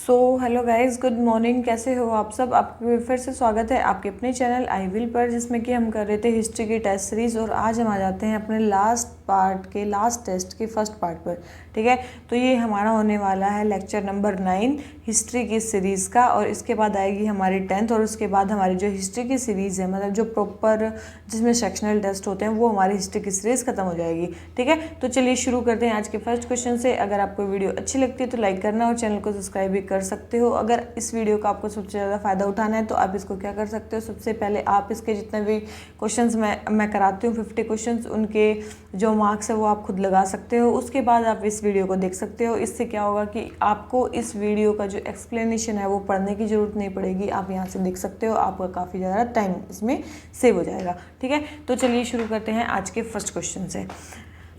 So hello guys, good morning. कैसे हो आप सब? आपके फिर से स्वागत है आपके अपने चैनल आई विल पर, जिसमें कि हम कर रहे थे हिस्ट्री की टेस्ट सीरीज़। और आज हम आ जाते हैं अपने लास्ट पार्ट के लास्ट टेस्ट के फर्स्ट पार्ट पर। ठीक है, तो ये हमारा होने वाला है लेक्चर नंबर 9 हिस्ट्री की सीरीज़ का। और इसके बाद आएगी हमारी 10th, और उसके बाद हमारी जो हिस्ट्री की सीरीज़ है, मतलब जो प्रॉपर जिसमें सेक्शनल टेस्ट होते हैं, वो हमारी हिस्ट्री की सीरीज़ खत्म हो जाएगी। ठीक है, तो चलिए शुरू करते हैं आज के फर्स्ट क्वेश्चन से। अगर आपको वीडियो अच्छी लगती है तो लाइक करना और चैनल को सब्सक्राइब भी कर सकते हो। अगर इस वीडियो का आपको सबसे ज़्यादा फ़ायदा उठाना है तो आप इसको क्या कर सकते हो, सबसे पहले आप इसके जितने भी क्वेश्चंस मैं कराती हूँ 50 क्वेश्चंस, उनके जो मार्क्स है वो आप खुद लगा सकते हो। उसके बाद आप इस वीडियो को देख सकते हो। इससे क्या होगा कि आपको इस वीडियो का जो एक्सप्लेनेशन है वो पढ़ने की ज़रूरत नहीं पड़ेगी, आप यहाँ से देख सकते हो। आपका काफ़ी ज़्यादा टाइम इसमें सेव हो जाएगा। ठीक है, तो चलिए शुरू करते हैं आज के फर्स्ट क्वेश्चन से।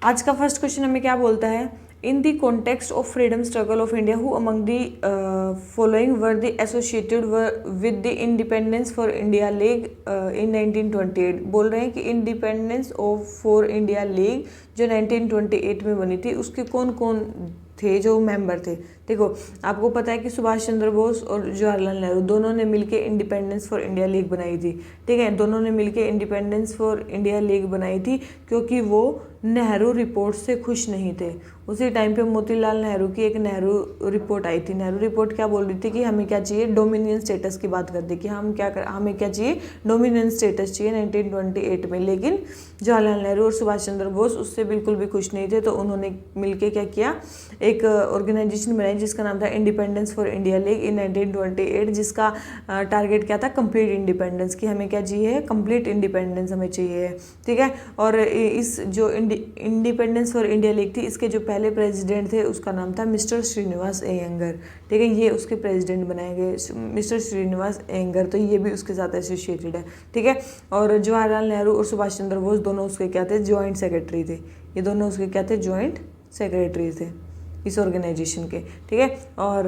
आज का फर्स्ट क्वेश्चन हमें क्या बोलता है? In the context of freedom struggle of India who among the following were the associated with the Independence for India League in 1928। बोल रहे हैं कि Independence of for India League जो 1928 में बनी थी, उसके कौन कौन थे जो मेंबर थे। देखो, आपको पता है कि सुभाष चंद्र बोस और जवाहरलाल नेहरू दोनों ने मिलकर इंडिपेंडेंस फॉर इंडिया लीग बनाई थी। ठीक है, दोनों ने मिलकर इंडिपेंडेंस फॉर इंडिया लीग बनाई थी क्योंकि वो नेहरू रिपोर्ट से खुश नहीं थे। उसी टाइम पे मोतीलाल नेहरू की एक नेहरू रिपोर्ट आई थी। नेहरू रिपोर्ट क्या बोल रही थी कि हमें क्या चाहिए, डोमिनियन स्टेटस की बात करती कि हमें क्या चाहिए, डोमिनियन स्टेटस चाहिए 1928 में। लेकिन जवाहरलाल नेहरू और सुभाष चंद्र बोस उससे बिल्कुल भी खुश नहीं थे, तो उन्होंने मिलकर क्या किया, एक ऑर्गेनाइजेशन बनाई जिसका नाम था independence for India League in 1928, जिसका टारगेट क्या था, कंप्लीट इंडिपेंडेंस की। हमें क्या चाहिए, कंप्लीट इंडिपेंडेंस हमें चाहिए। ठीक है, और इस जो इंडिपेंडेंस फॉर इंडिया लीग थी, इसके जो पहले प्रेसिडेंट थे उसका नाम था मिस्टर श्रीनिवास अयंगर। ठीक है, ये उसके प्रेसिडेंट बनाए गए, मिस्टर श्रीनिवास अयंगर, तो ये भी उसके साथ एसोसिएटेड है। ठीक है, और जवाहरलाल नेहरू और सुभाष चंद्र बोस दोनों उसके क्या थे, जॉइंट सेक्रेटरी थे। ये दोनों उसके क्या थे, जॉइंट सेक्रेटरी थे इस ऑर्गेनाइजेशन के। ठीक है, और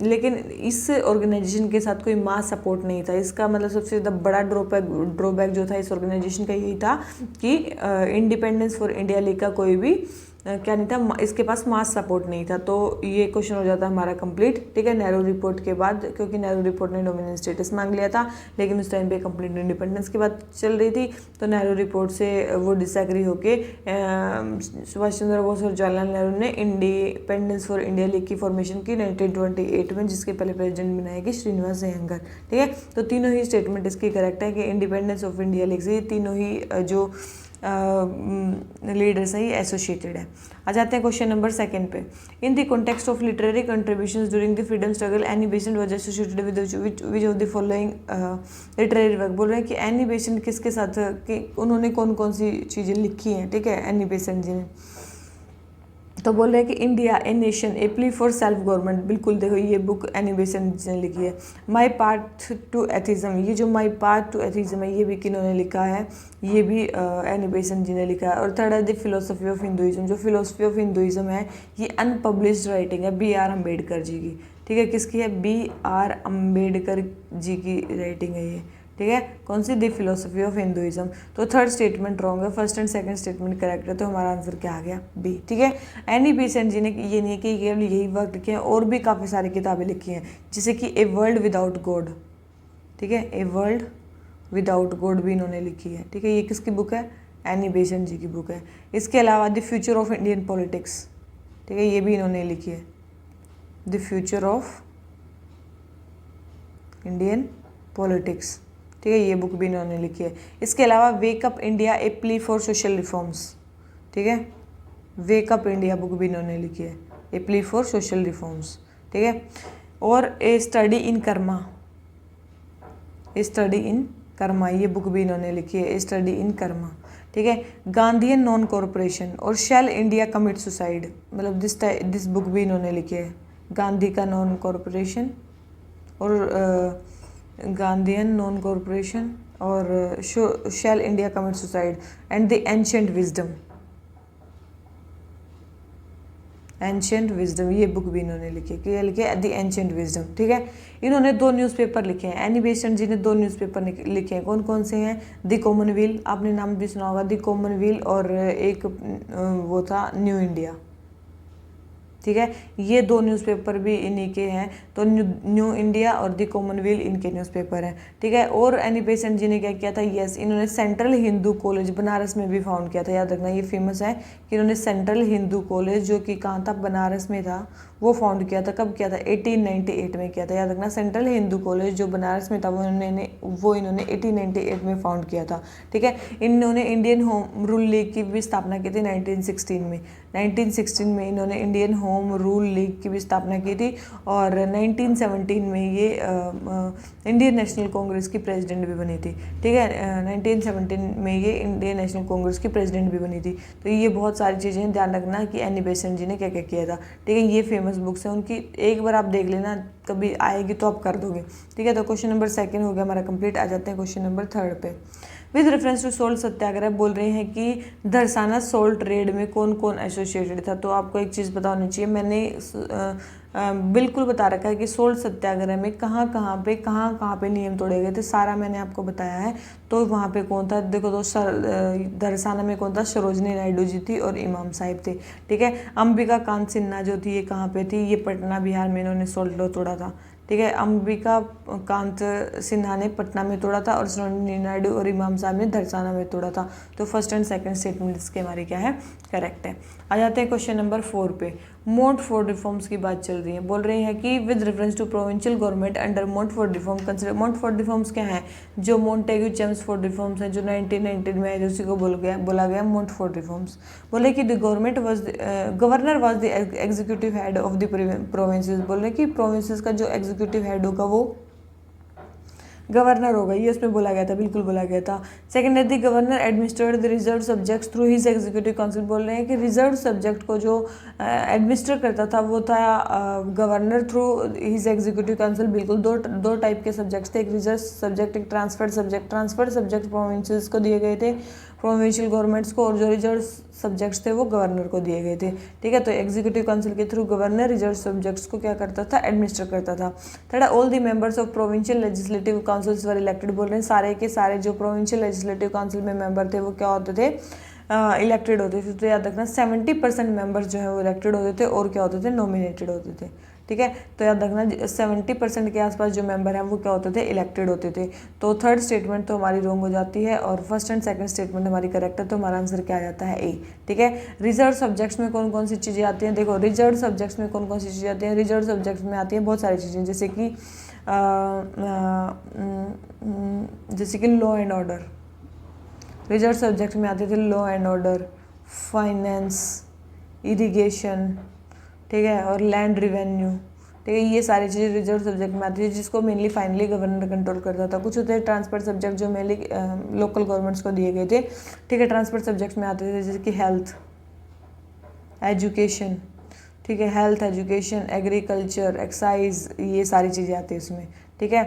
लेकिन इस ऑर्गेनाइजेशन के साथ कोई मास सपोर्ट नहीं था। इसका मतलब सबसे ज़्यादा बड़ा ड्रॉबैक जो था इस ऑर्गेनाइजेशन का यही था कि इंडिपेंडेंस फॉर इंडिया लीग का कोई भी क्या नहीं था, इसके पास मास सपोर्ट नहीं था। तो ये क्वेश्चन हो जाता है हमारा कंप्लीट। ठीक है, नेहरू रिपोर्ट के बाद, क्योंकि नेहरू रिपोर्ट ने डोमिनियन स्टेटस मांग लिया था, लेकिन उस टाइम पे कंप्लीट इंडिपेंडेंस की बात चल रही थी, तो नेहरू रिपोर्ट से वो डिसएग्री होके सुभाष चंद्र बोस और जवाहरलाल नेहरू ने इंडिपेंडेंस फॉर इंडिया लीग की फॉर्मेशन की 1928 में, जिसके पहले प्रेसिडेंट बनाए गए श्रीनिवास अयंगर। ठीक है, तो तीनों ही स्टेटमेंट इसकी करेक्ट है कि इंडिपेंडेंस ऑफ इंडिया लीग से तीनों ही जो लीडर्स हैं ये एसोसिएटेड है। आ जाते हैं क्वेश्चन नंबर 2 पे। इन the context of literary contributions during the freedom struggle Annie Besant was associated with which of the following literary work. बोल रहे हैं कि एनी बेसेंट किसके साथ, कि उन्होंने कौन कौन सी चीज़ें लिखी हैं। ठीक है, एनी बेसेंट जी ने, तो बोल रहे हैं कि India a nation A plea for self government. बिल्कुल, देखो ये बुक एनी बेसेंट ने लिखी है। माई पाथ टू एथिज्म, ये जो माई पाथ टू एथिज्म है ये भी किन्होंने लिखा है, ये भी एनी बेसेंट जी ने लिखा है। और थर्ड है द फिलोसफी ऑफ हिंदुइज्म। जो फिलोसफी ऑफ हिंदुइज्म है ये अनपब्लिश्ड राइटिंग है बी आर अम्बेडकर जी की। ठीक है, किसकी है, बी आर अम्बेडकर जी की राइटिंग है ये। ठीक है, कौन सी, द फिलोसफी ऑफ हिंदुइज्म। तो थर्ड स्टेटमेंट रॉन्ग है, first and second statement correct है, तो हमारा आंसर क्या आ गया, बी। ठीक है, एनी बेसेंट जी ने ये नहीं कि केवल यही वर्क लिखे हैं, और भी काफ़ी सारी किताबें लिखी हैं, जैसे कि ए वर्ल्ड विदाउट गॉड। ठीक है, ए वर्ल्ड विदाउट गॉड भी इन्होंने लिखी है। ठीक है, ये किसकी बुक है, एनी बेसेंट जी की बुक है। इसके अलावा the future of Indian politics, ठीक है, ये भी इन्होंने लिखी है, the future of Indian politics. ठीक है, ये बुक भी इन्होंने लिखी है। इसके अलावा wake up India a plea for social reforms. ठीक है, वेकअप इंडिया बुक भी इन्होंने लिखी है, a plea for social reforms. ठीक है, और a study in Karma, a study in Karma, ये बुक भी इन्होंने लिखी है, ए स्टडी इन कर्मा। ठीक है, गांधीयन नॉन कॉरपोरेशन और शैल इंडिया कमिट सुसाइड, मतलब दिस बुक भी इन्होंने लिखी है, गांधी का नॉन कॉरपोरेशन और गांधीयन नॉन कॉरपोरेशन और shall India commit suicide and the ancient wisdom, ancient wisdom, ये बुक भी इन्होंने लिखी है, क्या लिखे है, द एंशिएंट विजडम। ठीक है, इन्होंने 2 न्यूज़पेपर लिखे हैं, एनी बेसेंट जी ने 2 न्यूज़पेपर लिखे हैं। कौन कौन से हैं, द कॉमनवेल, आपने नाम भी सुना होगा, द कॉमनवेल, और एक वो था न्यू इंडिया। ठीक है। ये 2 न्यूज़पेपर भी इन्हीं के हैं, तो न्यू इंडिया और द कॉमनवेल्थ इनके न्यूज़पेपर हैं, ठीक है। और एनी बेसेंट जी ने क्या किया था, यस, इन्होंने सेंट्रल हिंदू कॉलेज बनारस में भी फाउंड किया था। याद रखना ये फेमस है कि इन्होंने सेंट्रल हिंदू कॉलेज जो कि कहाँ था, बनारस में था, वो फाउंड किया था। कब किया था, 1898 में किया था। याद रखना सेंट्रल हिंदू कॉलेज जो बनारस में था वो इन्होंने 1898 में फाउंड किया था, ठीक है। इन्होंने इंडियन होम रूल लीग की भी स्थापना की थी 1916 में। 1916 में इन्होंने इंडियन होम रूल लीग की भी स्थापना की थी, और 1917 में ये इंडियन नेशनल कांग्रेस की प्रेसिडेंट भी बनी थी, ठीक है। 1917 में ये इंडियन नेशनल कांग्रेस की प्रेसिडेंट भी बनी थी। तो ये बहुत सारी चीज़ें ध्यान रखना कि एनी बेसेंट जी ने क्या क्या किया था, ठीक है। ये फेमस बुक्स हैं उनकी, एक बार आप देख लेना, कभी आएगी तो आप कर दोगे, ठीक है। तो क्वेश्चन नंबर 2 हो गया हमारा कंप्लीट। आ जाते हैं क्वेश्चन नंबर 3 पे। विद रेफरेंस टू सोल्ट सत्याग्रह बोल रहे हैं कि दरसाना सोल्ट ट्रेड में कौन कौन एसोसिएटेड था। तो आपको एक चीज़ पता होनी चाहिए, मैंने बिल्कुल बता रखा है कि सोल्ट सत्याग्रह में कहाँ कहाँ पे नियम तोड़े गए थे, सारा मैंने आपको बताया है। तो वहाँ पे कौन था, देखो तो दरसाना में कौन था, सरोजनी नायडू जी थी और इमाम साहिब थे, ठीक है। अंबिका कांत सिन्हा जो थी ये कहाँ पे थी, ये पटना बिहार में इन्होंने सोल्ट लॉ तोड़ा था, ठीक है। अंबिका कांत सिन्हा ने पटना में तोड़ा था और सरोजनी नायडू और इमाम साहब ने दरसाना में तोड़ा था। तो फर्स्ट एंड सेकंड स्टेटमेंट इसके हमारी क्या है, करेक्ट है। आ जाते हैं क्वेश्चन नंबर 4 पे। मोंटफोर्ट रिफॉर्म्स की बात चल रही है, बोल रही है कि with reference to provincial government under Montford reform consider. Montford reforms क्या है, जो मोंटेग्यू चेम्सफोर्ड रिफॉर्म्स हैं जो 1919 में है, उसी को बोला गया मोंटफोर्ट रिफॉर्म्स। बोले कि the governor was the executive head of the provinces. बोले कि प्रोविंसेस का जो एग्जीक्यूटिव हेड होगा वो गवर्नर होगा, ये उसमें बोला गया था, बिल्कुल बोला गया था। सेकंड है the governor administrate the reserve subjects through his executive council. बोल रहे हैं कि रिजर्व सब्जेक्ट को जो एडमिनिस्टर करता था वो था governor through his executive council. बिल्कुल दो टाइप के सब्जेक्ट्स थे, एक रिजर्व सब्जेक्ट, एक transferred subject. Transferred subject provinces को दिए गए थे, प्रोविंशियल गवर्नमेंट्स को, और जो रिजर्व सब्जेक्ट्स थे वो गवर्नर को दिए गए थे, ठीक है। तो एग्जीक्यूटिव काउंसिल के थ्रू गवर्नर रिजर्व सब्जेक्ट्स को क्या करता था, एडमिनिस्टर करता था। Third, all the members of provincial legislative councils were elected. बोल रहे हैं सारे के सारे जो प्रोविंशियल लेजिस्लेटिव काउंसिल में मेंबर थे वो क्या होते थे, इलेक्टेड होते थे। तो याद रखना 70% मेंबर्स जो है वो इलेक्टेड होते थे और क्या होते थे, नॉमिनेटेड होते थे, ठीक है। तो याद रखना 70% के आसपास जो मेंबर हैं वो क्या होते थे, इलेक्टेड होते थे। तो थर्ड स्टेटमेंट तो हमारी रॉन्ग हो जाती है और फर्स्ट एंड सेकंड स्टेटमेंट हमारी करेक्ट है। तो हमारा आंसर क्या आ जाता है, ए, ठीक है। रिजर्व सब्जेक्ट्स में कौन कौन सी चीज़ें आती हैं, देखो रिजर्व सब्जेक्ट्स में कौन कौन सी चीज़ें आती हैं। रिजर्व सब्जेक्ट्स में आती हैं बहुत सारी चीज़ें, जैसे कि law and order. Reserve subject में आते थे law and order, finance, irrigation, ठीक है, और लैंड रिवेन्यू, ठीक है। ये सारी चीज़ें रिजर्व सब्जेक्ट में आती है, जिसको मेनली फाइनली गवर्नर कंट्रोल करता था। कुछ होते हैं ट्रांसफर सब्जेक्ट जो मेनली लोकल गवर्नमेंट्स को दिए गए थे, ठीक है। ट्रांसफर सब्जेक्ट्स में आते थे जैसे कि हेल्थ, एजुकेशन, ठीक है, हेल्थ, एजुकेशन, एग्रीकल्चर, एक्साइज, ये सारी चीज़ें आती है इसमें, ठीक है।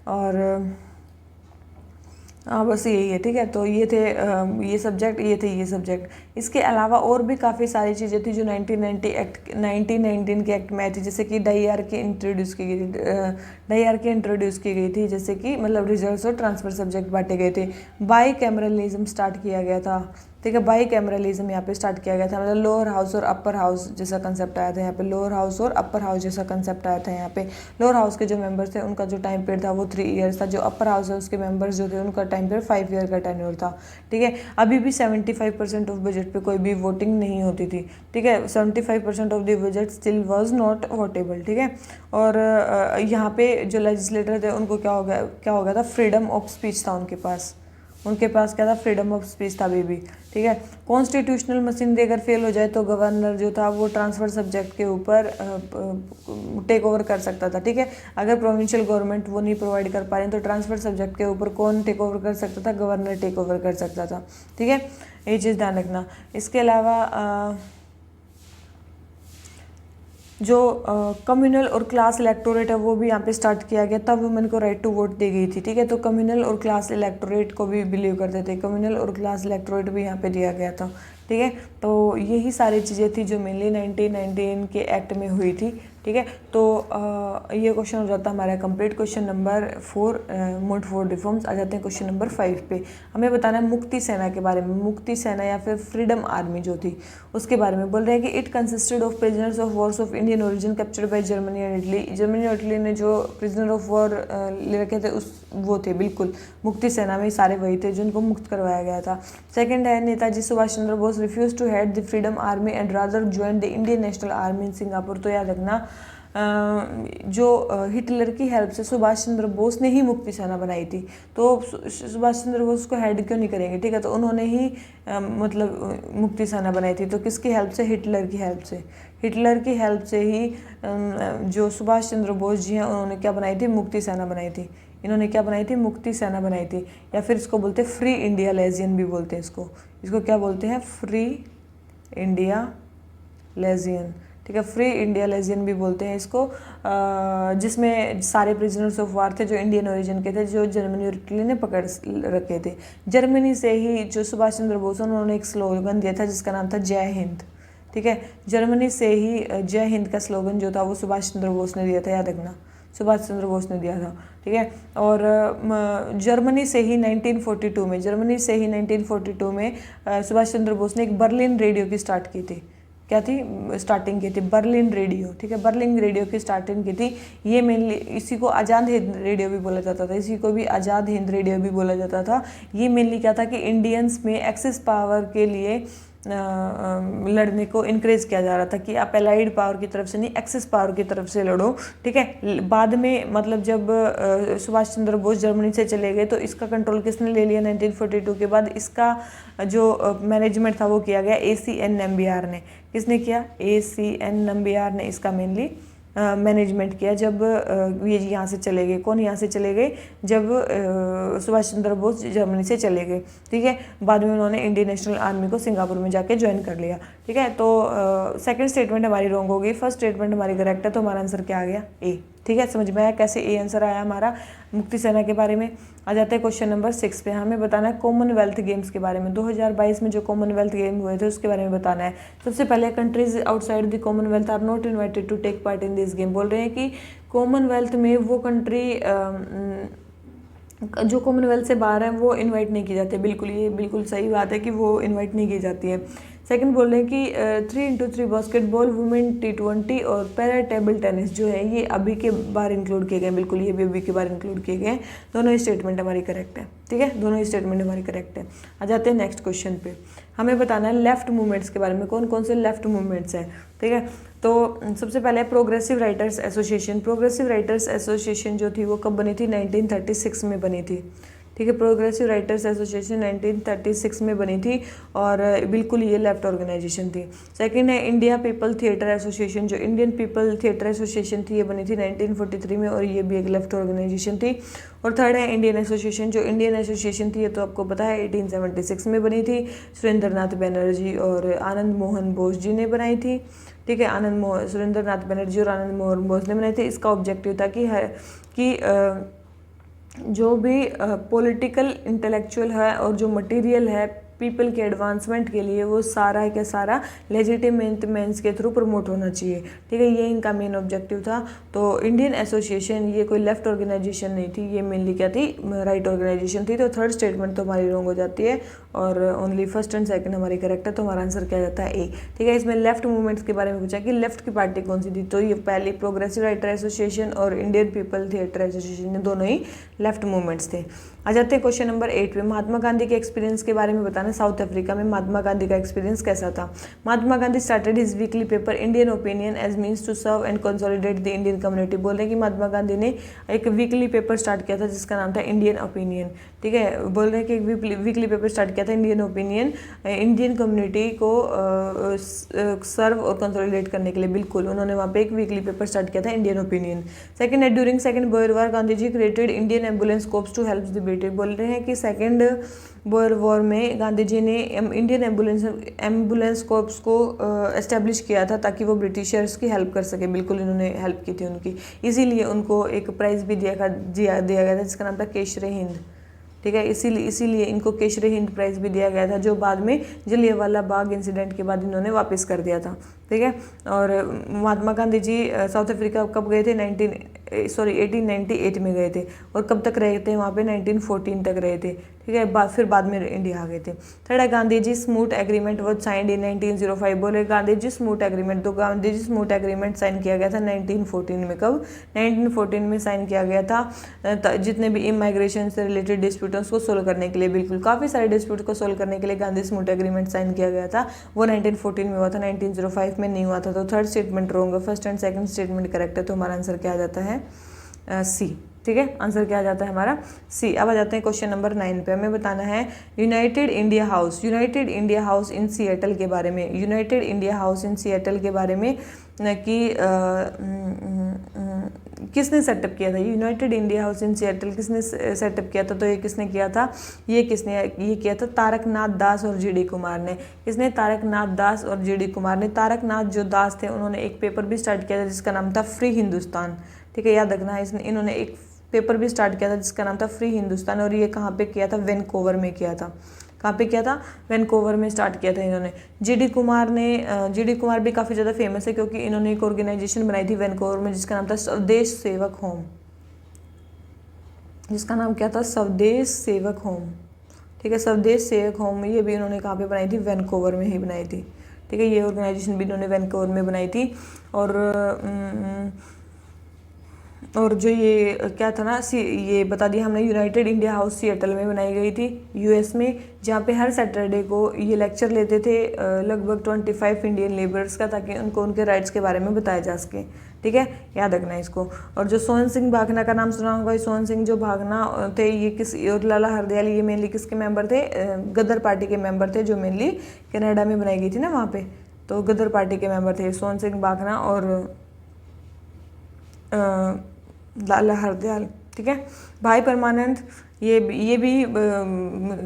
और हाँ बस यही है, ठीक है। तो ये थे ये सब्जेक्ट, ये सब्जेक्ट। इसके अलावा और भी काफ़ी सारी चीज़ें थी जो 1919 के एक्ट में आई थी, जैसे कि डाईआरके इंट्रोड्यूस की गई थी, जैसे कि मतलब रिजर्व्स और ट्रांसफर सब्जेक्ट बांटे गए थे। बाई कैमरलिज्म स्टार्ट किया गया था, ठीक है। बाई कैमरलिज्म यहाँ पे स्टार्ट किया गया था, मतलब लोअर हाउस और अपर हाउस जैसा कंसेप्ट आया था यहाँ पे। लोअर हाउस और अपर हाउस जैसा कंसेप्ट आया था यहाँ पे। लोअर हाउस के जो मेंबर्स थे उनका जो टाइम पीरियड था वो 3 ईयर्स था। जो अपर हाउस है उसके मेंबर्स जो थे उनका टाइम पीरियड 5 ईयर का टेन्योर था, ठीक है। अभी भी 75% ऑफ बजट पे कोई भी वोटिंग नहीं होती थी, ठीक है। 75% of the budget still was not votable, ठीक है। और यहाँ पे जो लेजिस्लेटर थे उनको क्या हो गया था, फ्रीडम ऑफ स्पीच था उनके पास क्या था, फ्रीडम ऑफ स्पीच था अभी भी, ठीक है। कॉन्स्टिट्यूशनल मशीनरी अगर फेल हो जाए तो गवर्नर जो था वो ट्रांसफर सब्जेक्ट के ऊपर टेक ओवर कर सकता था, ठीक है। अगर प्रोविंशियल गवर्नमेंट वो नहीं प्रोवाइड कर पा रहे तो ट्रांसफर सब्जेक्ट के ऊपर कौन टेक ओवर कर सकता था, गवर्नर टेक ओवर कर सकता था, ठीक है। ये चीज़ ध्यान रखना। इसके अलावा जो कम्युनल और क्लास इलेक्टोरेट है वो भी यहाँ पे स्टार्ट किया गया, तब वुमेन को राइट टू वोट दी गई थी, ठीक है। तो कम्युनल और क्लास इलेक्टोरेट को भी बिलीव करते थे, कम्युनल और क्लास इलेक्टोरेट भी यहाँ पे दिया गया था, ठीक है। तो यही सारी चीज़ें थी जो मेनली 1919 के एक्ट में हुई थी, ठीक ठीक है। तो ये क्वेश्चन हो जाता है हमारा कंप्लीट। क्वेश्चन नंबर 4 मोड 4 रिफॉर्म्स। आ जाते हैं क्वेश्चन नंबर 5 पे। हमें बताना है मुक्ति सेना के बारे में। मुक्ति सेना या फिर फ्रीडम आर्मी जो थी उसके बारे में बोल रहे हैं कि it consisted of prisoners of Wars of Indian origin captured by Germany and Italy. Germany और इटली ने जो प्रिजनर ऑफ वॉर ले रखे थे उस वो थे बिल्कुल मुक्ति सेना में सारे वही थे जिनको मुक्त करवाया गया था। सेकंड है Netaji Subhash Chandra Bose refuse to head the freedom army and rather join the Indian National Army in Singapore. तो याद रखना जो हिटलर की हेल्प से सुभाष चंद्र बोस ने ही मुक्ति सेना बनाई थी, तो सुभाष चंद्र बोस को हेड क्यों नहीं करेंगे, ठीक है। तो उन्होंने ही मतलब मुक्ति सेना बनाई थी। तो किसकी हेल्प से? हिटलर की हेल्प से। हिटलर की हेल्प से ही जो सुभाष चंद्र बोस जी हैं उन्होंने क्या बनाई थी? मुक्ति सेना बनाई थी। इन्होंने क्या बनाई थी? मुक्ति सेना बनाई थी। या फिर इसको बोलते हैं फ्री इंडिया लेजियन भी बोलते हैं इसको क्या बोलते हैं? फ्री इंडिया लेजियन, ठीक है। फ्री इंडिया लेजियन भी बोलते हैं इसको, जिसमें सारे प्रिजनर्स ऑफ वार थे जो इंडियन ओरिजिन के थे, जो जर्मनी और इटली ने पकड़ रखे थे। जर्मनी से ही जो सुभाष चंद्र बोस उन्होंने एक स्लोगन दिया था जिसका नाम था जय हिंद, ठीक है। जर्मनी से ही जय हिंद का स्लोगन जो था वो सुभाष चंद्र बोस ने दिया था, याद रखना, सुभाष चंद्र बोस ने दिया था, ठीक है। और जर्मनी से ही 1942 में सुभाष चंद्र बोस ने एक बर्लिन रेडियो की स्टार्ट की थी। क्या थी? स्टार्टिंग की थी बर्लिन रेडियो, ठीक है। बर्लिन रेडियो की स्टार्टिंग की थी। ये मेनली इसी को आज़ाद हिंद रेडियो भी बोला जाता था, इसी को भी आज़ाद हिंद रेडियो भी बोला जाता था। ये मेनली क्या था कि इंडियंस में एक्सेस पावर के लिए लड़ने को इनक्रेज किया जा रहा था कि आप एलाइड पावर की तरफ से नहीं एक्सेस पावर की तरफ से लड़ो, ठीक है। बाद में मतलब जब सुभाष चंद्र बोस जर्मनी से चले गए तो इसका कंट्रोल किसने ले लिया? 1942 के बाद इसका जो मैनेजमेंट था वो किया गया ACN नंबियार ने। किसने किया? ACN नंबियार ने इसका मेनली मैनेजमेंट किया जब ये यहाँ से चले गए। कौन यहाँ से चले गए? जब सुभाष चंद्र बोस जर्मनी से चले गए, ठीक है। बाद में उन्होंने इंडियन नेशनल आर्मी को सिंगापुर में जाके ज्वाइन कर लिया, ठीक है। तो सेकंड स्टेटमेंट हमारी रॉन्ग हो गई, फर्स्ट स्टेटमेंट हमारी करेक्ट है। तो हमारा आंसर क्या आ गया? ए, ठीक है। समझ में आया कैसे ए आंसर आया हमारा मुक्ति सेना के बारे में। आ जाते हैं क्वेश्चन नंबर 6 पे। हमें बताना है कॉमनवेल्थ गेम्स के बारे में। 2022 में जो कॉमनवेल्थ गेम हुए थे उसके बारे में बताना है। सबसे पहले countries outside the Commonwealth are not invited to take part in this game. बोल रहे हैं कि कॉमनवेल्थ में वो कंट्री जो कॉमनवेल्थ से बाहर है वो इनवाइट नहीं की जाती है। बिल्कुल, ये बिल्कुल सही बात है कि वो इनवाइट नहीं की जाती है। सेकंड बोल रहे हैं कि 3x3 बास्केटबॉल, वुमेन T20 और पैरा टेबल टेनिस जो है ये अभी के बार इंक्लूड किए गए। बिल्कुल, ये भी अभी के बार इंक्लूड किए गए। दोनों ही स्टेटमेंट हमारी करेक्ट है, ठीक है। दोनों ही स्टेटमेंट हमारी करेक्ट है। आ जाते हैं नेक्स्ट क्वेश्चन पे। हमें बताना है लेफ्ट मूवमेंट्स के बारे में। कौन कौन से लेफ्ट मूवमेंट्स हैं, ठीक है। तो सबसे पहले progressive writers association. Progressive writers association जो थी वो कब बनी थी? 1936 में बनी थी, ठीक है। प्रोग्रेसिव राइटर्स एसोसिएशन 1936 में बनी थी और बिल्कुल ये लेफ्ट ऑर्गेनाइजेशन थी। सेकंड है इंडिया पीपल थिएटर एसोसिएशन। जो इंडियन पीपल थिएटर एसोसिएशन थी ये बनी थी 1943 में और ये भी एक लेफ्ट ऑर्गेनाइजेशन थी। और थर्ड है इंडियन एसोसिएशन। जो इंडियन एसोसिएशन थी ये तो आपको पता है 1876 में बनी थी। सुरेंद्र नाथ बनर्जी और आनंद मोहन बोस जी ने बनाई थी, ठीक है। सुरेंद्र नाथ बनर्जी और आनंद मोहन बोस ने बनाई थी। इसका ऑब्जेक्टिव था कि जो भी पॉलिटिकल इंटेलेक्चुअल है और जो मटेरियल है पीपल के एडवांसमेंट के लिए वो सारा का सारा लेजिटिमेट मीन्स के थ्रू प्रमोट होना चाहिए, ठीक है। ये इनका मेन ऑब्जेक्टिव था। तो इंडियन एसोसिएशन ये कोई लेफ्ट ऑर्गेनाइजेशन नहीं थी, ये मेनली क्या थी? राइट ऑर्गेनाइजेशन थी। तो थर्ड स्टेटमेंट तो हमारी रॉन्ग हो जाती है और ओनली फर्स्ट एंड सेकंड हमारी करेक्ट है। तो हमारा आंसर क्या जाता है? ए, ठीक है। इसमें लेफ्ट मूवमेंट्स के बारे में पूछा कि लेफ्ट की पार्टी कौन सी थी, तो ये पहली प्रोग्रेसिव राइटर एसोसिएशन और इंडियन पीपल थिएटर एसोसिएशन, ये दोनों ही लेफ्ट मूवमेंट्स थे। आ जाते हैं क्वेश्चन नंबर 8 पे। महात्मा गांधी के एक्सपीरियंस के बारे में बताना। साउथ अफ्रीका में महात्मा गांधी का एक्सपीरियंस कैसा था? Mahatma Gandhi started his weekly paper Indian Opinion as means to serve and consolidate the Indian community. बोल रहे हैं कि महात्मा गांधी ने एक वीकली पेपर स्टार्ट किया था जिसका नाम था इंडियन ओपिनियन, ठीक है। बोल रहे हैं कि एक वीकली पेपर स्टार्ट किया था इंडियन ओपिनियन, इंडियन कम्युनिटी को सर्व और कंसोलिडेट करने के लिए। बिल्कुल, उन्होंने वहाँ पे एक वीकली पेपर स्टार्ट किया था इंडियन ओपिनियन। सेकंड है during second Boer war Gandhi ji created Indian ambulance corps to help the British. बोल रहे हैं कि सेकंड बोयर वॉर में गांधी जी ने इंडियन एम्बुलेंस कोर्प्स को एस्टेब्लिश किया था ताकि वो ब्रिटिशर्स की हेल्प कर सके। बिल्कुल, इन्होंने हेल्प की थी उनकी, इसीलिए उनको एक प्राइज़ भी दिया गया था जिसका नाम था केशर हिंद, ठीक है। इसीलिए इनको केशरी हिंद प्राइज़ भी दिया गया था, जो बाद में जलियांवाला बाग इंसिडेंट के बाद इन्होंने वापस कर दिया था, ठीक है। और महात्मा गांधी जी साउथ अफ्रीका कब गए थे? 1898 में गए थे। और कब तक रहे थे वहाँ पे? 1914 तक रहे थे, ठीक है। फिर बाद में इंडिया आ गए थे। थर्ड है Gandhi ji Smuts agreement was signed in 1905। बोले गांधी जी स्मूथ एग्रीमेंट, तो Gandhi ji Smuts agreement sign किया गया था 1914 में। कब? 1914 में साइन किया गया था, जितने भी इमाइग्रेशन से रिलेटेड डिस्प्यूट है उसको सोल्व करने के लिए। बिल्कुल, काफ़ी सारे डिस्प्यूट को सोल्व करने के लिए गांधी स्मूथ एग्रीमेंट साइन किया गया था। वो 1914 में हुआ था, 1905 में नहीं हुआ था। तो थर्ड स्टेटमेंट रॉन्ग है, first and second statement correct है। तो हमारा आंसर क्या आ जाता है? सी, ठीक है। आंसर क्या आ जाता है हमारा? सी। अब आ जाते हैं क्वेश्चन नंबर 9 पे। हमें बताना है United India house in Seattle के बारे में। United India house in Seattle के बारे में कि किसने सेटअप किया था? United India house in Seattle किसने सेटअप किया था? तो ये किसने किया था? ये किया था तारकनाथ दास और जीडी कुमार ने। किसने? तारकनाथ दास और जीडी कुमार ने। तारकनाथ जो दास थे उन्होंने एक पेपर भी स्टार्ट किया था जिसका नाम था फ्री हिंदुस्तान, ठीक है। याद रखना है, इन्होंने एक पेपर भी स्टार्ट किया था जिसका नाम था फ्री हिंदुस्तान। और ये कहाँ पे किया था? वैनकूवर में किया था। कहाँ पे किया था? वैनकूवर में स्टार्ट किया था इन्होंने। जीडी कुमार भी काफ़ी ज़्यादा फेमस है क्योंकि इन्होंने एक ऑर्गेनाइजेशन बनाई थी वैनकूवर में जिसका नाम था स्वदेश सेवक होम। जिसका नाम क्या था? स्वदेश सेवक होम, ठीक है। स्वदेश सेवक होम ये भी इन्होंने कहाँ पे बनाई थी? वैनकूवर में ही बनाई थी, ठीक है। ये ऑर्गेनाइजेशन भी इन्होंने वैनकूवर में बनाई थी। और जो ये क्या था ना, ये बता दिया हमने, यूनाइटेड इंडिया हाउस सिएटल में बनाई गई थी यूएस में, जहाँ पे हर सैटरडे को ये लेक्चर लेते थे लगभग 25 इंडियन लेबर्स का, ताकि उनको उनके राइट्स के बारे में बताया जा सके, ठीक है। याद रखना है इसको। और जो सोहन सिंह भागना का नाम सुना होगा, सोहन सिंह जो भागना थे ये और लाला हरदयाल ये मेनली किसके मेंबर थे? गदर पार्टी के मेंबर थे, जो मेनली कनाडा में बनाई गई थी ना वहाँ पे। तो गदर पार्टी के मेंबर थे सोहन सिंह भागना और लाला हरदयाल, ठीक है। भाई परमानंद ये भी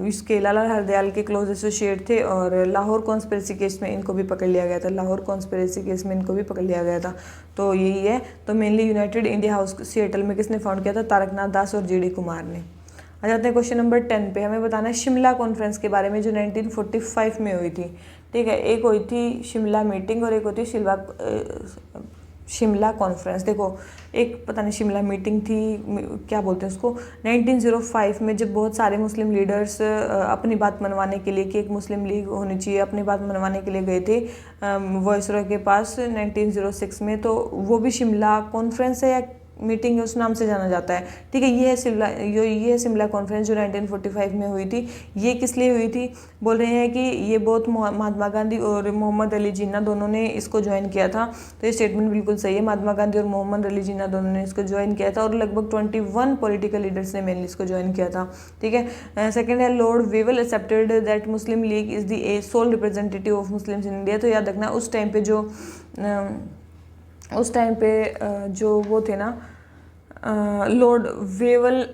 इसके लाला हरदयाल के क्लोज एसोसिएट थे। और लाहौर कॉन्स्पिरेसी केस में इनको भी पकड़ लिया गया था। लाहौर कॉन्स्पिरेसी केस में इनको भी पकड़ लिया गया था। तो यही है। तो mainly United India house Seattle में किसने फाउंड किया था? तारकनाथ दास और जीडी कुमार ने। आ जाते हैं क्वेश्चन नंबर 10 पे। हमें बताना है शिमला कॉन्फ्रेंस के बारे में जो 1945 में हुई थी, ठीक है। एक हुई थी शिमला मीटिंग और एक होती शिमला कॉन्फ्रेंस। देखो, एक पता नहीं शिमला मीटिंग थी, क्या बोलते हैं उसको, 1905 में जब बहुत सारे मुस्लिम लीडर्स अपनी बात मनवाने के लिए कि एक मुस्लिम लीग होनी चाहिए, अपनी बात मनवाने के लिए गए थे वायसरॉय के पास 1906 में। तो वो भी शिमला कॉन्फ्रेंस है या मीटिंग है, उस नाम से जाना जाता है, ठीक है। ये है शिमला कॉन्फ्रेंस जो 1945 में हुई थी। ये किस लिए हुई थी? बोल रहे हैं कि ये बहुत महात्मा गांधी और मोहम्मद अली जिन्ना दोनों ने इसको ज्वाइन किया था। तो ये स्टेटमेंट बिल्कुल सही है। महात्मा गांधी और मोहम्मद अली जिन्ना दोनों ने इसको ज्वाइन किया था और लगभग 21 पॉलिटिकल लीडर्स ने मेनली इसको ज्वाइन किया था, ठीक है। सेकेंड है Lord Wavell accepted that Muslim League is the sole representative of Muslims in India. तो याद रखना उस टाइम पे जो वो थे ना लॉर्ड वेवल,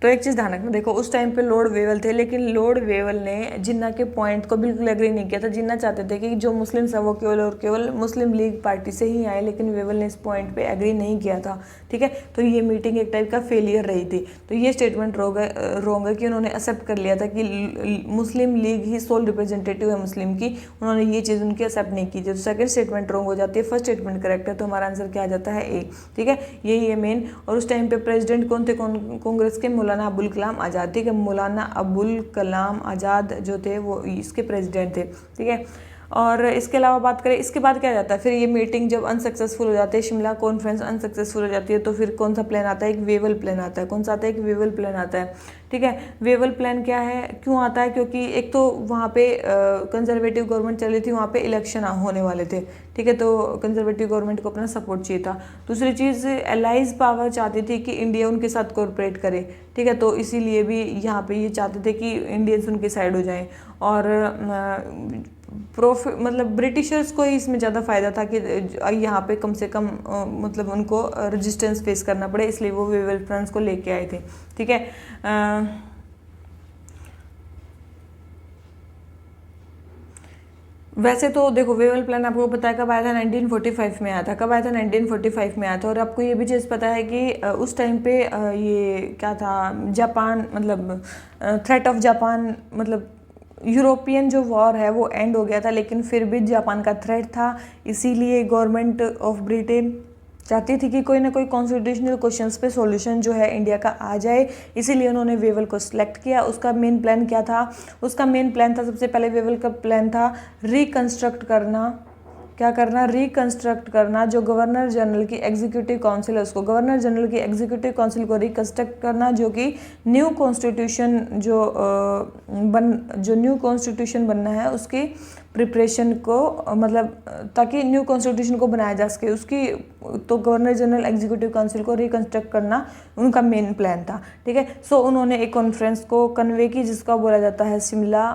तो एक चीज़ ध्यान रखना, देखो उस टाइम पे लॉर्ड वेवल थे, लेकिन लॉर्ड वेवल ने जिन्ना के पॉइंट को बिल्कुल एग्री नहीं किया था। जिन्ना चाहते थे कि जो मुस्लिम्स हैं वो केवल और केवल मुस्लिम लीग पार्टी से ही आए, लेकिन वेवल ने इस पॉइंट पे एग्री नहीं किया था, ठीक है। तो ये मीटिंग एक टाइप का फेलियर रही थी। तो ये स्टेटमेंट रॉन्ग है कि उन्होंने एक्सेप्ट कर लिया था कि मुस्लिम लीग ही सोल रिप्रेजेंटेटिव है मुस्लिम की, उन्होंने ये चीज़ उनकी एक्सेप्ट नहीं की थी। तो सेकंड स्टेटमेंट रॉन्ग हो जाती है, फर्स्ट स्टेटमेंट करेक्ट है। तो हमारा आंसर क्या आ जाता है? ए, ठीक है। यही है मेन। और उस टाइम पे प्रेसिडेंट कौन थे कांग्रेस के? मौलाना अबुल कलाम आज़ाद, ठीक है। मौलाना अबुल कलाम आज़ाद जो थे वो इसके प्रेसिडेंट थे, ठीक है। और इसके अलावा बात करें, इसके बाद क्या जाता है फिर? ये मीटिंग जब अनसक्सेसफुल हो जाती है, शिमला कॉन्फ्रेंस अनसक्सेसफुल हो जाती है, तो फिर कौन सा प्लान आता है? एक वेवल प्लान आता है। कौन सा आता है? एक वेवल प्लान आता है, ठीक है। वेवल प्लान क्या है, क्यों आता है? क्योंकि एक तो वहाँ पे कंजर्वेटिव गवर्नमेंट चली थी, वहाँ पे इलेक्शन होने वाले थे, ठीक है। तो कंजर्वेटिव गवर्नमेंट को अपना सपोर्ट चाहिए था। दूसरी चीज़, एलाइज पावर चाहती थी कि इंडिया उनके साथ कोऑपरेट करे, ठीक है। तो इसीलिए भी यहाँ पे ये चाहते थे कि इंडियंस उनके साइड हो जाएं। और मतलब ब्रिटिशर्स को ही इसमें ज़्यादा फ़ायदा था कि यहाँ पे कम से कम मतलब उनको रेजिस्टेंस फेस करना पड़े, इसलिए वो वेवल प्लान्स को लेके आए थे, ठीक है। वैसे तो देखो वेवल प्लान आपको पता है कब आया था, 1945 में आया था। कब आया था? 1945 में आया था। और आपको ये भी चीज़ पता है कि उस टाइम पे ये क्या था, जापान मतलब थ्रेट ऑफ जापान मतलब यूरोपियन जो वॉर है वो एंड हो गया था, लेकिन फिर भी जापान का थ्रेट था। इसीलिए गवर्नमेंट ऑफ ब्रिटेन चाहती थी कि कोई ना कोई कॉन्स्टिट्यूशनल क्वेश्चंस पे सॉल्यूशन जो है इंडिया का आ जाए, इसीलिए उन्होंने वेवल को सिलेक्ट किया। उसका मेन प्लान क्या था? उसका मेन प्लान था, सबसे पहले वेवल का प्लान था रिकंस्ट्रक्ट करना। क्या करना? रिकंस्ट्रक्ट करना। जो गवर्नर जनरल की एग्जीक्यूटिव काउंसिल है उसको, गवर्नर जनरल की एग्जीक्यूटिव काउंसिल को रिकंस्ट्रक्ट करना, जो कि न्यू कॉन्स्टिट्यूशन जो न्यू कॉन्स्टिट्यूशन बनना है उसकी प्रिपरेशन को, मतलब ताकि न्यू कॉन्स्टिट्यूशन को बनाया जा सके उसकी, तो गवर्नर जनरल एग्जीक्यूटिव काउंसिल को रिकंस्ट्रक्ट करना उनका मेन प्लान था। ठीक है, सो उन्होंने एक कॉन्फ्रेंस को कन्वे की जिसका बोला जाता है शिमला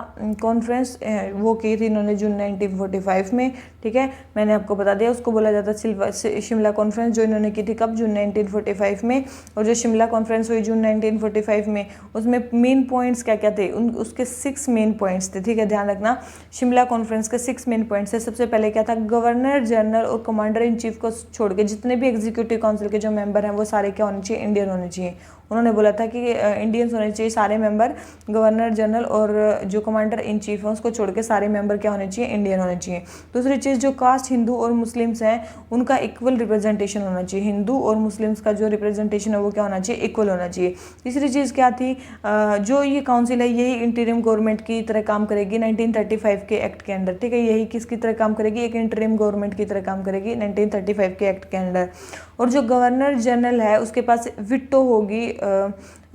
कॉन्फ्रेंस। वो की थी इन्होंने जून 1945 में। ठीक है, मैंने आपको बता दिया उसको बोला जाता है शिमला कॉन्फ्रेंस, जो इन्होंने की थी कब? जून 1945 में। और जो शिमला कॉन्फ्रेंस हुई जून 1945 में, उसमें मेन पॉइंट्स क्या क्या थे? उसके 6 मेन पॉइंट्स थे। ठीक है, ध्यान रखना, शिमला कॉन्फ्रेंस के 6 मेन पॉइंट्स थे। सबसे पहले क्या था? गवर्नर जनरल और कमांडर इन चीफ को छोड़ के जितने भी एग्जीक्यूटिव काउंसिल के जो मेंबर हैं वो सारे क्या होने चाहिए? इंडियन होने चाहिए। उन्होंने बोला था कि इंडियंस होने चाहिए सारे मेंबर, गवर्नर जनरल और जो कमांडर इन चीफ है उसको छोड़ के सारे मेंबर क्या होने चाहिए? इंडियन होने चाहिए। दूसरी चीज़, जो कास्ट हिंदू और मुस्लिम्स हैं उनका इक्वल रिप्रेजेंटेशन होना चाहिए। हिंदू और मुस्लिम्स का जो रिप्रेजेंटेशन है वो क्या होना चाहिए? इक्वल होना चाहिए। तीसरी चीज़ क्या थी? जो ये काउंसिल है यही इंटरिम गवर्नमेंट की तरह काम करेगी 1935 के एक्ट के अंडर। ठीक है, यही किसकी तरह काम करेगी? एक इंटरिम गवर्नमेंट की तरह काम करेगी 1935 के एक्ट के अंडर। और जो गवर्नर जनरल है उसके पास विटो होगी,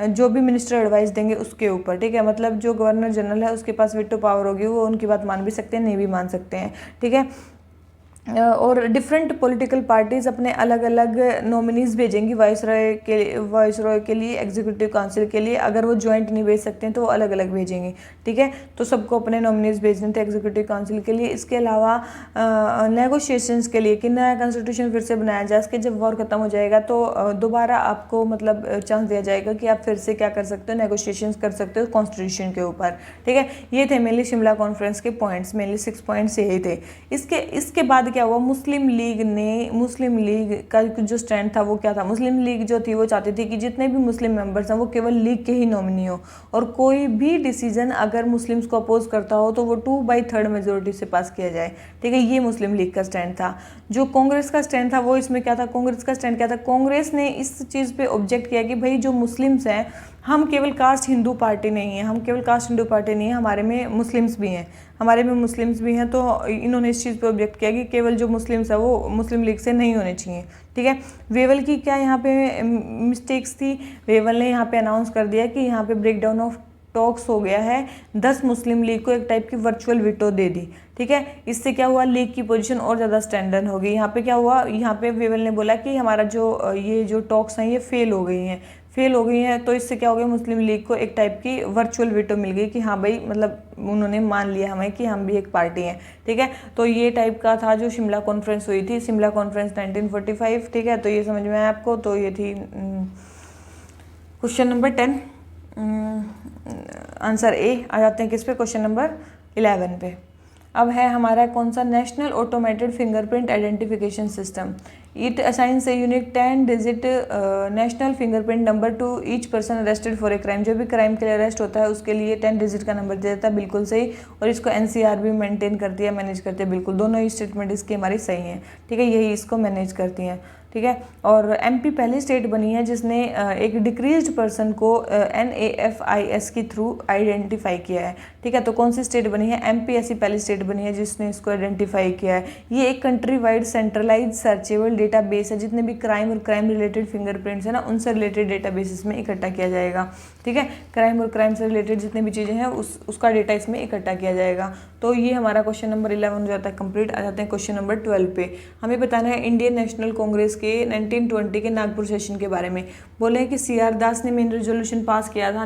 जो भी मिनिस्टर एडवाइस देंगे उसके ऊपर। ठीक है, मतलब जो गवर्नर जनरल है उसके पास विटो पावर होगी, वो उनकी बात मान भी सकते हैं, नहीं भी मान सकते हैं। ठीक है, और डिफरेंट पॉलिटिकल पार्टीज़ अपने अलग अलग नॉमिनीज़ भेजेंगी वाइसरॉय के लिए, एग्जीक्यूटिव काउंसिल के लिए। अगर वो ज्वाइंट नहीं भेज सकते हैं तो वो अलग अलग भेजेंगे। ठीक है, तो सबको अपने नॉमिनीज़ भेजने थे एग्जीक्यूटिव काउंसिल के लिए। इसके अलावा नेगोशिएशंस के लिए कि नया कॉन्स्टिट्यूशन फिर से बनाया जाए, इसके जब वॉर खत्म हो जाएगा तो दोबारा आपको मतलब चांस दिया जाएगा कि आप फिर से क्या कर सकते हो? नेगोशिएशंस कर सकते हो कॉन्स्टिट्यूशन के ऊपर। ठीक है, ये थे मेनली शिमला कॉन्फ्रेंस के पॉइंट्स, मेनली 6 पॉइंट्स यही थे। इसके बाद क्या हुआ? मुस्लिम लीग का जो स्टैंड था वो क्या था? मुस्लिम लीग जो थी वो चाहती थी कि जितने भी मुस्लिम मेंबर्स हैं वो केवल लीग के ही नॉमिनी हो, और कोई भी डिसीजन अगर मुस्लिम्स को अपोज करता हो तो वो 2/3 मेजोरिटी से पास किया जाए। ठीक है, ये मुस्लिम लीग का स्टैंड था। जो कांग्रेस का स्टैंड था वो इसमें क्या था? कांग्रेस का स्टैंड क्या था? कांग्रेस ने इस चीज़ पे ऑब्जेक्ट किया कि भाई जो मुस्लिम्स हैं, हम केवल कास्ट हिंदू पार्टी नहीं है, हमारे में मुस्लिम्स भी हैं, तो इन्होंने इस चीज़ पे ऑब्जेक्ट किया कि केवल जो मुस्लिम्स है वो मुस्लिम लीग से नहीं होने चाहिए। ठीक है, वेवल की क्या यहाँ पे मिस्टेक्स थी? वेवल ने यहाँ पे अनाउंस कर दिया कि यहाँ पे ब्रेकडाउन ऑफ टॉक्स हो गया है, 10 मुस्लिम लीग को एक टाइप की वर्चुअल वीटो दे दी। ठीक है, इससे क्या हुआ? लीग की पोजीशन और ज़्यादा स्टैंडर्ड होगी। यहाँ पे क्या हुआ? यहाँ पे वेवल ने बोला कि हमारा ये जो टॉक्स हैं ये फेल हो गई हैं, तो इससे क्या हो गया? मुस्लिम लीग को एक टाइप की वर्चुअल वीटो मिल गई कि हाँ भाई, मतलब उन्होंने मान लिया हमें कि हम भी एक पार्टी हैं। ठीक है, तो ये टाइप का था जो शिमला कॉन्फ्रेंस हुई थी, शिमला कॉन्फ्रेंस 1945। ठीक है, तो ये समझ में आया आपको? तो ये थी क्वेश्चन नंबर 10। Answer A. आ जाते हैं किस पे? क्वेश्चन नंबर 11 पे। अब है हमारा कौन सा? National automated fingerprint identification system. It assigns a unique 10 digit national fingerprint number two each person arrested for a crime. जो भी क्राइम के लिए अरेस्ट होता है उसके लिए 10 डिजिट का नंबर दे देता है, बिल्कुल सही। और इसको एनसीआर भी मेंटेन करती है, मैनेज करती है, बिल्कुल दोनों ही स्टेटमेंट इसकी हमारी सही हैं। ठीक है, यही इसको मैनेज करती हैं। ठीक है, और एमपी पहली स्टेट बनी है जिसने एक डिक्रीज्ड पर्सन को NAFIS के थ्रू आइडेंटिफाई किया है। ठीक है, तो कौन सी स्टेट बनी है? एमपी ऐसी पहली स्टेट बनी है जिसने इसको आइडेंटिफाई किया है। ये एक country wide centralise searchable database है, जितने भी क्राइम और क्राइम रिलेटेड फिंगरप्रिंट्स है ना उनसे रिलेटेड डेटाबेसेस में इकट्ठा किया जाएगा। ठीक है, क्राइम और क्राइम से रिलेटेड जितने भी चीज़ें हैं उसका डेटा इसमें इकट्ठा किया जाएगा। तो ये हमारा क्वेश्चन नंबर 11 हो जाता है कंप्लीट। आ जाते हैं क्वेश्चन नंबर 12 पे। हमें बताना है इंडियन नेशनल कांग्रेस के 1920 के नागपुर सेशन के बारे में। बोले हैं कि CR दास ने मेन रेजोल्यूशन पास किया था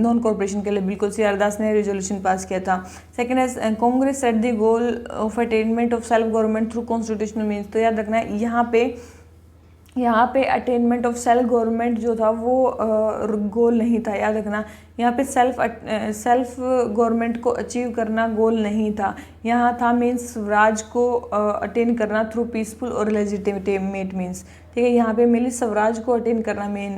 नॉन कॉर्पोरेशन के लिए, बिल्कुल CR दास ने रेजोल्यूशन पास किया था। सेकंड है Congress set the goal of attainment of self government through constitutional means. तो याद रखना है यहाँ पे अटेनमेंट ऑफ सेल्फ गवर्नमेंट जो था वो गोल नहीं था, याद रखना। यहाँ पे सेल्फ गवर्नमेंट को अचीव करना गोल नहीं था, यहाँ था मीन्स स्वराज को अटेन करना थ्रू पीसफुल और लेजिटिमेट मीन्स, ठीक है। यहाँ पे मेनली स्वराज को अटेन करना मेन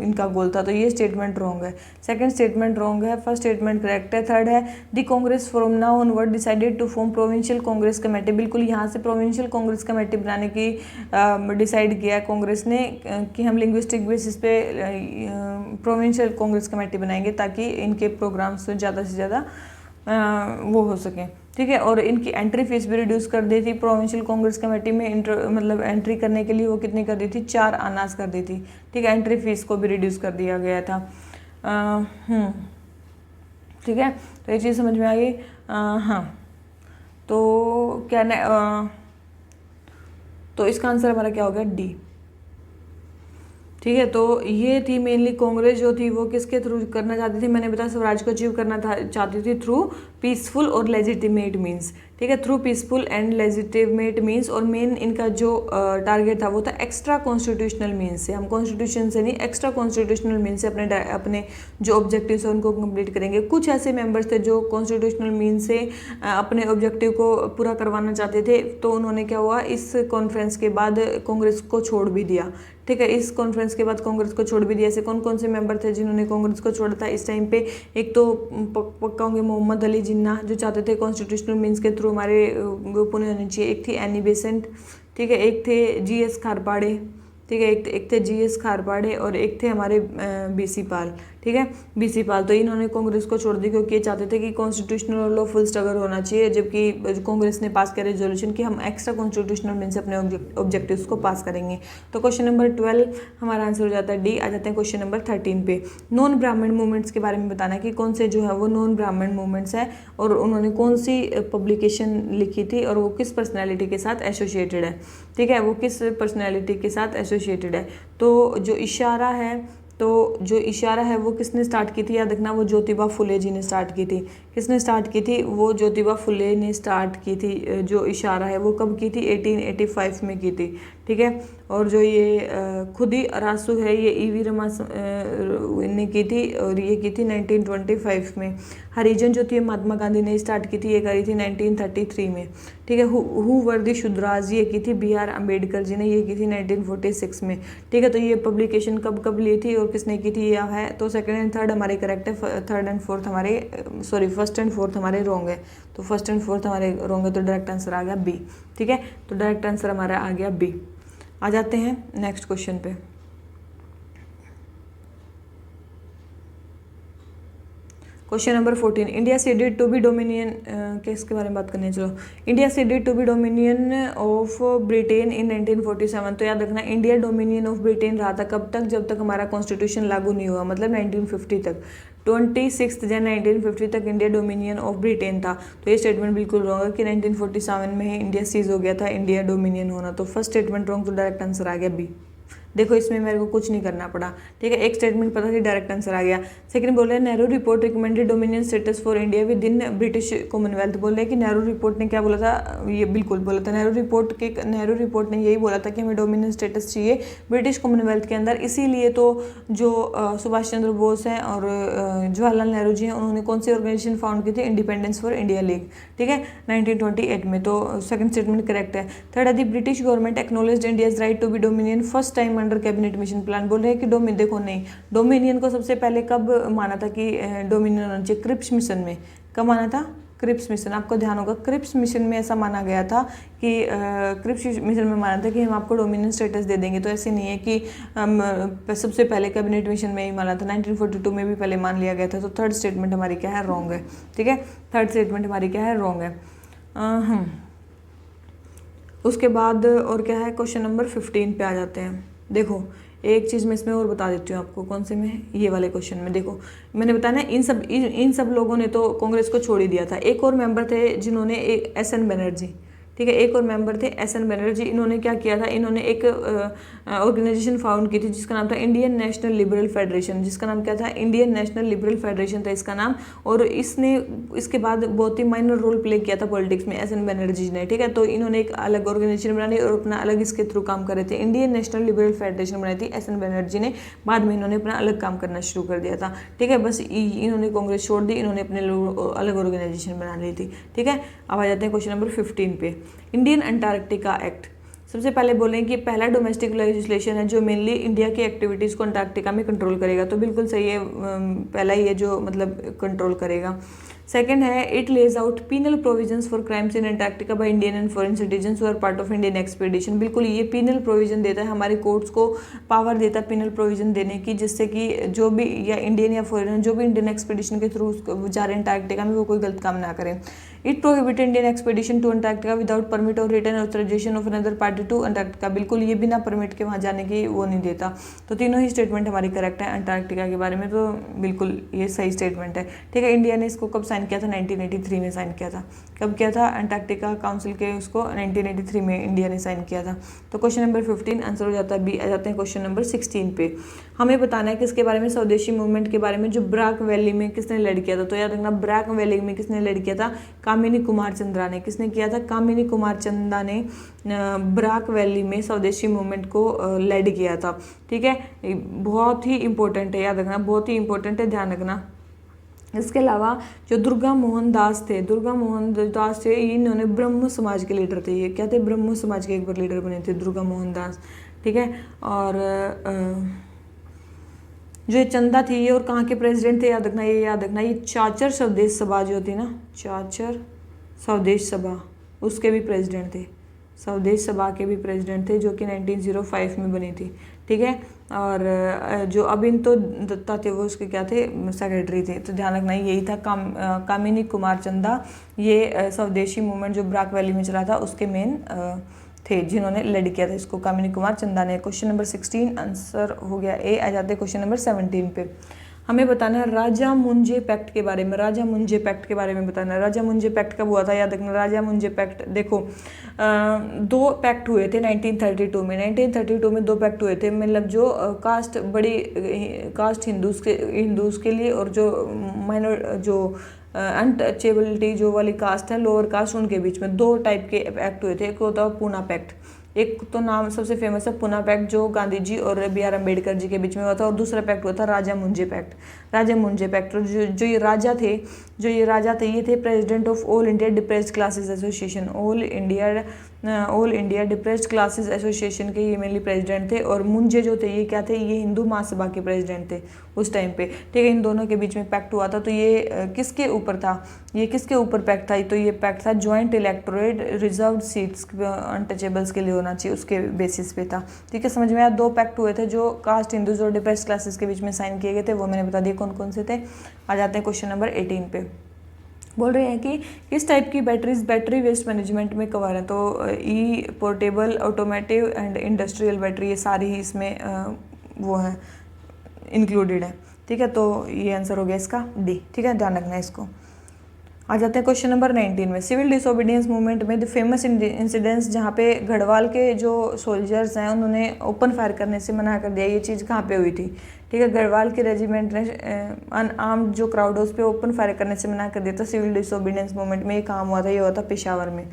इनका गोल था, तो ये स्टेटमेंट रॉन्ग है। सेकंड स्टेटमेंट रॉन्ग है, फर्स्ट स्टेटमेंट करेक्ट है। थर्ड है the Congress from now onward decided to form provincial Congress committee, बिल्कुल यहाँ से प्रोविंशियल कांग्रेस कमेटी बनाने की डिसाइड किया कांग्रेस ने कि हम लिंग्विस्टिक बेसिस पे प्रोविंशियल कांग्रेस कमेटी बनाएंगे ताकि इनके प्रोग्राम्स ज़्यादा से ज़्यादा वो हो सके, ठीक है। और इनकी एंट्री फीस भी रिड्यूस कर दी थी प्रोविंशियल कांग्रेस कमेटी में, मतलब एंट्री करने के लिए वो कितनी कर दी थी, 4 आनाज कर दी थी, ठीक है। एंट्री फीस को भी रिड्यूस कर दिया गया था। ठीक है, तो ये चीज़ समझ में आ गई। हाँ, तो क्या तो इसका आंसर हमारा क्या हो गया, डी, ठीक है। तो ये थी मेनली कांग्रेस जो थी वो किसके थ्रू करना चाहती थी, मैंने बताया स्वराज को अचीव करना था चाहती थी थ्रू पीसफुल और लेजिटिमेट मीन्स, ठीक है, through peaceful and legitimate means. और मेन इनका जो टारगेट था वो था एक्स्ट्रा कॉन्स्टिट्यूशनल मीन्स से, हम कॉन्स्टिट्यूशन से नहीं एक्स्ट्रा कॉन्स्टिट्यूशनल मीन्स से अपने जो ऑब्जेक्टिव्स है उनको कंप्लीट करेंगे। कुछ ऐसे मेंबर्स थे जो कॉन्स्टिट्यूशनल मीन्स से अपने ऑब्जेक्टिव को पूरा करवाना चाहते थे, तो उन्होंने क्या हुआ, इस कॉन्फ्रेंस के बाद कांग्रेस को छोड़ भी दिया, ठीक है। इस कॉन्फ्रेंस के बाद कांग्रेस को छोड़ भी दिया। ऐसे कौन कौन से मेंबर थे जिन्होंने कांग्रेस को छोड़ा था इस टाइम पे, एक तो पक्का होंगे मोहम्मद अली जिन्ना जो चाहते थे कॉन्स्टिट्यूशनल मीन्स के थ्रू हमारे पुणे होनी चाहिए, एक थी एनी बेसेंट, ठीक है, एक थे जीएस खारपाड़े, ठीक है, एक थे जीएस खारपाड़े और एक थे हमारे बीसी पाल, ठीक है, बीसी पाल। तो इन्होंने कांग्रेस को छोड़ दी क्योंकि ये चाहते थे कि कॉन्स्टिट्यूशनल और लॉफुल स्ट्रगल होना चाहिए, जबकि कांग्रेस ने पास किया रेजोल्यूशन कि हम एक्स्ट्रा कॉन्स्टिट्यूशनल मीन से अपने ऑब्जेक्टिव्स को पास करेंगे। तो क्वेश्चन नंबर 12 हमारा आंसर हो जाता है डी। आ जाते हैं क्वेश्चन नंबर 13 पे। नॉन ब्राह्मण मूवमेंट्स के बारे में बताना है कि कौन से जो है वो नॉन ब्राह्मण मूवमेंट्स है और उन्होंने कौन सी पब्लिकेशन लिखी थी और वो किस पर्सनैलिटी के साथ एसोसिएटेड है, ठीक है, वो किस पर्सनैलिटी के साथ एसोसिएटेड है। तो जो इशारा है वो किसने स्टार्ट की थी, याद रखना, वो ज्योतिबा फुले जी ने स्टार्ट की थी। किसने स्टार्ट की थी, वो ज्योतिबा फुले ने स्टार्ट की थी। जो इशारा है वो कब की थी, 1885 में की थी, ठीक है। और जो ये खुदी अरासू है ये ईवी रमा ने की थी और ये की थी 1925 में। हरिजन जो थी महात्मा गांधी ने स्टार्ट की थी, ये करी थी 1933 में, ठीक है। हु वर्दी शुद्राज ये की थी BR अम्बेडकर जी ने, ये की थी 1946 में, ठीक है। तो ये पब्लिकेशन कब कब ली थी और किसने की थी, यह है। तो सेकंड एंड थर्ड हमारे करेक्ट है, थर्ड एंड फोर्थ हमारे फर्स्ट एंड फोर्थ हमारे रॉन्ग है। तो फर्स्ट एंड फोर्थ हमारे रॉन्ग है, तो डायरेक्ट आंसर आ गया बी, ठीक है। तो डायरेक्ट आंसर हमारा आ गया बी। आ जाते हैं नेक्स्ट क्वेश्चन पे। Question number 14, India ceded to be dominion, किसके बारे में बात करनी है, चलो। India ceded to be dominion of Britain in 1947। तो याद रखना इंडिया डोमिनियन ऑफ ब्रिटेन रहा था कब तक, जब तक हमारा कॉन्स्टिट्यूशन लागू नहीं हुआ, मतलब 1950 तक। 26 जनवरी 1950 तक इंडिया डोमिनियन ऑफ ब्रिटेन था। तो ये स्टेटमेंट बिल्कुल रॉन्ग है कि 1947 में ही इंडिया सीज हो गया था इंडिया डोमिनियन होना। तो फर्स्ट स्टेटमेंट रॉन्ग, तो डायरेक्ट आंसर आ गया बी। देखो इसमें मेरे को कुछ नहीं करना पड़ा, ठीक है, एक स्टेटमेंट पता थी, डायरेक्ट आंसर आ गया। सेकंड बोल रहे हैं Nehru report recommended dominion status for India with in British Commonwealth. बोल रहे हैं कि नेहरू रिपोर्ट ने क्या बोला था, ये बिल्कुल बोला था, नेहरू रिपोर्ट ने यही बोला था कि हमें डोमिनियन स्टेटस चाहिए ब्रिटिश कॉमनवेल्थ के अंदर। इसीलिए तो जो सुभाष चंद्र बोस हैं और जवाहरलाल नेहरू जी हैं, उन्होंने कौन सी ऑर्गेनाइजेशन फाउंड की थी, इंडिपेंडेंस फॉर इंडिया लीग, ठीक है, 1928 में। तो सेकंड स्टेटमेंट करेक्ट है। थर्ड है the British government acknowledged India's right to be dominion first time under cabinet mission plan. बोल रहे हैं कि देखो नहीं, डोमिनियन को सबसे पहले कब माना था कि डोमिनियन होना चाहिए, क्रिप्स मिशन में। कब माना था, क्रिप्स मिशन, आपको ध्यान होगा क्रिप्स मिशन में ऐसा माना गया था कि क्रिप्स मिशन में माना था कि हम आपको डोमिनियन स्टेटस दे देंगे। तो ऐसे नहीं है कि सबसे पहले कैबिनेट मिशन में ही माना था, 1942 में भी पहले मान लिया गया था। तो थर्ड स्टेटमेंट हमारी क्या है, रॉन्ग है, ठीक है, थर्ड स्टेटमेंट हमारी क्या है, रॉन्ग है। उसके बाद और क्या है, क्वेश्चन नंबर 15 पे आ जाते हैं। देखो एक चीज़ मैं इसमें और बता देती हूँ आपको, कौन से में, ये वाले क्वेश्चन में। देखो मैंने बताया ना इन सब लोगों ने तो कांग्रेस को छोड़ ही दिया था। एक और मेंबर थे जिन्होंने SN बनर्जी, ठीक है। एक और मेंबर थे एस.एन. बनर्जी। इन्होंने क्या किया था, इन्होंने एक ऑर्गेनाइजेशन फाउंड की थी जिसका नाम था इंडियन नेशनल लिबरल फेडरेशन, जिसका नाम क्या था, इंडियन नेशनल लिबरल फेडरेशन था इसका नाम। और इसने इसके बाद बहुत ही माइनर रोल प्ले किया था पॉलिटिक्स में एस.एन. बनर्जी ने, ठीक है। तो इन्होंने एक अलग ऑर्गेनाइजेशन बनाई और अपना अलग इसके थ्रू काम कर रहे थे। इंडियन नेशनल लिबरल फेडरेशन बनाई थी एस.एन. बनर्जी ने, बाद में इन्होंने अपना अलग काम करना शुरू कर दिया था, ठीक है। बस इन्होंने कांग्रेस छोड़ दी, इन्होंने अपने अलग ऑर्गेनाइजेशन बना ली थी, ठीक है। अब आ जाते हैं क्वेश्चन नंबर 15 पे। Indian Antarctica act. सबसे पहले बोलें कि पहला डोमेस्टिक लेजिस्लेशन है जो मेनली इंडिया की एक्टिविटीज़ को अंटार्कटिका में कंट्रोल करेगा, तो बिल्कुल सही है, पहला ही है जो मतलब कंट्रोल करेगा। सेकंड है it lays out penal provisions for crimes in Antarctica by Indian and foreign citizens who are part of Indian expedition. बिल्कुल ये पीनल प्रोविजन देता है, हमारे कोर्ट्स को पावर देता है पीनल प्रोविजन देने की, जिससे कि जो भी या इंडियन या फॉरेन जो भी इंडियन एक्सपीडिशन के थ्रू जा रहे हैं अंटार्कटिका में वो कोई गलत काम ना करें। It prohibit Indian expedition to Antarctica without permit और written authorisation of another party to Antarctica. बिल्कुल ये बिना परमिट के वहाँ जाने की वो नहीं देता। तो तीनों ही स्टेटमेंट हमारी करेक्ट है अंटार्कटिका के बारे में, तो बिल्कुल ये सही स्टेटमेंट है, ठीक है। इंडिया ने इसको कब साइन किया था, 1983 में साइन किया था। कब किया था, अंटार्कटिका काउंसिल के उसको 1983 में इंडिया ने साइन किया था। तो क्वेश्चन नंबर 15 आंसर हो जाता है बी। आ जाते हैं क्वेश्चन नंबर 16 पे। हमें बताना है किसके बारे में, स्वदेशी मूवमेंट के बारे में, जो ब्राक वैली में किसने लीड किया था। तो याद रखना ब्राक वैली में किसने लीड किया था, कामिनी कुमार चंद्रा ने। किसने किया था, कामिनी कुमार चंदा ने ब्राक वैली में स्वदेशी मूवमेंट को लीड किया था, ठीक है। बहुत ही इंपॉर्टेंट है, याद रखना, बहुत ही इंपॉर्टेंट है, ध्यान रखना। इसके अलावा जो दुर्गा मोहन दास थे, दुर्गा मोहन दास थे, इन्होंने ब्रह्म समाज के लीडर थे। ये क्या थे, ब्रह्म समाज के एक बार लीडर बने थे दुर्गा मोहन दास, ठीक है। और जो चंदा थी ये और कहाँ के प्रेसिडेंट थे, याद रखना, ये याद रखना, ये चाचर स्वदेश सभा जो थी ना, चाचर स्वदेश सभा, उसके भी प्रेसिडेंट थे, स्वदेश सभा के भी प्रेसिडेंट थे, जो कि 1905 में बनी थी, ठीक है। और जो अबिंतो दत्ता थे वो उसके क्या थे, सेक्रेटरी थे। तो ध्यान रखना यही था, कामिनी कुमार चंदा, ये स्वदेशी मूवमेंट जो ब्राक वैली में चला था उसके मेन थे, जिन्होंने लीड किया था इसको, कामिनी कुमार चंदा ने। क्वेश्चन नंबर 16 आंसर हो गया ए। आ जाते हैं क्वेश्चन नंबर 17 पे। हमें बताना है राजा मुंजे पैक्ट के बारे में, राजा मुंजे पैक्ट के बारे में बताना है। राजा मुंजे पैक्ट कब हुआ था, याद रखना, राजा मुंजे पैक्ट देखो 2 पैक्ट हुए थे 1932 में। 1932 में 2 पैक्ट हुए थे, मतलब जो कास्ट बड़ी कास्ट हिंदूज के लिए और जो माइनर जो अनटचेबिलिटी जो वाली कास्ट है, लोअर कास्ट, उनके बीच में 2 टाइप के पैक्ट हुए थे। एक होता है पूना पैक्ट, एक तो नाम सबसे फेमस है पूना पैक्ट जो गांधी जी और B.R. अम्बेडकर जी के बीच में हुआ था, और दूसरा पैक्ट हुआ था राजा मुंजे पैक्ट। राजा मुंजे पैक्ट जो ये राजा थे, ये थे president of all India depressed classes association, all India depressed classes association के ये मेनली प्रेसिडेंट थे। और मुंजे जो थे ये क्या थे, ये हिंदू महासभा के प्रेसिडेंट थे उस टाइम पे, ठीक है। इन दोनों के बीच में पैक्ट हुआ था। तो ये किसके ऊपर था, ये किसके ऊपर पैक्ट था, तो ये पैक्ट था joint electorate reserved seats untouchables के लिए होना चाहिए, उसके बेसिस पे था, ठीक है। समझ में आया। 2 पैक्ट हुए थे जो कास्ट हिंदूज और डिप्रेस्ड क्लासेस के बीच में साइन किए गए थे, वो मैंने बता दिया कौन कौन से थे। आ जाते हैं क्वेश्चन नंबर 18 पे। बोल रहे हैं कि किस टाइप की बैटरीज बैटरी वेस्ट मैनेजमेंट में कवर है। तो ई portable, automotive and industrial battery, ये सारी ही इसमें वो है इंक्लूडेड है, ठीक है। तो ये आंसर हो गया इसका डी, ठीक है, ध्यान रखना है इसको। आ जाते हैं क्वेश्चन नंबर 19 में। सिविल डिसोबीडियंस मूवमेंट में द फेमस इंसिडेंट्स जहाँ पे गढ़वाल के जो सोल्जर्स हैं उन्होंने ओपन फायर करने से मना कर दिया, ये चीज़ कहाँ पे हुई थी, ठीक है। गढ़वाल के रेजिमेंट ने अनआर्म्ड जो क्राउड है उस पर ओपन फायर करने से मना कर दिया था सिविल डिसोबीडियंस मूवमेंट में। ये काम हुआ था, ये हुआ था पेशावर में,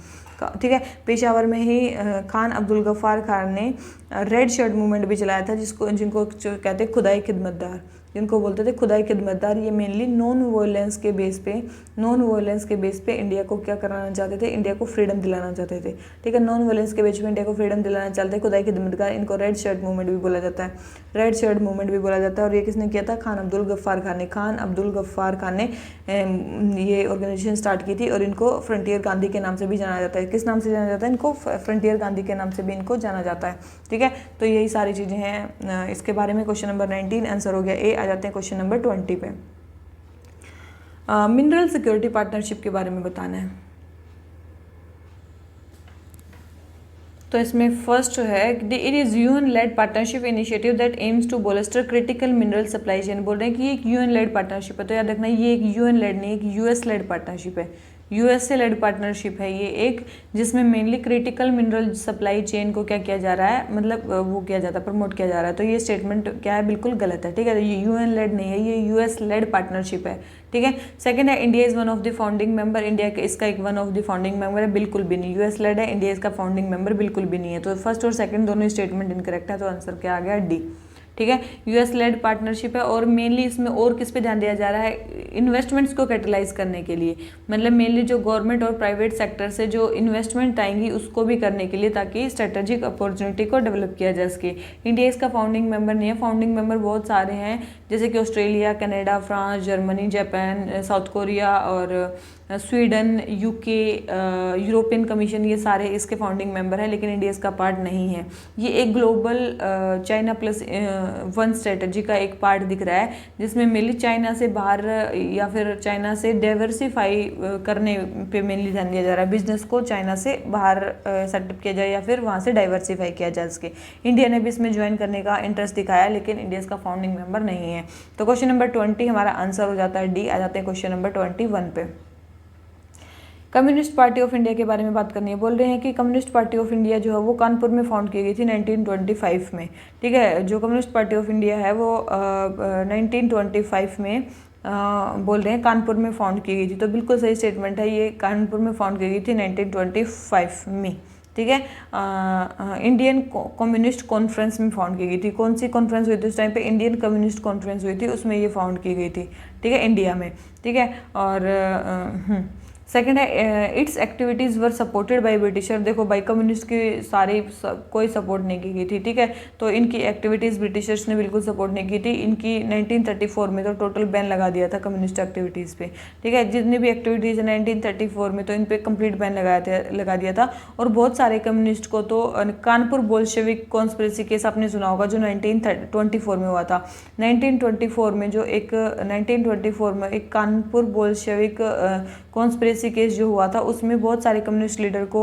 ठीक है। पेशावर में ही खान अब्दुल गफ्फार खान ने रेड शर्ट मूवमेंट भी चलाया था, जिनको कहते हैं खुदाई खिदमतदार, जिनको बोलते थे खुदाई खिदमतदार। ये मेनली नॉन वायलेंस के बेस पे इंडिया को क्या कराना चाहते थे, इंडिया को फ्रीडम दिलाना चाहते थे, ठीक है। नॉन वायलेंस के बेस पे इंडिया को फ्रीडम दिलाना चाहते थे खुदाई खिदमतगार, इनको रेड शर्ट मूवमेंट भी बोला जाता है, रेड शर्ट मूवमेंट भी बोला जाता है। और ये किसने किया था, खान अब्दुल गफ्फार खान ने ये ऑर्गेनाइजेशन स्टार्ट की थी। और इनको फ्रंटियर गांधी के नाम से भी जाना जाता है। किस नाम से जाना जाता है इनको, फ्रंटियर गांधी के नाम से भी इनको जाना जाता है, ठीक है। तो यही सारी चीज़ें हैं इसके बारे में। क्वेश्चन नंबर 19 आंसर हो गया ए। आ जाते हैं क्वेश्चन नंबर 20 पे। मिनरल सिक्योरिटी पार्टनरशिप के बारे में बताना है। तो इसमें फर्स्ट है it is UN led partnership initiative that aims to bolster critical mineral supply chain. बोल रहे हैं कि ये एक यूएन लेड पार्टनरशिप है। तो याद रखना ये एक यूएन लेड नहीं, एक यूएस लेड पार्टनरशिप है, यूएस से लेड पार्टनरशिप है ये एक, जिसमें mainly critical mineral supply chain को क्या किया जा रहा है, मतलब वो किया जाता है, प्रमोट किया जा रहा है। तो ये स्टेटमेंट क्या है, बिल्कुल गलत है, ठीक है। ये यूएन लेड नहीं है, ये यूएस लेड पार्टनरशिप है, ठीक है। सेकंड है India is one of the founding member, India इसका एक one of the founding member है, बिल्कुल भी नहीं। यूएस लेड है, इंडिया इसका फाउंडिंग मेंबर बिल्कुल भी नहीं है। तो फर्स्ट और सेकंड दोनों स्टेटमेंट इनकरेक्ट है, तो आंसर क्या आ गया, डी, ठीक है। यूएस लेड पार्टनरशिप है और मेनली इसमें और किस पे ध्यान दिया जा रहा है, इन्वेस्टमेंट्स को कैटलाइज करने के लिए, मतलब मेनली जो गवर्नमेंट और प्राइवेट सेक्टर से जो इन्वेस्टमेंट आएंगी उसको भी करने के लिए, ताकि स्ट्रेटेजिक अपॉर्चुनिटी को डेवलप किया जा सके। इंडिया इसका फाउंडिंग मेंबर नहीं है, फाउंडिंग मेंबर बहुत सारे हैं, जैसे कि Australia, Canada, France, Germany, Japan, south Korea और स्वीडन, यूके, यूरोपियन कमीशन, ये सारे इसके फाउंडिंग मेंबर हैं, लेकिन इंडिया इसका पार्ट नहीं है। ये एक global China plus one strategy का एक पार्ट दिख रहा है, जिसमें मेनली चाइना से बाहर या फिर चाइना से डाइवर्सिफाई करने पे मेनली ध्यान दिया जा रहा है, बिजनेस को चाइना से बाहर सेटअप किया जाए या फिर वहाँ से डाइवर्सिफाई किया जा सके। इंडिया ने भी इसमें ज्वाइन करने का इंटरेस्ट दिखाया, लेकिन इंडिया इसका फाउंडिंग मेंबर नहीं है। तो क्वेश्चन नंबर 20 हमारा आंसर हो जाता है डी। आ जाते हैं क्वेश्चन नंबर 21 पे। कम्युनिस्ट पार्टी ऑफ इंडिया के बारे में बात करनी है। बोल रहे हैं कि कम्युनिस्ट पार्टी ऑफ इंडिया जो है वो कानपुर में फाउंड की गई थी 1925 में, ठीक है। जो कम्युनिस्ट पार्टी ऑफ इंडिया है वो 1925 में बोल रहे हैं कानपुर में फाउंड की गई थी, तो बिल्कुल सही स्टेटमेंट है, ये कानपुर में फाउंड की गई थी 1925 में, ठीक है। इंडियन कम्युनिस्ट कॉन्फ्रेंस में फाउंड की गई थी। कौन सी कॉन्फ्रेंस हुई थी उस टाइम पे, इंडियन कम्युनिस्ट कॉन्फ्रेंस हुई थी, उसमें ये फाउंड की गई थी, ठीक है, इंडिया में, ठीक है। और सेकेंड है it's activities were supported by britisher. देखो बाई कम्युनिस्ट की सारी कोई सपोर्ट नहीं की गई थी, ठीक है। तो इनकी एक्टिविटीज़ ब्रिटिशर्स ने बिल्कुल सपोर्ट नहीं की थी। इनकी 1934 में तो टोटल बैन लगा दिया था कम्युनिस्ट एक्टिविटीज़ पे, ठीक है। जितनी भी एक्टिविटीज़ है 1934 में तो इन पे कंप्लीट बैन लगा दिया था। और बहुत सारे कम्युनिस्ट को तो कानपुर बोल्शेविक कॉन्स्पिरेसी केस आपने सुना होगा, जो 1924 में हुआ था। 1924 में एक कानपुर बोल्शेविक कॉन्स्पिरेसी केस जो हुआ था, उसमें बहुत सारे कम्युनिस्ट लीडर को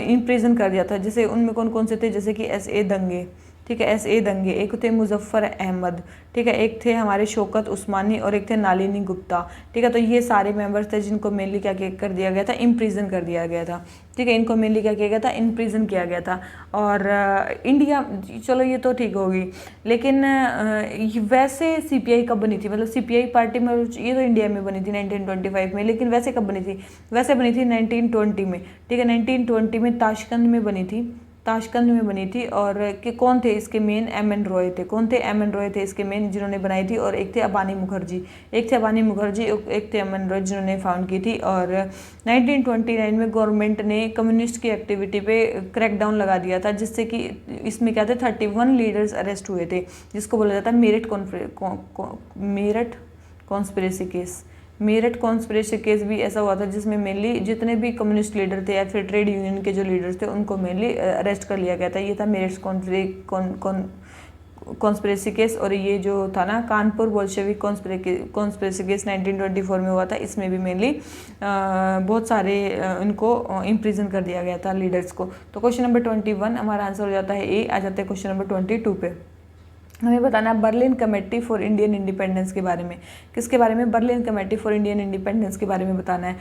इम्प्रिजन कर दिया था। जैसे उनमें कौन कौन से थे, जैसे कि एस.ए. दंगे, ठीक है, एस.ए. दंगे, एक थे मुजफ्फर अहमद, ठीक है, एक थे हमारे शौकत उस्मानी और एक थे नालिनी गुप्ता, ठीक है। तो ये सारे मेंबर्स थे जिनको मेनली क्या कर दिया गया था, इम्प्रिजन कर दिया गया था, ठीक है। इनको मेनली क्या किया गया था, इम्प्रिजन किया गया था। और इंडिया, चलो ये तो ठीक होगी, लेकिन वैसे सीपीआई कब बनी थी, मतलब सीपीआई पार्टी में ये तो इंडिया में बनी थी 1925 में, लेकिन वैसे कब बनी थी, वैसे बनी थी 1920 में, ठीक है। 1920 में ताशकंद में बनी थी, ताशकंद में बनी थी। और कि कौन थे इसके मेन, एम.एन. रॉय थे। कौन थे, एम.एन. रॉय थे इसके मेन जिन्होंने बनाई थी, और एक थे अबानी मुखर्जी, एक थे एम.एन. रॉय जिन्होंने फाउंड की थी। और 1929 में गवर्नमेंट ने कम्युनिस्ट की एक्टिविटी पे क्रैकडाउन लगा दिया था, जिससे कि इसमें क्या थे 31 लीडर्स अरेस्ट हुए थे, जिसको बोला जाता है Meerut conspiracy case. Meerut conspiracy case भी ऐसा हुआ था जिसमें मेनली जितने भी कम्युनिस्ट लीडर थे या फिर ट्रेड यूनियन के जो लीडर्स थे उनको मेनली अरेस्ट कर लिया गया था। ये था मेरठ कॉन्स्पिरेसी केस। और ये जो था ना कानपुर बोल्शेविक कॉन्स्पिरेसी केस 1924 में हुआ था, इसमें भी मेनली बहुत सारे इनको इम्प्रिजन कर दिया गया था लीडर्स को। तो क्वेश्चन नंबर 21 हमारा आंसर हो जाता है ए। आ जाते हैं क्वेश्चन नंबर 22 पे। हमें बताना है Berlin committee for Indian independence के बारे में। किसके बारे में, Berlin committee for Indian independence के बारे में बताना है।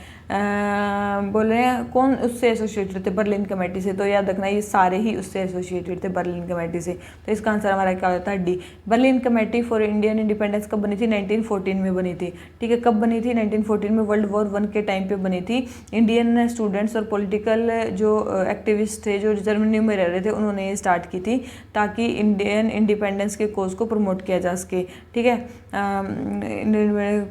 बोल रहे हैं कौन उससे एसोसिएटेड थे, बर्लिन कमेटी से। तो याद रखना ये सारे ही उससे एसोसिएटेड थे बर्लिन कमेटी से। तो इसका आंसर हमारा क्या होता है, D. Berlin committee for Indian independence कब बनी थी, 1914 में बनी थी, ठीक है। कब बनी थी, 1914 में, वर्ल्ड वॉर 1 के टाइम पे बनी थी। इंडियन स्टूडेंट्स और पॉलिटिकल जो एक्टिविस्ट थे जो जर्मनी में रह रहे थे, उन्होंने ये स्टार्ट की थी ताकि इंडियन इंडिपेंडेंस के कोज को प्रमोट किया जा सके, ठीक है,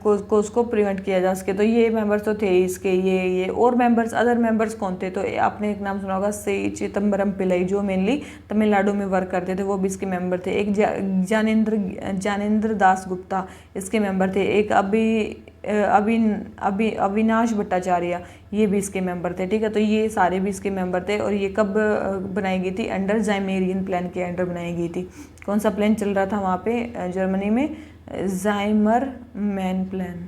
कोज को प्रिवेंट किया जा सके। तो ये मेंबर्स तो थे इसके, ये और मेंबर्स, अदर मेंबर्स कौन थे, तो आपने एक नाम सुना होगा सी चिदम्बरम पिल्लई, जो मेनली तमिलनाडु में वर्क करते थे, वो भी इसके मेंबर थे। एक ज्ञानेंद्र दास गुप्ता इसके मेंबर थे। एक अविनाश भट्टाचार्य, ये भी इसके मेंबर थे, ठीक है। तो ये सारे भी इसके मेंबर थे। और ये कब बनाई गई थी, अंडर ज़ाइमेरियन प्लान के अंडर बनाई गई थी। कौन सा प्लान चल रहा था वहाँ पे जर्मनी में, ज़ाइमरमैन प्लान,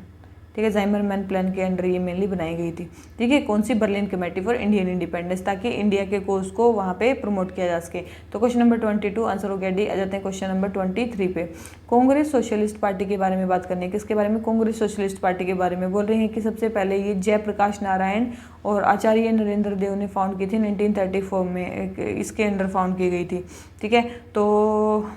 ठीक है, ज़ाइमरमैन प्लान के अंडर ये मेनली बनाई गई थी। ठीक है, कौन सी? Berlin committee for Indian independence, ताकि इंडिया के कोर्स को वहाँ पे प्रमोट किया जा सके। तो क्वेश्चन नंबर 22 आंसर हो गया डी। आ जाते हैं क्वेश्चन नंबर 23 पे। कांग्रेस सोशलिस्ट पार्टी के बारे में बात करनी है। किसके बारे में? कांग्रेस सोशलिस्ट पार्टी के बारे में बोल रहे हैं कि सबसे पहले ये जयप्रकाश नारायण और आचार्य नरेंद्र देव ने फाउंड की थी 1934 में, इसके अंडर फाउंड की गई थी। ठीक है, तो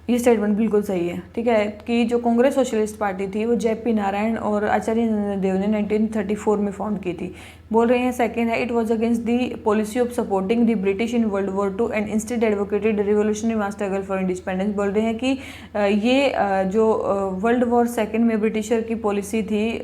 ये स्टेटमेंट बिल्कुल सही है। ठीक है, कि जो कांग्रेस सोशलिस्ट पार्टी थी वो जेपी नारायण और आचार्य देव ने 1934 में फाउंड की थी। बोल रहे हैं सेकंड है, it was against the policy of supporting the British in World War two and instead advocated revolutionary mass struggle for independence. बोल रहे हैं कि ये जो वर्ल्ड वॉर सेकंड में ब्रिटिशर की पॉलिसी थी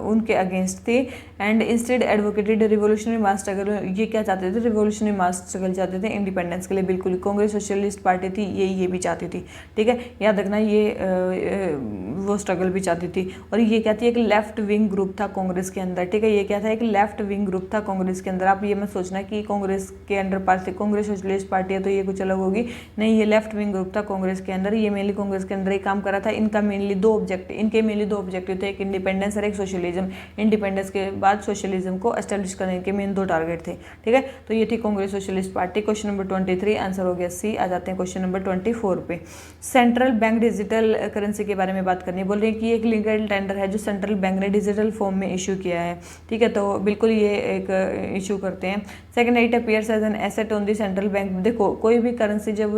उनके अगेंस्ट थी and instead advocated revolutionary mass struggle. ये क्या चाहते थे? रिवोल्यूशनरी मास स्ट्रगल चाहते थे इंडिपेंडेंस के लिए। बिल्कुल कांग्रेस सोशलिस्ट पार्टी थी ये भी चाहती थी। ठीक है, याद रखना ये वो स्ट्रगल भी चाहती थी। और ये क्या थी? एक लेफ्ट विंग ग्रुप था कांग्रेस के अंदर। ठीक है, ये क्या था? एक लेफ्ट विंग ग्रुप था कांग्रेस के अंदर। आप ये मत सोचना कि कांग्रेस के under party Congress socialist party है तो ये कुछ अलग होगी, नहीं, ये लेफ्ट विंग ग्रुप था कांग्रेस के अंदर। ये मेनली कांग्रेस के अंदर ही काम करा था। इनके मेनली दो ऑब्जेक्टिव थे, एक इंडिपेंडेंस और एक सोशलिज्म। इंडिपेंडेंस के बाद सोशलिज्म को एस्टेब्लिश करने के मेन दो टारगेट थे। ठीक है, तो ये थी Congress socialist party. Question number 23 answer हो गया सी। आ जाते हैं क्वेश्चन नंबर 24 पे। सेंट्रल बैंक डिजिटल करेंसी के बारे में बात करनी है। बोल रहे हैं कि एक लीगल टेंडर है जो सेंट्रल बैंक ने डिजिटल फॉर्म में इशू किया है। ठीक है, तो बिल्कुल ये एक इशू करते हैं। Second, it appears as an asset on the central bank. देखो, कोई भी करेंसी जब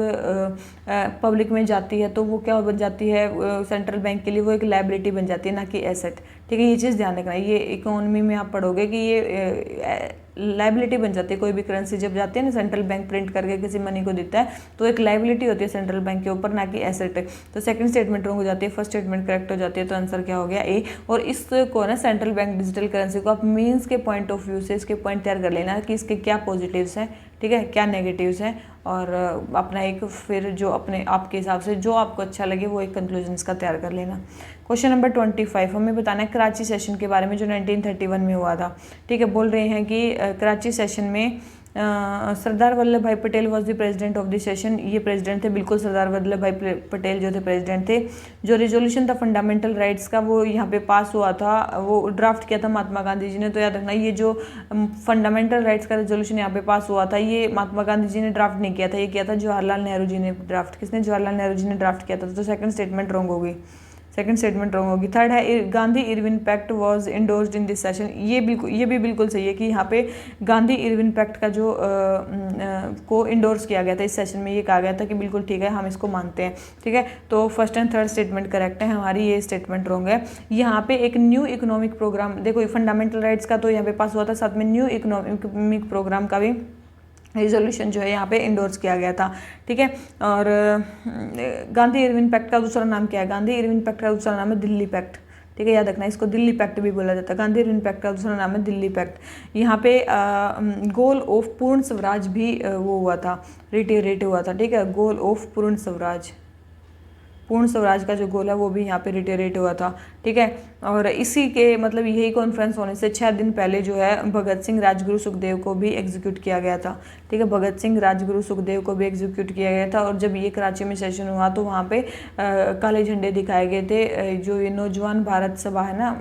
पब्लिक में जाती है तो वो क्या बन जाती है? सेंट्रल बैंक के लिए वो एक लायबिलिटी बन जाती है, ना कि एसेट। ठीक है, ये चीज़ ध्यान रखना। ये इकोनॉमी में आप पढ़ोगे कि ये लायबिलिटी बन जाती है। कोई भी करेंसी जब जाती है ना, सेंट्रल बैंक प्रिंट करके किसी मनी को देता है तो एक लायबिलिटी होती है सेंट्रल बैंक के ऊपर, ना कि एसेट। तो सेकंड स्टेटमेंट रॉन्ग हो जाती है, फर्स्ट स्टेटमेंट करेक्ट हो जाती है। तो आंसर क्या हो गया? ए। और इसको ना सेंट्रल बैंक डिजिटल करेंसी को आप मीन्स के पॉइंट ऑफ व्यू से इसके पॉइंट तैयार कर लेना कि इसके क्या पॉजिटिव्स हैं, ठीक है, क्या नेगेटिव्स हैं, और अपना एक फिर जो अपने आपके हिसाब से जो आपको अच्छा लगे वो एक कंक्लूजन इसका तैयार कर लेना। क्वेश्चन नंबर 25 हमें बताना है कराची सेशन के बारे में जो 1931 में हुआ था। ठीक है, बोल रहे हैं कि कराची सेशन में सरदार वल्लभ भाई Patel was the president of the session. ये प्रेसिडेंट थे, बिल्कुल सरदार वल्लभ भाई पटेल जो थे प्रेसिडेंट थे। जो रिजोल्यूशन था फंडामेंटल राइट्स का वो यहाँ पे पास हुआ था, वो ड्राफ्ट किया था महात्मा गांधी जी ने। तो याद रखना, ये जो फंडामेंटल राइट्स का रिजोल्यूशन यहाँ पे पास हुआ था ये महात्मा गांधी जी ने ड्राफ्ट नहीं किया था, ये किया था जवाहरलाल नेहरू जी ने ड्राफ्ट। किसने? जवाहरलाल नेहरू जी ने ड्राफ्ट किया था। तो सेकंड स्टेटमेंट रॉन्ग होगी, सेकंड स्टेटमेंट रॉन्ग होगी। थर्ड है, Gandhi Irwin pact was endorsed in this session. ये भी बिल्कुल सही है कि यहाँ पे गांधी इरविन पैक्ट का जो को इंडोर्स किया गया था इस सेशन में, ये कहा गया था कि बिल्कुल ठीक है, हम इसको मानते हैं। ठीक है, तो first and third statement correct है हमारी, ये स्टेटमेंट रॉन्ग है। यहाँ पे एक न्यू इकोनॉमिक प्रोग्राम, देखो फंडामेंटल राइट्स का तो यहाँ पे पास हुआ था, साथ में न्यू इकोनॉमिक प्रोग्राम का भी रिजोल्यूशन जो है यहाँ पे इंडोर्स किया गया था। ठीक है, और गांधी इरविन पैक्ट का दूसरा नाम क्या है? गांधी इरविन पैक्ट का दूसरा नाम है दिल्ली पैक्ट। ठीक है, याद रखना, इसको दिल्ली पैक्ट भी बोला जाता है। गांधी इरविन पैक्ट का दूसरा नाम है दिल्ली पैक्ट। यहाँ पे गोल ऑफ पूर्ण स्वराज भी वो हुआ था, रिटेरेट हुआ था। ठीक है, गोल ऑफ पूर्ण स्वराज का जो गोल है वो भी यहाँ पे रिटेरेट हुआ था। ठीक है, और इसी के मतलब यही कॉन्फ्रेंस होने से 6 दिन पहले जो है भगत सिंह, राजगुरु, सुखदेव को भी एग्जीक्यूट किया गया था। ठीक है, भगत सिंह, राजगुरु, सुखदेव को भी एग्जीक्यूट किया गया था। और जब ये कराची में सेशन हुआ तो वहाँ पे काले झंडे दिखाए गए थे। जो ये नौजवान भारत सभा है ना,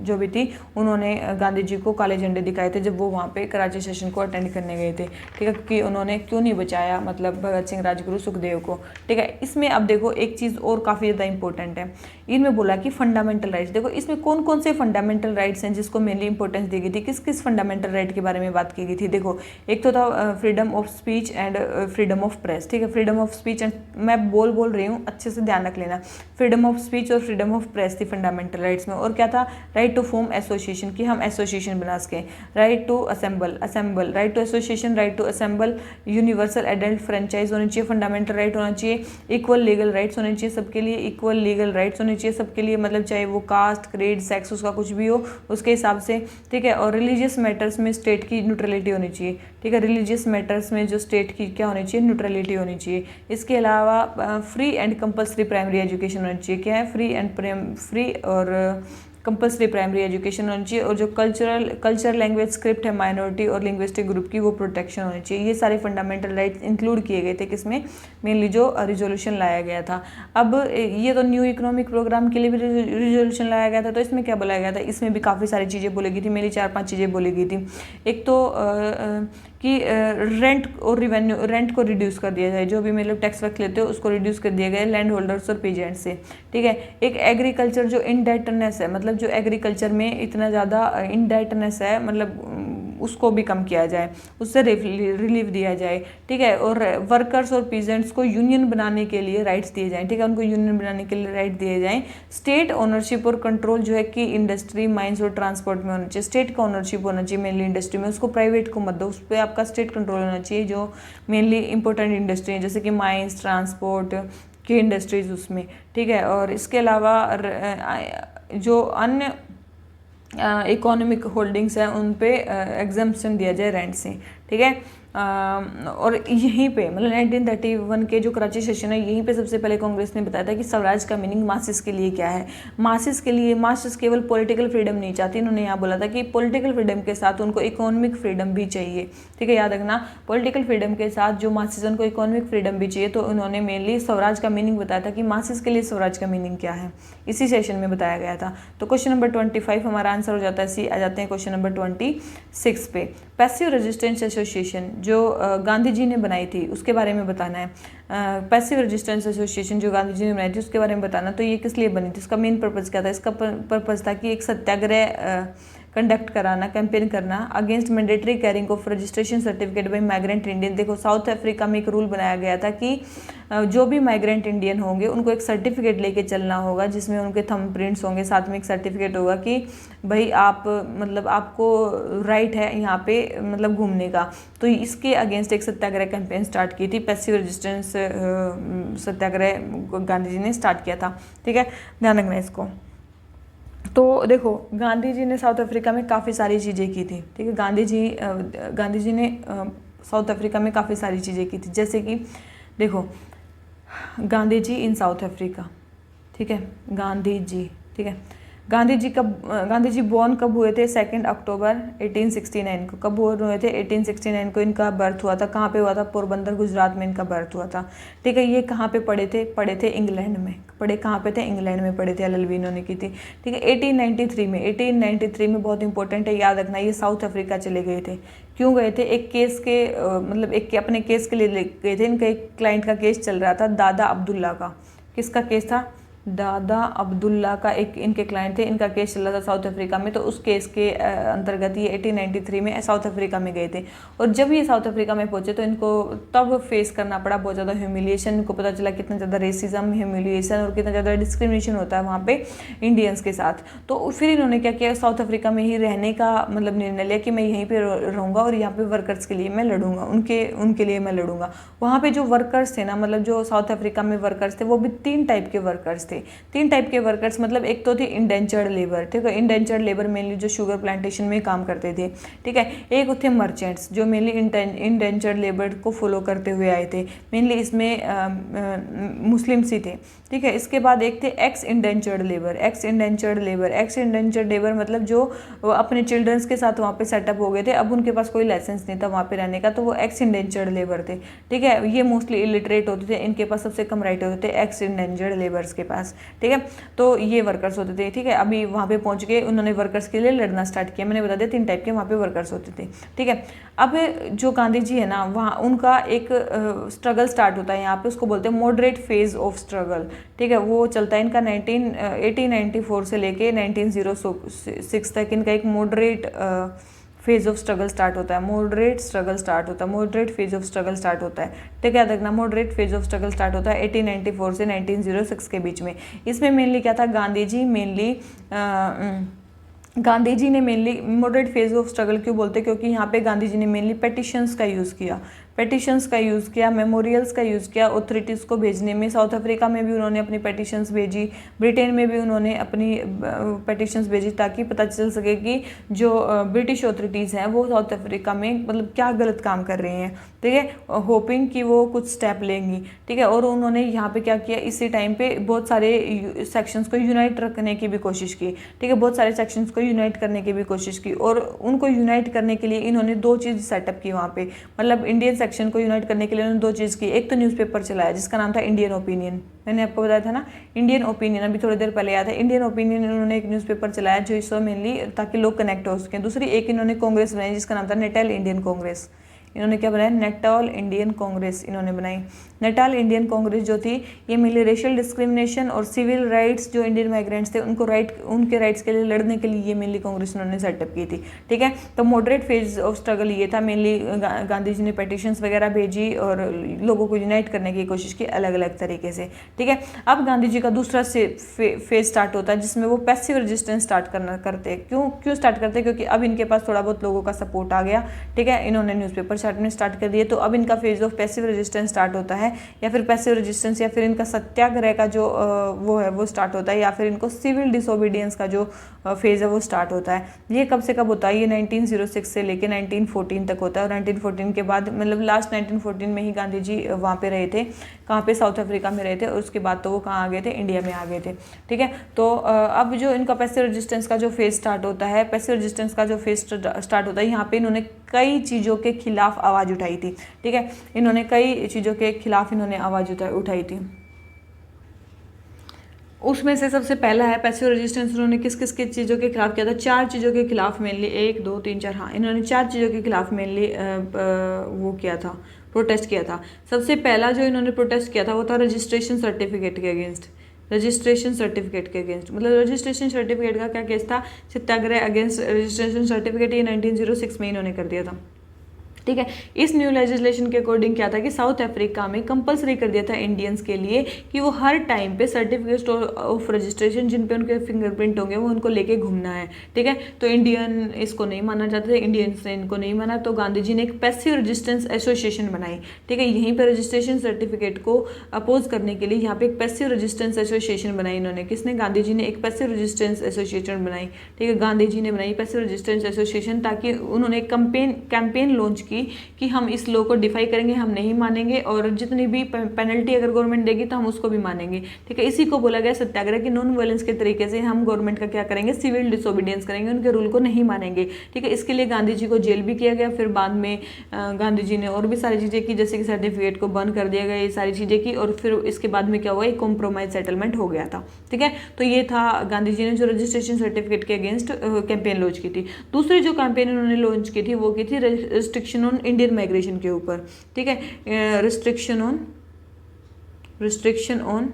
जो भी थी, उन्होंने गांधी जी को काले झंडे दिखाए थे जब वो वहाँ पे कराची सेशन को अटेंड करने गए थे। ठीक है, कि उन्होंने क्यों नहीं बचाया मतलब भगत सिंह, राजगुरु, सुखदेव को। ठीक है, इसमें अब देखो एक चीज़ और काफ़ी ज़्यादा इंपॉर्टेंट है, इनमें बोला कि फंडामेंटल राइट्स। देखो इसमें कौन कौन से फंडामेंटल राइट्स हैं जिसको मेनली इंपॉर्टेंस दी गई थी, किस किस फंडामेंटल राइट के बारे में बात की गई थी। देखो एक तो था freedom of speech and freedom of press. ठीक है, फ्रीडम ऑफ स्पीच एंड, मैं बोल रही हूँ, अच्छे से ध्यान रख लेना, फ्रीडम ऑफ स्पीच और फ्रीडम ऑफ प्रेस थी फंडामेंटल राइट्स में। और क्या था? राइट टू फॉर्म एसोसिएशन, कि हम एसोसिएशन बना सकें। Right to assemble, right to association, right to assemble, universal adult franchise होनी चाहिए, फंडामेंटल राइट होना चाहिए, इक्वल लीगल राइट्स होने चाहिए सबके लिए, इक्वल लीगल राइट्स होने चाहिए सबके लिए, मतलब चाहे वो कास्ट, क्रीड, सेक्स, उसका कुछ भी हो उसके हिसाब से। ठीक है, और रिलीजियस मैटर्स में स्टेट की न्यूट्रलिटी होनी चाहिए। ठीक है, रिलीजियस मैटर्स में जो स्टेट की क्या होनी चाहिए? न्यूट्रलिटी होनी चाहिए। इसके अलावा free and compulsory primary education होनी चाहिए। क्या है? फ्री और कंपलसरी प्राइमरी एजुकेशन होनी चाहिए, और जो कल्चर लैंग्वेज स्क्रिप्ट है माइनॉरिटी और लिंग्विस्टिक ग्रुप की, वो प्रोटेक्शन होनी चाहिए। ये सारे फंडामेंटल राइट्स इंक्लूड किए गए थे किसमें, मेनली जो रिजोल्यूशन लाया गया था। अब ये तो न्यू इकोनॉमिक प्रोग्राम के लिए भी रिजोल्यूशन लाया गया था, तो इसमें क्या बोला गया था, इसमें भी काफ़ी सारी चीज़ें बोली गई थी, मेरी 4-5 चीज़ें बोली गई थी। एक तो कि रेंट और रिवेन्यू, रेंट को रिड्यूस कर दिया जाए, जो भी मतलब टैक्स वैक्स लेते हो उसको रिड्यूस कर दिया गया लैंड होल्डर्स और पेजेंट से, ठीक है। एक एग्रीकल्चर जो इनडेटनेस है, मतलब जो एग्रीकल्चर में इतना ज़्यादा इनडेटनेस है, मतलब उसको भी कम किया जाए, उससे रिलीफ दिया जाए, ठीक है। और वर्कर्स और पीजेंट्स को यूनियन बनाने के लिए राइट्स दिए जाएँ, ठीक है, उनको यूनियन बनाने के लिए राइट दिए जाएँ। स्टेट ओनरशिप और कंट्रोल जो है कि इंडस्ट्री, माइंस और ट्रांसपोर्ट में होना चाहिए, स्टेट का ओनरशिप होना चाहिए मेनली इंडस्ट्री में, उसको प्राइवेट को मत दो, उस पर आपका स्टेट कंट्रोल होना चाहिए, जो मेनली इंपॉर्टेंट इंडस्ट्री है जैसे कि माइंस, ट्रांसपोर्ट की इंडस्ट्रीज उसमें, ठीक है। और इसके अलावा जो अन्य इकोनॉमिक होल्डिंग्स हैं उन पे एग्जम्पशन दिया जाए रेंट से, ठीक है। और यहीं पे मतलब 1931 के जो कराची सेशन है, यहीं पे सबसे पहले कांग्रेस ने बताया था कि स्वराज का मीनिंग मासिस के लिए क्या है। मासिस के लिए, मासिस केवल पॉलिटिकल फ्रीडम नहीं चाहती, इन्होंने यहाँ बोला था कि पॉलिटिकल फ्रीडम के साथ उनको इकोनॉमिक फ्रीडम भी चाहिए, ठीक है, याद रखना। पॉलिटिकल फ्रीडम के साथ जो मासिस उनको इकोनॉमिक फ्रीडम भी चाहिए, तो उन्होंने मेनली स्वराज का मीनिंग बताया था कि मासिस के लिए स्वराज का मीनिंग क्या है, इसी सेशन में बताया गया था। तो क्वेश्चन नंबर 25 हमारा आंसर हो जाता है सी। आ जाते हैं क्वेश्चन नंबर 26 पे। पैसिव रेजिस्टेंस एसोसिएशन जो गांधी जी ने बनाई थी उसके बारे में बताना है। पैसिव रेजिस्टेंस एसोसिएशन जो गांधी जी ने बनाई थी उसके बारे में बताना। तो ये किस लिए बनी थी, इसका मेन पर्पज़ क्या था, इसका पर्पज़ था कि एक सत्याग्रह कंडक्ट कराना, कैंपेन करना against mandatory carrying of registration certificate by migrant Indian. देखो साउथ अफ्रीका में एक रूल बनाया गया था कि जो भी माइग्रेंट इंडियन होंगे उनको एक सर्टिफिकेट लेके चलना होगा, जिसमें उनके थंब प्रिंट्स होंगे, साथ में एक सर्टिफिकेट होगा कि भाई आप मतलब आपको राइट है यहाँ पे मतलब घूमने का। तो इसके अगेंस्ट एक सत्याग्रह कैंपेन स्टार्ट की थी, पैसिव रेजिस्टेंस सत्याग्रह गांधी जी ने स्टार्ट किया था, ठीक है, ध्यान रखना इसको। तो देखो गांधी जी ने साउथ अफ्रीका में काफ़ी सारी चीज़ें की थी, ठीक है। गांधी जी ने साउथ अफ्रीका में काफ़ी सारी चीज़ें की थी, जैसे कि देखो गांधी जी इन साउथ अफ्रीका, ठीक है, गांधी जी, ठीक है। गांधी जी बॉर्न कब हुए थे, 2 अक्टूबर 1869 को। कब हुए थे, 1869 को इनका बर्थ हुआ था। कहाँ पे हुआ था, पोरबंदर गुजरात में इनका बर्थ हुआ था, ठीक है। ये कहाँ पे पढ़े थे इंग्लैंड में, कहाँ पे थे, इंग्लैंड में पढ़े थे, LLB इन्होंने की थी, ठीक है। 1893 में बहुत इंपॉर्टेंट है, याद रखना, ये साउथ अफ्रीका चले गए थे। क्यों गए थे, एक केस के मतलब एक अपने केस के लिए गए थे। इनका एक क्लाइंट का केस चल रहा था, दादा अब्दुल्ला का। किसका केस था, दादा अब्दुल्ला का एक इनके क्लाइंट थे, इनका केस चल रहा था साउथ अफ्रीका में। तो उस केस के अंतर्गत ये 1893 में साउथ अफ्रीका में गए थे। और जब ये साउथ अफ्रीका में पहुंचे तो इनको तब फेस करना पड़ा बहुत ज़्यादा ह्यूमिलिएशन। इनको पता चला कितना ज़्यादा रेसिज्म, ह्यूमिलिएशन और कितना ज़्यादा डिस्क्रिमिनेशन होता है वहाँ पे इंडियंस के साथ। तो फिर इन्होंने क्या किया, साउथ अफ्रीका में ही रहने का मतलब निर्णय लिया कि मैं यहीं पर रहूँगा और यहाँ पर वर्कर्स के लिए मैं लड़ूंगा, उनके लिए मैं लड़ूंगा। वहाँ पर जो वर्कर्स थे ना, मतलब जो साउथ अफ्रीका में वर्कर्स थे, वो भी 3 टाइप के वर्कर्स थे। 3 टाइप के वर्कर्स, मतलब एक तो थे इंडेंचर्ड लेबर, ठीक है। इंडेंचर्ड लेबर मेनली जो शुगर प्लांटेशन में काम करते थे, ठीक है। एक थे मर्चेंट्स जो मेनली इंडेंचर्ड लेबर को फॉलो करते हुए आए थे, मेनली इसमें मुस्लिम्स ही थे, ठीक है। इसके बाद एक थे एक्स इंडेंचर्ड लेबर मतलब जो अपने चिल्ड्रंस के साथ वहाँ पे सेटअप हो गए थे, अब उनके पास कोई लाइसेंस नहीं था वहाँ पे रहने का, तो वो एक्स इंडेंचर्ड लेबर थे, ठीक है। ये मोस्टली इलिटरेट होते थे, इनके पास सबसे कम राइट होते थे एक्स इंडेंचर्ड लेबर्स के पास, ठीक है। तो ये वर्कर्स होते थे, ठीक है। अभी वहाँ पे पहुँच गए, उन्होंने वर्कर्स के लिए लड़ना स्टार्ट किया। मैंने बता दिया 3 टाइप के वहाँ पे वर्कर्स होते थे, ठीक है। अब जो गांधी जी है ना, वहाँ उनका एक स्ट्रगल स्टार्ट होता है यहाँ पे, उसको बोलते हैं मॉडरेट फेज ऑफ स्ट्रगल, ठीक है। वो चलता है इनका 1894 से लेके 1906 तक इनका एक moderate phase of struggle start होता है, moderate phase of struggle start होता है, ठीक है। देखना moderate phase of struggle start होता है 1894 से 1906 के बीच में। इसमें मेनली क्या था, गांधी जी ने mainly moderate phase of struggle क्यों बोलते हैं, क्योंकि यहाँ पे गांधी जी ने मेनली पेटिशंस का यूज़ किया। पेटिशंस का यूज़ किया, मेमोरियल्स का यूज़ किया ऑथोरिटीज़ को भेजने में। साउथ अफ्रीका में भी उन्होंने अपनी पेटिशंस भेजी, ब्रिटेन में भी उन्होंने अपनी पेटिशंस भेजी, ताकि पता चल सके कि जो ब्रिटिश ऑथोरिटीज़ हैं वो साउथ अफ्रीका में मतलब क्या गलत काम कर रही हैं, ठीक है, होपिंग कि वो कुछ स्टेप लेंगी, ठीक है। और उन्होंने यहाँ पे क्या किया, इसी टाइम पे बहुत सारे सेक्शंस को यूनाइट रखने की भी कोशिश की, ठीक है, बहुत सारे सेक्शंस को यूनाइट करने की भी कोशिश की। और उनको यूनाइट करने के लिए इन्होंने दो चीज़ सेटअप की वहाँ पे, मतलब इंडियन सेक्शन को यूनाइट करने के लिए उन्होंने दो चीज़ की। एक तो न्यूज़पेपर चलाया जिसका नाम था इंडियन ओपिनियन, मैंने आपको बताया था ना इंडियन ओपिनियन, अभी थोड़ी देर पहले आया था। इंडियन ओपिनियन इन्होंने एक न्यूज़पेपर चलाया जो इसमें मेनली ताकि लोग कनेक्ट हो सकें। दूसरी एक इन्होंने कांग्रेस बनाई जिसका नाम था नेटाल इंडियन कांग्रेस। इन्होंने क्या बनाया, नेटाल इंडियन कांग्रेस इन्होंने बनाई। नेटाल इंडियन कांग्रेस जो थी ये मिली रेशियल डिस्क्रिमिनेशन और सिविल राइट्स, जो इंडियन माइग्रेंट्स थे उनके राइट्स के लिए लड़ने के लिए ये मेनली कांग्रेस उन्होंने सेटअप की थी, ठीक है। तो मॉडरेट फेज ऑफ स्ट्रगल ये था, मेनली गांधी जी ने पेटिशंस वगैरह भेजी और लोगों को यूनाइट करने की कोशिश की अलग अलग तरीके से, ठीक है। अब गांधी जी का दूसरा फेज स्टार्ट होता है जिसमें वो पैसिव रेजिस्टेंस स्टार्ट करते हैं। क्यों स्टार्ट करते हैं, क्योंकि अब इनके पास थोड़ा बहुत लोगों का सपोर्ट आ गया, ठीक है, इन्होंने न्यूज़पेपर छापने स्टार्ट कर दिए। तो अब इनका phase of passive resistance start होता है, या फिर पैसिव रेजिस्टेंस, या फिर इनका सत्याग्रह का जो वो है वो स्टार्ट होता है, या फिर इनको सिविल डिसोबीडियंस का जो फेज है वो स्टार्ट होता है। ये कब से कब होता है, ये 1906 से लेकर 1914 तक होता है। और 1914 के बाद मतलब लास्ट 1914 में ही गांधी जी वहाँ पे रहे थे, कहाँ पे, साउथ अफ्रीका में रहे थे। और उसके बाद तो वो कहाँ आ गए थे, इंडिया में आ गए थे, ठीक है। तो अब जो इनका पैसिव रेजिस्टेंस का जो फेज स्टार्ट होता है, पैसिव रेजिस्टेंस का जो फेज स्टार्ट होता है, यहाँ पे इन्होंने कई चीज़ों के खिलाफ आवाज़ उठाई थी, ठीक है, इन्होंने कई चीज़ों के खिलाफ इन्होंने आवाज़ उठाई थी। उसमें से सबसे पहला है पैसिव रेजिस्टेंस। उन्होंने किस किस चीज़ों के खिलाफ किया था, 4 चीज़ों के खिलाफ मेनली, 1 2 3 4, हाँ, इन्होंने 4 चीज़ों के खिलाफ मेनली वो किया था, प्रोटेस्ट किया था। सबसे पहला जो इन्होंने प्रोटेस्ट किया था वो था रजिस्ट्रेशन सर्टिफिकेट के अगेंस्ट। रजिस्ट्रेशन सर्टिफिकेट के अगेंस्ट, मतलब रजिस्ट्रेशन सर्टिफिकेट का क्या केस था, सत्याग्रह अगेंस्ट रजिस्ट्रेशन सर्टिफिकेट, ये 1906 में इन्होंने कर दिया था, ठीक है। इस न्यू लेजिस्लेशन के अकॉर्डिंग क्या था कि साउथ अफ्रीका में कंपलसरी कर दिया था इंडियंस के लिए कि वो हर टाइम पे सर्टिफिकेट ऑफ रजिस्ट्रेशन जिन पे उनके फिंगरप्रिंट होंगे वो उनको लेके घूमना है, ठीक है। तो इंडियन इसको नहीं मानना चाहते थे, इंडियंस ने इनको नहीं माना, तो गांधी जी ने एक पैसिव रेजिस्टेंस एसोसिएशन बनाई, ठीक है। यहीं पर रजिस्ट्रेशन सर्टिफिकेट को अपोज करने के लिए यहाँ पे एक पैसिव रेजिस्टेंस एसोसिएशन बनाई इन्होंने। किसने, गांधी जी ने एक पैसिव रेजिस्टेंस एसोसिएशन बनाई, ठीक है, गांधी जी ने बनाई पैसिव रेजिस्टेंस एसोसिएशन, ताकि उन्होंने एक कैंपेन लॉन्च की कि हम इस लॉ को डिफाई करेंगे, हम नहीं मानेंगे, और जितनी भी पेनल्टी अगर गवर्नमेंट देगी तो हम उसको भी मानेंगे, ठीक है। इसी को बोला गया सत्याग्रह की नॉन वायलेंस के तरीके से हम गवर्नमेंट का क्या करेंगे, सिविल डिसोबीडियंस करेंगे, उनके रूल को नहीं मानेंगे, ठीक है। इसके लिए गांधी जी को जेल भी किया गया। फिर बाद में गांधी जी ने और भी सारी चीज़ें की, जैसे कि सर्टिफिकेट को बंद कर दिया गया, ये सारी चीज़ें की। और फिर इसके बाद में क्या हुआ, एक कॉम्प्रोमाइज सेटलमेंट हो गया था, ठीक है। तो ये था गांधी जी ने जो रजिस्ट्रेशन सर्टिफिकेट के अगेंस्ट कैंपेन लॉन्च की थी। दूसरी जो कैंपेन उन्होंने लॉन्च की थी वो की थी रिस्ट्रिक्शन ऑन इंडियन माइग्रेशन के ऊपर, ठीक है, रिस्ट्रिक्शन ऑन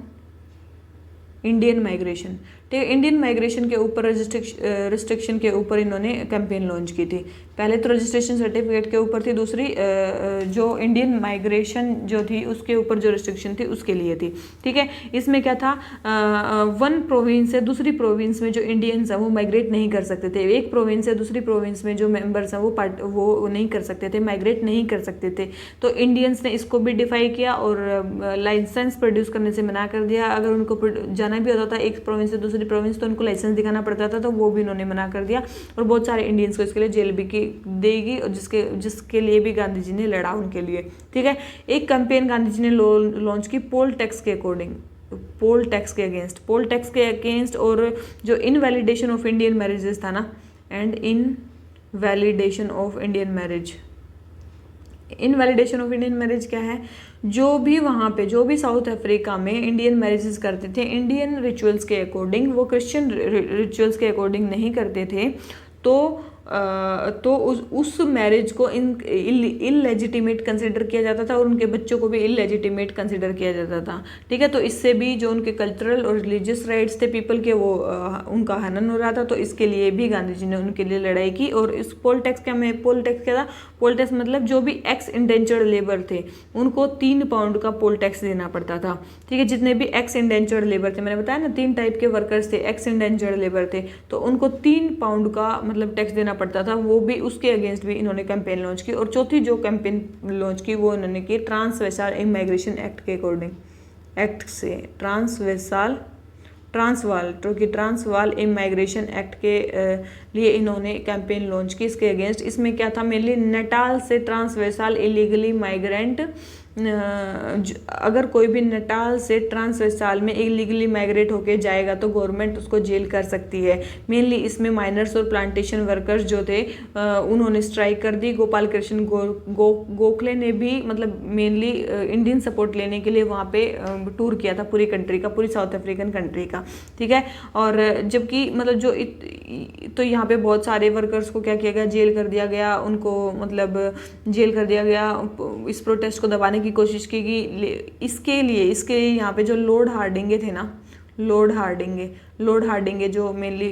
इंडियन माइग्रेशन, ठीक है, इंडियन माइग्रेशन के ऊपर रिस्ट्रिक्शन के ऊपर इन्होंने कैंपेन लॉन्च की थी। पहले तो रजिस्ट्रेशन सर्टिफिकेट के ऊपर थी, दूसरी जो इंडियन माइग्रेशन जो थी उसके ऊपर जो रिस्ट्रिक्शन थी उसके लिए थी, ठीक है। इसमें क्या था, वन प्रोविंस से दूसरी प्रोविंस में जो इंडियंस हैं वो माइग्रेट नहीं कर सकते थे। एक प्रोविंस से दूसरी प्रोविंस में जो मेंबर्स हैं वो नहीं कर सकते थे, माइग्रेट नहीं कर सकते थे। तो इंडियंस ने इसको भी डिफाई किया और लाइसेंस प्रोड्यूस करने से मना कर दिया। अगर उनको जाना भी होता था एक प्रोविंस से दूसरी प्रोविंस तो उनको लाइसेंस दिखाना पड़ता था, तो वो भी उन्होंने मना कर दिया। और बहुत सारे इंडियंस को इसके लिए जेल भी देगी, और जिसके लिए भी गांधी जी ने लड़ा उनके लिए, ठीक है। एक कैंपेन गांधी जी ने लॉन्च की पोल टैक्स के अकॉर्डिंग, पोल टैक्स के अगेंस्ट, और जो इनवैलिडेशन ऑफ इंडियन मैरिजेस था ना, and invalidation of Indian marriage. Invalidation of Indian marriage क्या है, जो भी साउथ अफ्रीका में इंडियन मैरिजेस करते थे इंडियन रिचुअल्स के अकॉर्डिंग, वो क्रिश्चियन रिचुअल्स के अकॉर्डिंग नहीं करते थे, तो उस मैरिज को इललेजिटिमेट कंसिडर किया जाता था, और उनके बच्चों को भी इललेजिटिमेट कंसिडर किया जाता था, ठीक है। तो इससे भी जो उनके कल्चरल और रिलीजियस राइट्स थे पीपल के, वो उनका हनन हो रहा था। तो इसके लिए भी गांधी जी ने उनके लिए लड़ाई की। और इस पोल टैक्स क्या था, पोल टैक्स मतलब जो भी एक्स इंडेंचर्ड लेबर थे उनको 3 पाउंड का पोल टैक्स देना पड़ता था, ठीक है। जितने भी एक्स इंडेंचर्ड लेबर थे, मैंने बताया ना 3 टाइप के वर्कर्स थे, एक्स इंडेंचर्ड लेबर थे, तो उनको 3 पाउंड का मतलब टैक्स देना करना पड़ता था, वो भी उसके अगेंस्ट भी इन्होंने कैंपेन लॉन्च की। और चौथी जो कैंपेन लॉन्च की वो इन्होंने की ट्रांसवेसाल इमाइग्रेशन एक्ट के अकॉर्डिंग, एक्ट से ट्रांसवाल इमाइग्रेशन एक्ट के लिए इन्होंने कैंपेन लॉन्च की इसके अगेंस्ट। इसमें क्या था, मेनली नटाल से ट्रांसवेसाल इलीगली माइग्रेंट, अगर कोई भी नटाल से ट्रांसवेसाल में इलीगली माइग्रेट होके जाएगा तो गवर्नमेंट उसको जेल कर सकती है। मेनली इसमें माइनर्स और प्लांटेशन वर्कर्स जो थे उन्होंने स्ट्राइक कर दी। गोपाल कृष्ण गोखले ने भी मतलब मेनली इंडियन सपोर्ट लेने के लिए वहाँ पे टूर किया था पूरी कंट्री का, पूरी साउथ अफ्रीकन कंट्री का, ठीक है। और जबकि मतलब जो तो यहाँ पे बहुत सारे वर्कर्स को क्या किया गया, जेल कर दिया गया, उनको मतलब जेल कर दिया गया। इस प्रोटेस्ट को दबाने की कोशिश की गई। इसके लिए यहाँ पे जो लॉर्ड हार्डिंगे थे ना, लॉर्ड हार्डिंगे जो मेनली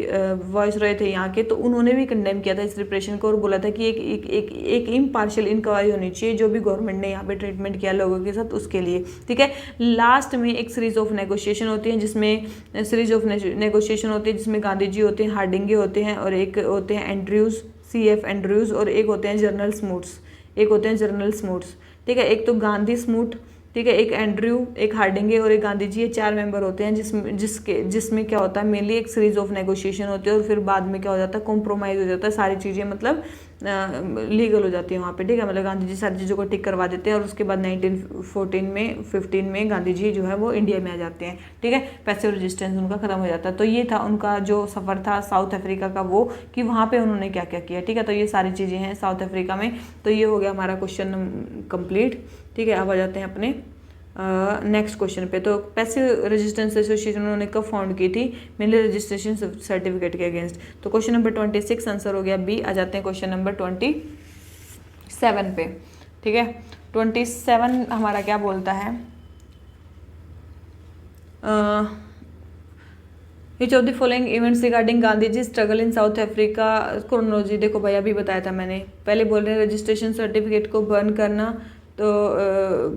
वॉइस रॉय थे यहाँ के, तो उन्होंने भी कंडेम किया था इस रिप्रेशन को और बोला था कि एक इम्पार्शियल इंक्वायरी होनी चाहिए जो भी गवर्नमेंट ने यहाँ पे ट्रीटमेंट किया लोगों के साथ उसके लिए, ठीक है। लास्ट में एक सीरीज ऑफ नेगोशिएशन होती है जिसमें गांधी जी होते हैं, हार्डिंगे होते हैं और एक होते हैं एंड्रयूज, CF एंड्रयूज, और एक होते हैं जनरल स्मूट्स, ठीक है। एक तो गांधी स्मूट, ठीक है, एक एंड्रयू, एक हार्डिंगे और एक गांधी जी, ये 4 मेंबर होते हैं जिसमें क्या होता है, मेनली एक सीरीज ऑफ नेगोशिएशन होती है और फिर बाद में क्या हो जाता है, कॉम्प्रोमाइज़ हो जाता है, सारी चीज़ें मतलब लीगल हो जाती है वहाँ पे, ठीक है। मतलब गांधी जी सारी चीज़ों को टिक करवा देते हैं और उसके बाद 1915 में गांधी जी जो है वो इंडिया में आ जाते हैं, ठीक है। पैसिव रेजिस्टेंस उनका खत्म हो जाता है। तो ये था उनका जो सफ़र था साउथ अफ्रीका का, वो कि वहाँ पे उन्होंने क्या क्या किया, ठीक है। तो ये सारी चीज़ें हैं साउथ अफ्रीका में। तो ये हो गया हमारा क्वेश्चन कंप्लीट, ठीक है। अब आ जाते हैं अपने नेक्स्ट क्वेश्चन पे। तो पैसिव रेजिस्टेंस एसोसिएशन उन्होंने कब फाउंड की थी, मेनली रजिस्ट्रेशन सर्टिफिकेट के अगेंस्ट। तो क्वेश्चन नंबर 26 आंसर हो गया बी। आ जाते हैं क्वेश्चन नंबर 27 पे, ठीक है। 27 हमारा क्या बोलता है, which of the following events regarding Gandhi ji struggle in South Africa, chronology देखो भाई अभी बताया था मैंने, पहले बोल रहे हैं रजिस्ट्रेशन सर्टिफिकेट को बर्न करना, तो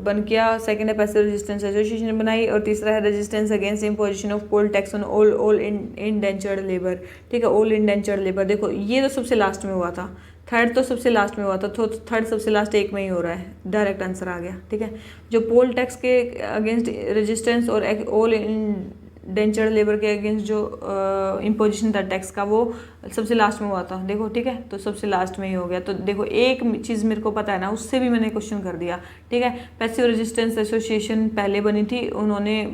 बन किया। सेकंड है पैसिव रेजिस्टेंस एसोसिएशन बनाई, और तीसरा है resistance against imposition of poll tax on all indentured labour, ठीक है, ऑल इंडेंचर्ड लेबर। देखो ये तो सबसे लास्ट में हुआ था, थर्ड तो सबसे लास्ट में हुआ था, तो थर्ड सबसे लास्ट एक में ही हो रहा है, डायरेक्ट आंसर आ गया, ठीक है। जो पोल टैक्स के अगेंस्ट रेजिस्टेंस और ऑल इंडेंचर्ड लेबर के अगेंस्ट जो इम्पोजिशन था टैक्स का, वो सबसे लास्ट में हुआ था, देखो, ठीक है। तो सबसे लास्ट में ही हो गया। तो देखो एक चीज़ मेरे को पता है ना, उससे भी मैंने क्वेश्चन कर दिया, ठीक है। पैसिव रेजिस्टेंस एसोसिएशन पहले बनी थी, उन्होंने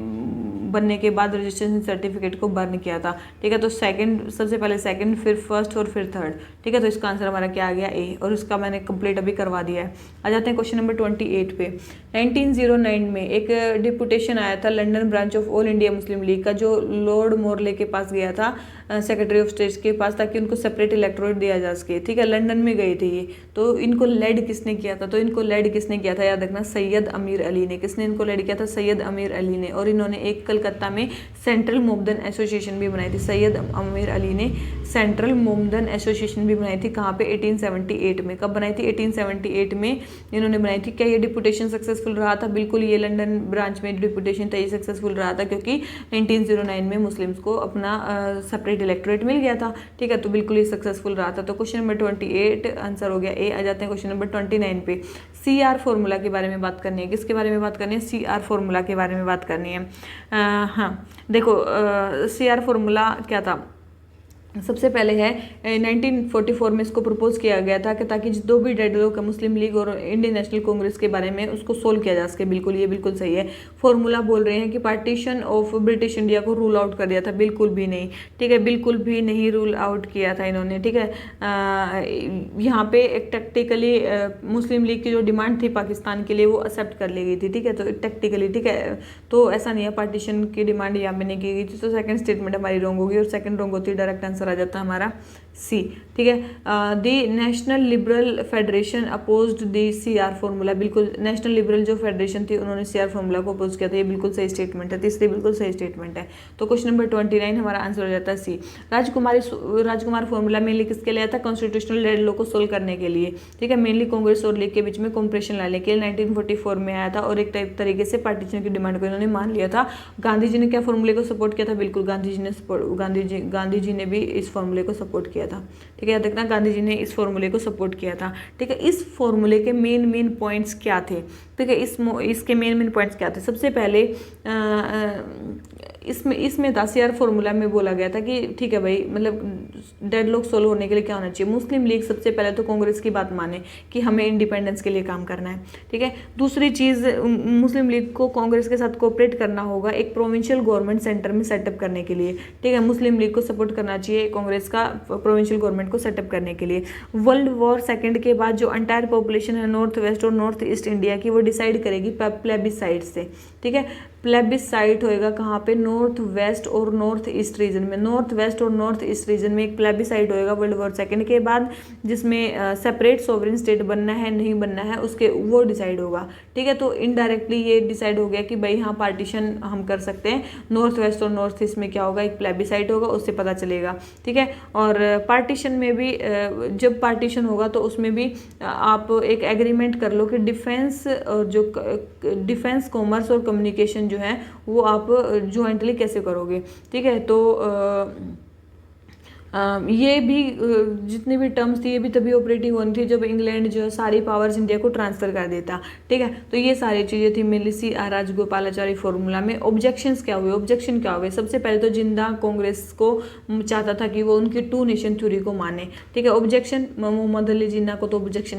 बनने के बाद रजिस्ट्रेशन सर्टिफिकेट को बर्न किया था, ठीक है। तो सेकंड, सबसे पहले सेकंड, फिर फर्स्ट और फिर थर्ड, ठीक है। तो इसका आंसर हमारा क्या आ गया, ए, और उसका मैंने कंप्लीट अभी करवा दिया है। आ जाते हैं क्वेश्चन नंबर 28 पे। 1909 में एक डिपुटेशन आया था London branch of all India Muslim league का, जो लॉर्ड मोरले के पास गया था, सेक्रेटरी ऑफ स्टेट के पास, ताकि उनको सेपरेट इलेक्टोरेट दिया जा सके, ठीक है। लंदन में गए थे ये। तो इनको लेड किसने किया था, याद रखना, सैयद अमीर अली ने। किसने इनको लेड किया था, सैयद अमीर अली ने। और इन्होंने एक कलकत्ता में सेंट्रल मोमदन एसोसिएशन भी बनाई थी, सैयद अमीर अली ने सेंट्रल मोमदन एसोसिएशन भी बनाई थी। कहाँ पे, 1878 में। कब बनाई थी, 1878 में इन्होंने बनाई थी। क्या ये डिपुटेशन सक्सेसफुल रहा था, बिल्कुल ये लंदन ब्रांच में डिपुटेशन था, ये सक्सेसफुल रहा था, क्योंकि 1909 में मुस्लिम्स को अपना सेपरेट इलेक्टोरेट मिल गया था, ठीक है। तो बिल्कुल ही सक्सेसफुल रहा था। तो क्वेश्चन नंबर 28 आंसर हो गया ए। आ जाते हैं क्वेश्चन नंबर 29 पे। CR फॉर्मूला के बारे में बात करनी है। किसके बारे में बात करनी है, CR फॉर्मूला के बारे में बात करनी है। हाँ देखो, CR फॉर्मूला क्या था, सबसे पहले है 1944 में इसको प्रपोज किया गया था कि ताकि जो भी डेड लोग का मुस्लिम लीग और इंडियन नेशनल कांग्रेस के बारे में उसको सोल्व किया जा सके। बिल्कुल, ये बिल्कुल सही है। फॉर्मूला बोल रहे हैं कि पार्टीशन ऑफ ब्रिटिश इंडिया को रूल आउट कर दिया था, बिल्कुल भी नहीं, ठीक है, बिल्कुल भी नहीं रूल आउट किया था इन्होंने, ठीक है। यहाँ पे एक टेक्टिकली मुस्लिम लीग की जो डिमांड थी पाकिस्तान के लिए वो एक्सेप्ट कर ली गई थी, ठीक है। तो टेक्टिकली, ठीक है, तो ऐसा नहीं है पार्टीशन की डिमांड यहाँ पे नहीं की गई थी। तो सेकंड स्टेटमेंट हमारी रॉन्ग होगी और सेकंड रॉन्ग होती है, डायरेक्ट आंसर आ जाता है हमारा सी, ठीक है। The national liberal federation opposed the CR formula, बिल्कुल नेशनल लिबरल जो फेडरेशन थी उन्होंने CR फॉर्मूला को अपोज किया था, ये बिल्कुल सही स्टेटमेंट है, तीसरी बिल्कुल सही स्टेटमेंट है। तो क्वेश्चन नंबर 29 हमारा आंसर हो जाता है सी। राजकुमार फॉर्मूला मेनली किसके लिए आया था, कॉन्स्टिट्यूशनल डेड लॉ को सोल्व करने के लिए, ठीक है, मेनली कांग्रेस और लीग के बीच में कॉम्प्रेशन लाने के लिए 1944 में आया था और एक तरीके से पार्टीशन की डिमांड को इन्होंने मान लिया था। गांधी जी ने क्या फॉर्मूले को सपोर्ट किया था, बिल्कुल गांधी जी ने भी इस फॉर्मूले को सपोर्ट किया किया था। ठीक है, याद रखना गांधी जी ने इस फॉर्मूले को सपोर्ट किया था। ठीक है, इस फॉर्मूले के मेन पॉइंट्स क्या थे? ठीक है, इसके मेन पॉइंट्स क्या थे? सबसे पहले इसमें था सीआर फॉर्मूला में बोला गया था कि ठीक है भाई, मतलब डेडलॉक सोल्व होने के लिए क्या होना चाहिए? मुस्लिम लीग सबसे पहले तो कांग्रेस की बात माने कि हमें इंडिपेंडेंस के लिए काम करना है। ठीक है, दूसरी चीज़, मुस्लिम लीग को कांग्रेस के साथ कोऑपरेट करना होगा एक प्रोविंशियल गवर्नमेंट सेंटर में सेटअप करने के लिए। ठीक है, मुस्लिम लीग को सपोर्ट करना चाहिए कांग्रेस का प्रोविंशियल गवर्नमेंट को सेटअप करने के लिए। वर्ल्ड वॉर सेकंड के बाद जो एंटायर पॉपुलेशन है नॉर्थ वेस्ट और नॉर्थ ईस्ट इंडिया की, वो डिसाइड करेगी प्लेबिसाइड से। ठीक है, प्लेबिसाइट होएगा कहाँ पे? नॉर्थ वेस्ट और नॉर्थ ईस्ट रीजन में। नॉर्थ वेस्ट और नॉर्थ ईस्ट रीजन में एक प्लेबिसाइट होएगा वर्ल्ड वॉर सेकंड के बाद, जिसमें सेपरेट सॉवरेन स्टेट बनना है नहीं बनना है उसके वो डिसाइड होगा। ठीक है, तो इनडायरेक्टली ये डिसाइड हो गया कि भाई हाँ, पार्टीशन हम कर सकते हैं। नॉर्थ वेस्ट और नॉर्थ ईस्ट में क्या होगा? एक प्लेबिसाइट होगा, उससे पता चलेगा। ठीक है, और पार्टीशन में भी जब पार्टीशन होगा तो उसमें भी आप एक एग्रीमेंट कर लो कि डिफेंस और जो डिफेंस, कॉमर्स और कम्युनिकेशन जो है वो आप ज्वाइंटली कैसे करोगे। ठीक है, तो ये भी जितनी भी टर्म्स थी ये भी तभी ऑपरेटिव होनी थी जब इंग्लैंड जो है सारी पावर्स इंडिया को ट्रांसफर कर देता। ठीक है, तो ये सारी चीज़ें थी मेनली CR राजगोपालाचारी फॉर्मूला में। ऑब्जेक्शंस क्या हुए? ऑब्जेक्शन क्या हुए? सबसे पहले तो जिंदा कांग्रेस को चाहता था कि वो उनकी 2 नेशन थ्योरी को माने। ठीक है, ऑब्जेक्शन, मोहम्मद अली जिन्ना को तो ऑब्जेक्शन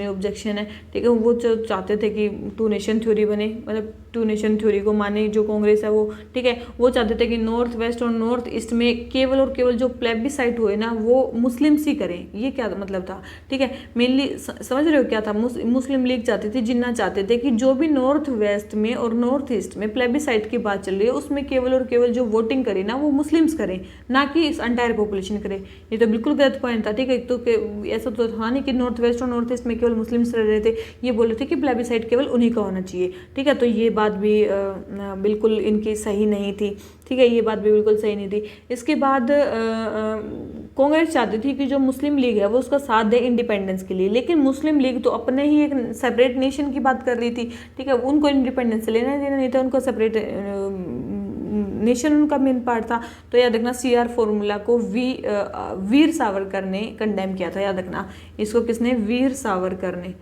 है। ठीक है, वो चाहते थे कि 2 नेशन थ्योरी बने, मतलब 2 नेशन थ्योरी को माने जो कांग्रेस है वो। ठीक है, वो चाहते थे कि नॉर्थ वेस्ट और नॉर्थ ईस्ट में केवल और केवल जो प्लेबिसाइट हुए ना वो मुस्लिम्स ही करें। ये क्या मतलब था? ठीक है, मेनली समझ रहे हो क्या था? मुस्लिम लीग चाहती थी, जिन्ना चाहते थे कि जो भी नॉर्थ वेस्ट में और नॉर्थ ईस्ट में प्लेबिसाइट की बात चल रही है उसमें केवल और केवल जो वोटिंग करे ना वो मुस्लिम्स करें, ना कि इस एंटायर पॉपुलेशन करे। ये तो बिल्कुल गलत पॉइंट था। ठीक है, तो ऐसा तो था नहीं कि नॉर्थ वेस्ट और नॉर्थ ईस्ट में केवल मुस्लिम्स रह रहे थे, ये बोल रहे थे कि प्लेबिसाइट केवल उन्हीं का होना चाहिए। ठीक है, तो ये बात भी बिल्कुल इनकी सही नहीं थी। ठीक है, ये बात भी बिल्कुल सही नहीं थी। इसके बाद कांग्रेस चाहती थी कि जो मुस्लिम लीग है वो उसका साथ दे इंडिपेंडेंस के लिए, लेकिन मुस्लिम लीग तो अपने ही एक सेपरेट नेशन की बात कर रही थी। ठीक है, उनको इंडिपेंडेंस लेना देना नहीं था, उनको सेपरेट नेशन उनका मेन पार्ट था। तो याद रखना CR फॉर्मूला को वीर सावरकर ने कंडेम किया था। याद रखना, इसको किसने? वीर सावरकर ने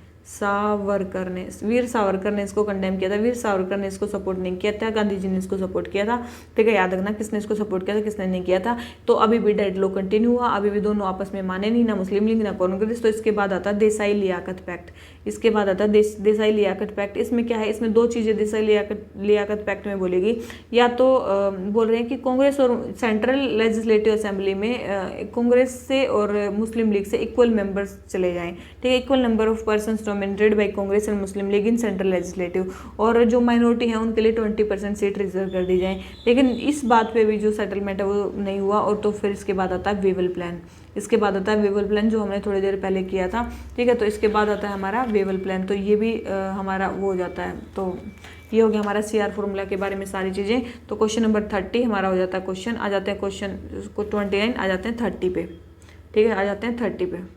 वीर सावरकर ने इसको कंडेम किया था। वीर सावरकर ने इसको सपोर्ट नहीं किया था, गांधी जी ने इसको सपोर्ट किया था। ठीक है, याद रखना किसने इसको सपोर्ट किया था, किसने नहीं किया था। तो अभी भी डेडलॉक कंटिन्यू हुआ, अभी भी दोनों आपस में माने नहीं, ना मुस्लिम लीग ना कांग्रेस। तो इसके बाद आता देसाई लियाकत पैक्ट। इसके बाद आता देसाई लियाकत पैक्ट। इसमें क्या है? इसमें 2 चीज़ें देसाई लियाकत पैक्ट में बोलेगी। या तो बोल रहे हैं कि कांग्रेस और सेंट्रल लेजिस्लेटिव असेंबली में कांग्रेस से और मुस्लिम लीग से इक्वल मेंबर्स चले जाएं। ठीक है, equal number of persons nominated by Congress and Muslim league in central legislative, और जो माइनॉरिटी है उनके लिए 20% सीट रिजर्व कर दी जाए। लेकिन इस बात पे भी जो सेटलमेंट है वो नहीं हुआ। और तो फिर इसके बाद आता है वेवल प्लान। इसके बाद आता है वेवल प्लान जो हमने थोड़ी देर पहले किया था। ठीक है, तो इसके बाद आता है हमारा वेवल प्लान। तो ये भी हमारा वो हो जाता है। तो ये हो गया हमारा CR फॉर्मूला के बारे में सारी चीज़ें। तो क्वेश्चन नंबर 30 हमारा हो जाता है। क्वेश्चन आ जाते हैं, क्वेश्चन 29 आ जाते हैं 30 पे। ठीक है, आ जाते हैं 30 पे।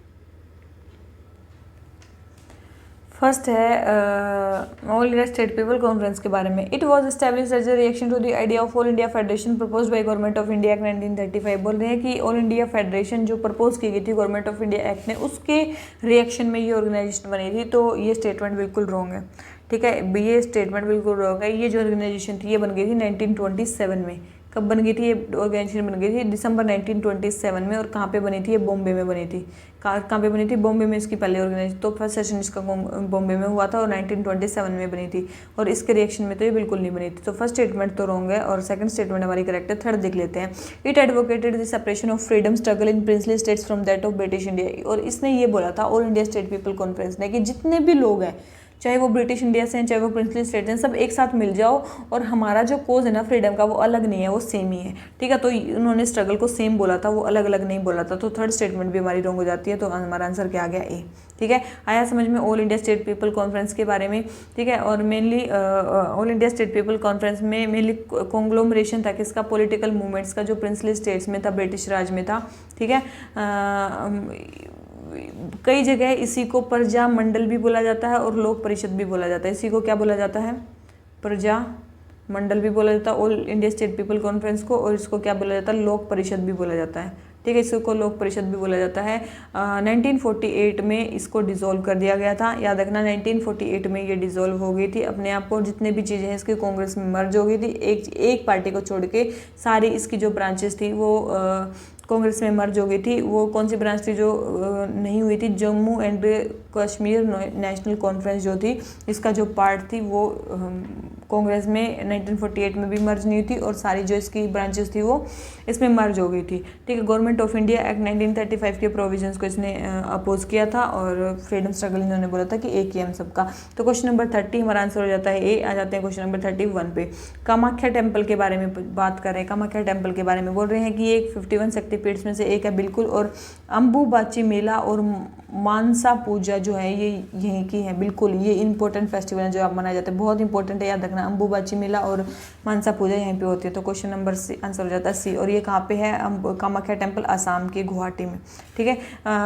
फर्स्ट है all India state people conference के बारे में। It was establish as a reaction to the idea of all India federation propose by government of India act 1935। बोल रहे हैं कि ऑल इंडिया फेडरेशन जो प्रपोज की गई थी गवर्नमेंट ऑफ इंडिया एक्ट ने, उसके रिएक्शन में ये ऑर्गेनाइजेशन बनी थी। तो ये स्टेटमेंट बिल्कुल रॉन्ग है। ठीक है, ये स्टेटमेंट बिल्कुल रॉन्ग है। ये जो ऑर्गेनाइजेशन थी ये बन गई थी 1927 में। कब बन गई थी ये ऑर्गेनाइजेशन? बन गई थी दिसंबर 1927 में। और कहाँ पे बनी थी? ये बॉम्बे में बनी थी। कहाँ पे बनी थी? बॉम्बे में इसकी पहले ऑर्गेनाइजेशन। तो फर्स्ट सेशन इसका बॉम्बे में हुआ था और 1927 में बनी थी। और इसके रिएक्शन में तो ये बिल्कुल नहीं बनी थी। तो फर्स्ट स्टेटमेंट तो रॉन्ग है और सेकंड स्टेटमेंट हमारी करेक्ट है। थर्ड देख लेते हैं। It advocated the separation of freedom struggle in princely states from that of British India. और इसने ये बोला था all India state people conference ने कि जितने भी लोग हैं, चाहे वो ब्रिटिश इंडिया से हैं चाहे वो प्रिंसली स्टेट हैं, सब एक साथ मिल जाओ और हमारा जो कोज है ना फ्रीडम का वो अलग नहीं है, वो सेम ही है। ठीक है, तो उन्होंने स्ट्रगल को सेम बोला था, वो अलग अलग नहीं बोला था। तो थर्ड स्टेटमेंट भी हमारी रॉन्ग हो जाती है। तो हमारा आंसर क्या आ गया? ए। ठीक है, आया समझ में all India state people conference के बारे में। ठीक है, और mainly all India state people conference में मेनली कॉन्ग्लोमरेशन था किसका? पॉलिटिकल मूवमेंट्स का, जो प्रिंसली स्टेट्स में था, ब्रिटिश राज में था। ठीक है, कई जगह इसी को प्रजा मंडल भी बोला जाता है और लोक परिषद भी बोला जाता है। इसी को क्या बोला जाता है? प्रजा मंडल भी बोला जाता है all India state people conference को, और इसको क्या बोला जाता है? लोक परिषद भी बोला जाता है। ठीक है, इसको लोक परिषद भी बोला जाता है। 1948 में इसको डिसॉल्व कर दिया गया था। याद रखना 1948 में ये डिसॉल्व हो गई थी अपने आप को, और जितने भी चीज़ें हैं इसकी कांग्रेस में मर्ज हो गई थी। एक पार्टी को छोड़ के सारी इसकी जो ब्रांचेस थी वो कांग्रेस में मर्ज हो गई थी। वो कौन सी ब्रांच थी जो नहीं हुई थी? Jammu and Kashmir national conference जो थी, इसका जो पार्ट थी वो कांग्रेस में 1948 में भी मर्ज नहीं हुई थी, और सारी जो इसकी ब्रांचेस थी वो इसमें मर्ज हो गई थी। ठीक है, गवर्नमेंट ऑफ इंडिया एक्ट 1935 के प्रोविजंस को इसने अपोज किया था, और फ्रीडम स्ट्रगल इन्होंने बोला था कि एक ही हम सबका। तो क्वेश्चन नंबर 30 हमारा आंसर हो जाता है ए। आ जाते हैं क्वेश्चन नंबर 31 पे। कामाख्या टेम्पल के बारे में बात कर रहे हैं। कामाख्या टेम्पल के बारे में बोल रहे हैं कि ये 51 शक्तिपीठ में से एक है, बिल्कुल। और अंबुबाची मेला और मानसा पूजा जो है ये यहीं की है, बिल्कुल। ये इंपॉर्टेंट फेस्टिवल है जो आप मनाए जाते हैं, बहुत इंपॉर्टेंट है, याद रखना। अंबुबाची मेला और मानसा पूजा यहीं पे होती है। तो क्वेश्चन नंबर सी आंसर हो जाता है सी। और ये कहाँ पे है? कामाख्या टेम्पल आसाम के गुवाहाटी में। ठीक है,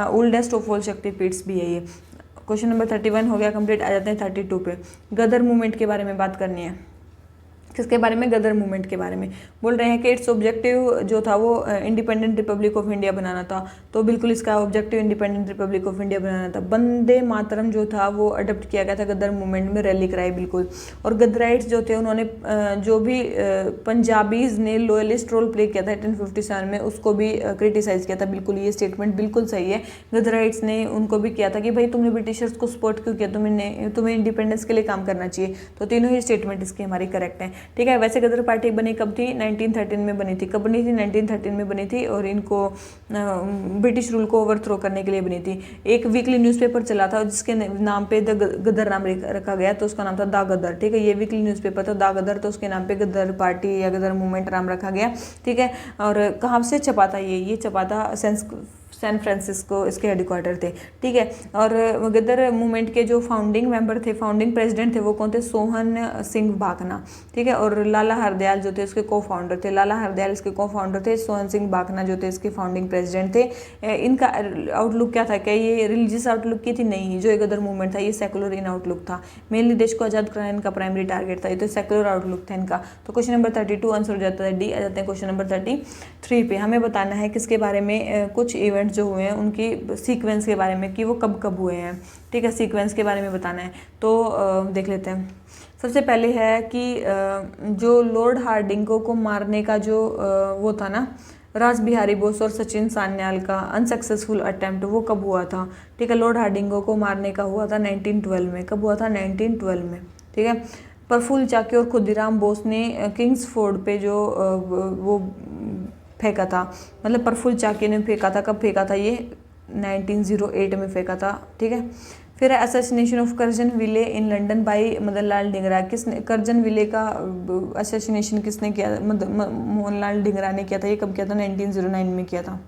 ओल्डेस्ट ऑफ ऑल शक्तिपीठ्स भी है ये। क्वेश्चन नंबर 31 हो गया कंप्लीट। आ जाते हैं 32 पे। गदर मूवमेंट के बारे में बात करनी है। किसके बारे में? गदर मूवमेंट के बारे में बोल रहे हैं कि इट्स ऑब्जेक्टिव जो था वो इंडिपेंडेंट रिपब्लिक ऑफ इंडिया बनाना था। तो बिल्कुल इसका objective independent republic of India बनाना था। वंदे मातरम जो था वो अडॉप्ट किया गया था गदर मूवमेंट में, रैली कराई बिल्कुल। और गदराइट्स जो थे उन्होंने जो भी पंजाबीज ने लॉयलिस्ट रोल प्ले किया था 1857 में, उसको भी क्रिटिसाइज किया था। बिल्कुल ये स्टेटमेंट बिल्कुल सही है। गदराइट्स ने उनको भी किया था कि भाई तुमने ब्रिटिशर्स को सपोर्ट क्यों किया, तुम्हें इंडिपेंडेंस के लिए काम करना चाहिए। तो तीनों ही स्टेटमेंट इसकी हमारी करेक्ट है। ठीक है, वैसे गदर पार्टी बनी कब थी? 1913 में बनी थी। कब बनी थी? 1913 में बनी थी, और इनको ब्रिटिश रूल को ओवरथ्रो करने के लिए बनी थी। एक वीकली न्यूज़पेपर चला था जिसके नाम पे द गदर नाम रखा गया, तो उसका नाम था द गदर। ठीक है, ये वीकली न्यूज़पेपर था द गदर, तो उसके नाम पे गदर पार्टी या गदर मूवमेंट नाम रखा गया। ठीक है, और कहाँ से छपा था ये छपा था सैन फ्रांसिस्को, इसके हेडक्वार्टर थे। ठीक है, और गदर मूवमेंट के जो फाउंडिंग मेंबर थे, फाउंडिंग प्रेसिडेंट थे, वो कौन थे? सोहन सिंह भाकना। ठीक है, और लाला हरदयाल जो थे उसके को फाउंडर थे। लाला हरदयाल इसके को फाउंडर थे। सोहन सिंह भाकना जो थे इसके फाउंडिंग प्रेसिडेंट थे। इनका आउटलुक क्या था? क्या ये रिलीजियस आउटलुक की थी? नहीं, जो गदर मूवमेंट था ये सेकुलर इन आउटलुक था। मेनली देश को आज़ाद कराना इनका प्राइमरी टारगेट था। ये तो सेकुलर आउटलुक था इनका। तो क्वेश्चन नंबर 32 आंसर हो जाता है डी। आ जाते हैं क्वेश्चन नंबर 33 पे। हमें बताना है किसके बारे में, कुछ इवेंट्स जो हुए हैं उनकी सीक्वेंस के बारे में, कि वो कब कब हुए हैं। ठीक है, सीक्वेंस के बारे में बताना है। तो देख लेते हैं। सबसे पहले है कि जो लॉर्ड हार्डिंगो को मारने का जो वो था ना, रास बिहारी बोस और सचिन सान्याल का अनसक्सेसफुल अटेम्प्ट, वो कब हुआ था? ठीक है, लॉर्ड हार्डिंगो को मारने का हुआ था 1912 में। कब हुआ था? 1912 में। ठीक है, प्रफुल्ल चाकी और खुदीराम बोस ने किंग्स फोर्ड पे जो वो फेंका था, मतलब प्रफुल्ल चाकी ने फेंका था। कब फेंका था? ये 1908 में फेंका था। ठीक है, फिर assassination of Curzon Wyllie in London by Madanlal Dhingra. किसने कर्जन विले का असैसिनेशन किसने किया? मोहनलाल ढींगरा ने किया था। ये कब किया था? 1909 में किया था।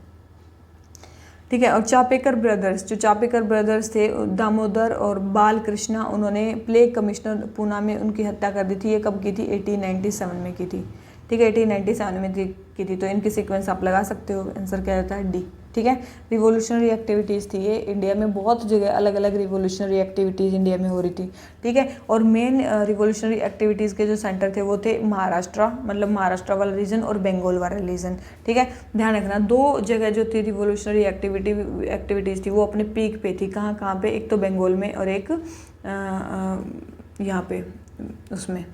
ठीक है, और चापेकर ब्रदर्स, जो चापेकर ब्रदर्स थे दामोदर और बाल कृष्णा, उन्होंने प्लेग कमिश्नर पूना में उनकी हत्या कर दी थी। ये कब की थी? 1897 में की थी। ठीक है, 1897 में की थी। तो इनकी सीक्वेंस आप लगा सकते हो। आंसर क्या रहता है? डी। ठीक है, रिवोल्यूशनरी एक्टिविटीज़ थी ये इंडिया में, बहुत जगह अलग अलग रिवोल्यूशनरी एक्टिविटीज़ इंडिया में हो रही थी। ठीक है, और मेन रिवोल्यूशनरी एक्टिविटीज़ के जो सेंटर थे वो थे महाराष्ट्र, मतलब महाराष्ट्र वाला रीजन, और बंगाल वाला रीजन। ठीक है, ध्यान रखना, दो जगह जो थी रिवोल्यूशनरी एक्टिविटीज़ थी वो अपने पीक पे थी। कहाँ कहाँ पे? एक तो बंगाल में और एक यहाँ पे उसमें।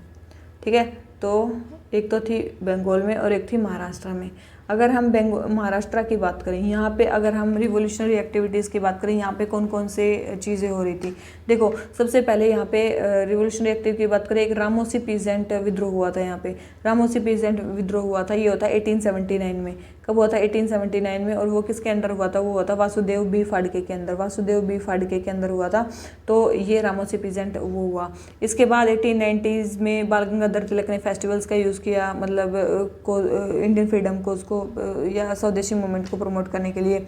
ठीक है, तो एक तो थी बंगाल में और एक थी महाराष्ट्र में। अगर हम महाराष्ट्र की बात करें, यहाँ पे अगर हम रिवोल्यूशनरी एक्टिविटीज़ की बात करें, यहाँ पे कौन कौन से चीज़ें हो रही थी? देखो, सबसे पहले यहाँ पे रिवोल्यूशनरी एक्टिविटी की बात करें, एक रामोसी पीजेंट विद्रोह हुआ था। यहाँ पे रामोसी पीजेंट विद्रोह हुआ था, ये होता है 1879 में। कब हुआ था? 1879 में। और वो किसके अंडर हुआ था? वो हुआ था वासुदेव बी फाड़के के अंदर। वासुदेव बी फाड़के के अंदर हुआ था। तो ये रामोसी पीजेंट वो हुआ। इसके बाद 1890s में बाल गंगाधर तिलक ने फेस्टिवल्स का यूज़ किया, मतलब इंडियन फ्रीडम को उसको या स्वदेशी मूवमेंट को प्रमोट करने के लिए।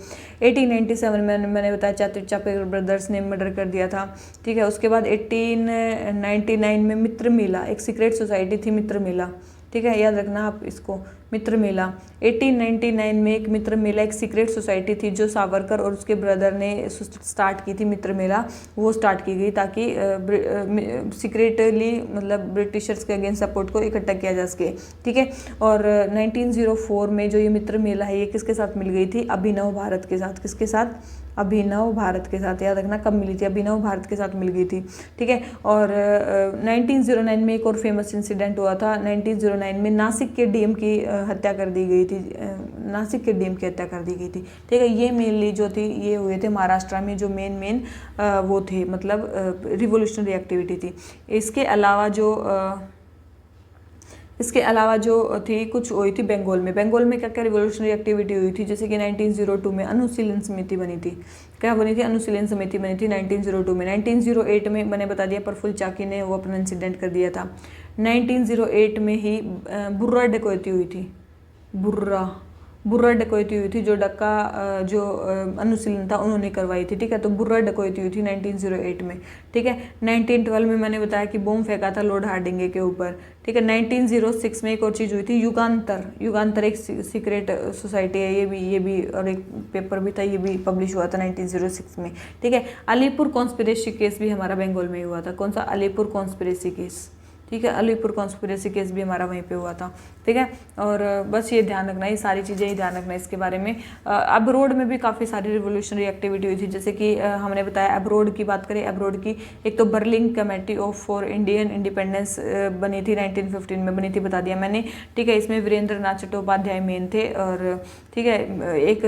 1897 में मैंने बताया चापेकर ब्रदर्स ने मर्डर कर दिया था। ठीक है, उसके बाद 1899 में मित्र मेला, एक सीक्रेट सोसाइटी थी मित्र मेला। ठीक ठीक है, याद रखना आप इसको। मित्र मेला 1899 में एक मित्र मेला, एक सीक्रेट सोसाइटी थी जो सावरकर और उसके ब्रदर ने स्टार्ट की थी। मित्र मेला वो स्टार्ट की गई ताकि सीक्रेटली मतलब ब्रिटिशर्स के अगेंस्ट सपोर्ट को इकट्ठा किया जा सके, ठीक है। और 1904 में जो ये मित्र मेला है ये किसके साथ मिल गई थी? अभिनव भारत के साथ। किसके साथ? अभिनव भारत के साथ। याद रखना कब मिली थी? अभिनव भारत के साथ मिल गई थी, ठीक है। और 1909 में एक और फेमस इंसिडेंट हुआ था। 1909 में नासिक के डीएम की हत्या कर दी गई थी। नासिक के डीएम की हत्या कर दी गई थी, ठीक है। ये मेनली जो थी ये हुए थे महाराष्ट्र में, जो मेन वो थे मतलब रिवोल्यूशनरी एक्टिविटी थी। इसके अलावा जो थी कुछ हुई थी बंगाल में। बंगाल में क्या क्या रिवोल्यूशनरी एक्टिविटी हुई थी? जैसे कि 1902 में अनुशीलन समिति बनी थी। क्या बनी थी? अनुशीलन समिति बनी थी 1902 में। 1908 में मैंने बता दिया प्रफुल्ल चाकी ने वो अपना इंसिडेंट कर दिया था। 1908 में ही बुर्रा डकैती हुई थी। बुर्रा डकैती हुई थी, जो डक्का जो अनुशीलन था उन्होंने करवाई थी, ठीक है। तो बुर्रा डकैती हुई थी 1908 में, ठीक है। 1912 में मैंने बताया कि बॉम्ब फेंका था लॉर्ड हार्डिंगे के ऊपर, ठीक है। 1906 में एक और चीज़ हुई थी, युगांतर एक सीक्रेट सोसाइटी है, ये भी और एक पेपर भी था, ये भी पब्लिश हुआ था 1906 में, ठीक है। अलीपुर कॉन्स्पिरेसी केस भी हमारा बंगाल में ही हुआ था। कौन सा? अलीपुर कॉन्स्पिरेसी केस, ठीक है। अलीपुर कॉन्स्पिरेसी केस भी हमारा वहीं पे हुआ था, ठीक है। और बस ये ध्यान रखना, ये सारी चीज़ें ही ध्यान रखना इसके बारे में। अब्रोड में भी काफ़ी सारी रिवोल्यूशनरी एक्टिविटी हुई थी, जैसे कि हमने बताया अब्रोड की बात करें। अब्रोड की एक तो Berlin committee of for Indian independence बनी थी 1915 में बनी थी, बता दिया मैंने, ठीक है। इसमें वीरेंद्र नाथ चट्टोपाध्याय मेन थे, और ठीक है एक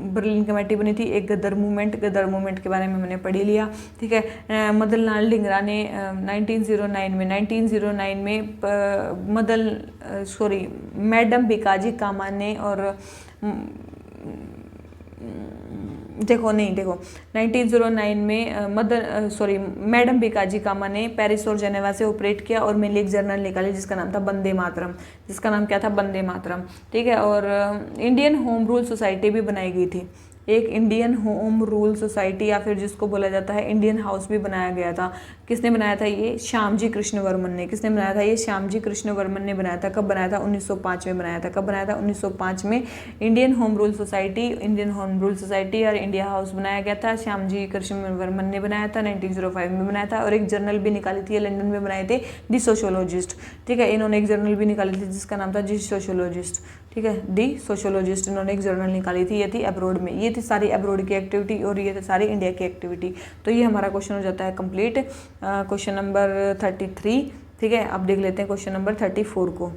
बर्लिन कमेटी बनी थी। एक गदर मूवमेंट के बारे में मैंने पढ़ी लिया, ठीक है। मदन लाल ढींगरा ने 1909 में मैडम भिकाजी कामा ने और देखो 1909 में मैडम भिकाजी कामा ने पेरिस और जेनेवा से ऑपरेट किया और मेनली एक जर्नल निकाली जिसका नाम था वंदे मातरम, जिसका नाम क्या था? वंदे मातरम, ठीक है। और इंडियन होम रूल सोसाइटी भी बनाई गई थी। एक इंडियन होम रूल सोसाइटी या फिर जिसको बोला जाता है इंडियन हाउस भी बनाया गया था। किसने बनाया था? ये श्यामजी कृष्ण वर्मन ने। किसने बनाया था? ये श्यामजी कृष्ण वर्मन ने बनाया था। कब बनाया था? 1905 में बनाया था। कब बनाया था? 1905 में इंडियन होम रूल सोसाइटी और इंडिया हाउस बनाया गया था। श्यामजी कृष्ण वर्मन ने बनाया था, 1905 में बनाया था। और एक जर्नल भी निकाली थी, लंदन में बनाए थे, दी सोशियोलॉजिस्ट, ठीक है। इन्होंने एक जर्नल भी निकाली थी जिसका नाम था दी सोशियोलॉजिस्ट, ठीक है। दी सोशियोलॉजिस्ट इन्होंने एक जर्नल निकाली थी, ये थी अब्रोड में। ये थी सारी अब्रोड की एक्टिविटी और ये थी सारी इंडिया की एक्टिविटी। तो ये हमारा क्वेश्चन हो जाता है कंप्लीट, क्वेश्चन नंबर 33, ठीक है। अब देख लेते हैं क्वेश्चन नंबर 34 को,